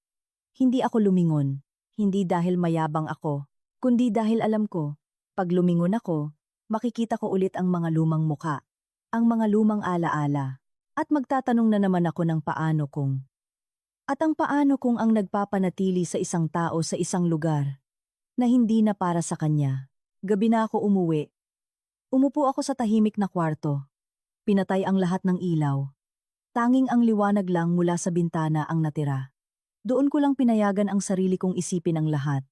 hindi ako lumingon. Hindi dahil mayabang ako, kundi dahil alam ko, pag lumingon ako, makikita ko ulit ang mga lumang muka, ang mga lumang alaala. At magtatanong na naman ako ng paano kung. At ang paano kung ang nagpapanatili sa isang tao sa isang lugar na hindi na para sa kanya. Gabi na ako umuwi. Umupo ako sa tahimik na kwarto. Pinatay ang lahat ng ilaw. Tanging ang liwanag lang mula sa bintana ang natira. Doon ko lang pinayagan ang sarili kong isipin ang lahat.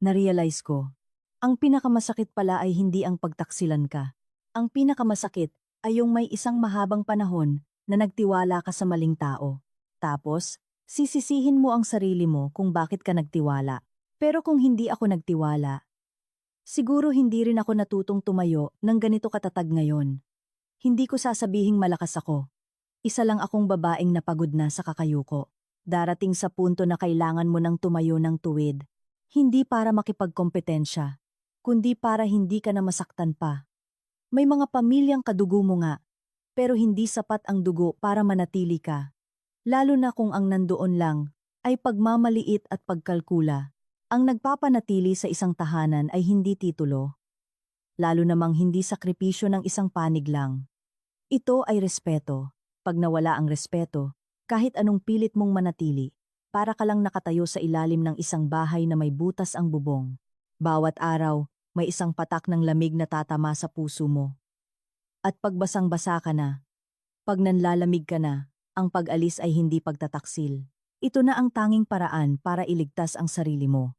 Narealize ko, ang pinakamasakit pala ay hindi ang pagtaksilan ka. Ang pinakamasakit ay yung may isang mahabang panahon na nagtiwala ka sa maling tao. Tapos, sisisihin mo ang sarili mo kung bakit ka nagtiwala. Pero kung hindi ako nagtiwala, siguro hindi rin ako natutong tumayo ng ganito katatag ngayon. Hindi ko sasabihing malakas ako. Isa lang akong babaeng napagod na sa kakayuko. Darating sa punto na kailangan mo nang tumayo ng tuwid. Hindi para makipagkompetensya, kundi para hindi ka na masaktan pa. May mga pamilyang kadugo mo nga, pero hindi sapat ang dugo para manatili ka. Lalo na kung ang nandoon lang ay pagmamaliit at pagkalkula. Ang nagpapanatili sa isang tahanan ay hindi titulo. Lalo namang hindi sakripisyo ng isang panig lang. Ito ay respeto. Pag nawala ang respeto, kahit anong pilit mong manatili, para ka lang nakatayo sa ilalim ng isang bahay na may butas ang bubong. Bawat araw, may isang patak ng lamig na tatama sa puso mo. At pagbasang-basa ka na, pag nanlalamig ka na, ang pag-alis ay hindi pagtataksil. Ito na ang tanging paraan para iligtas ang sarili mo.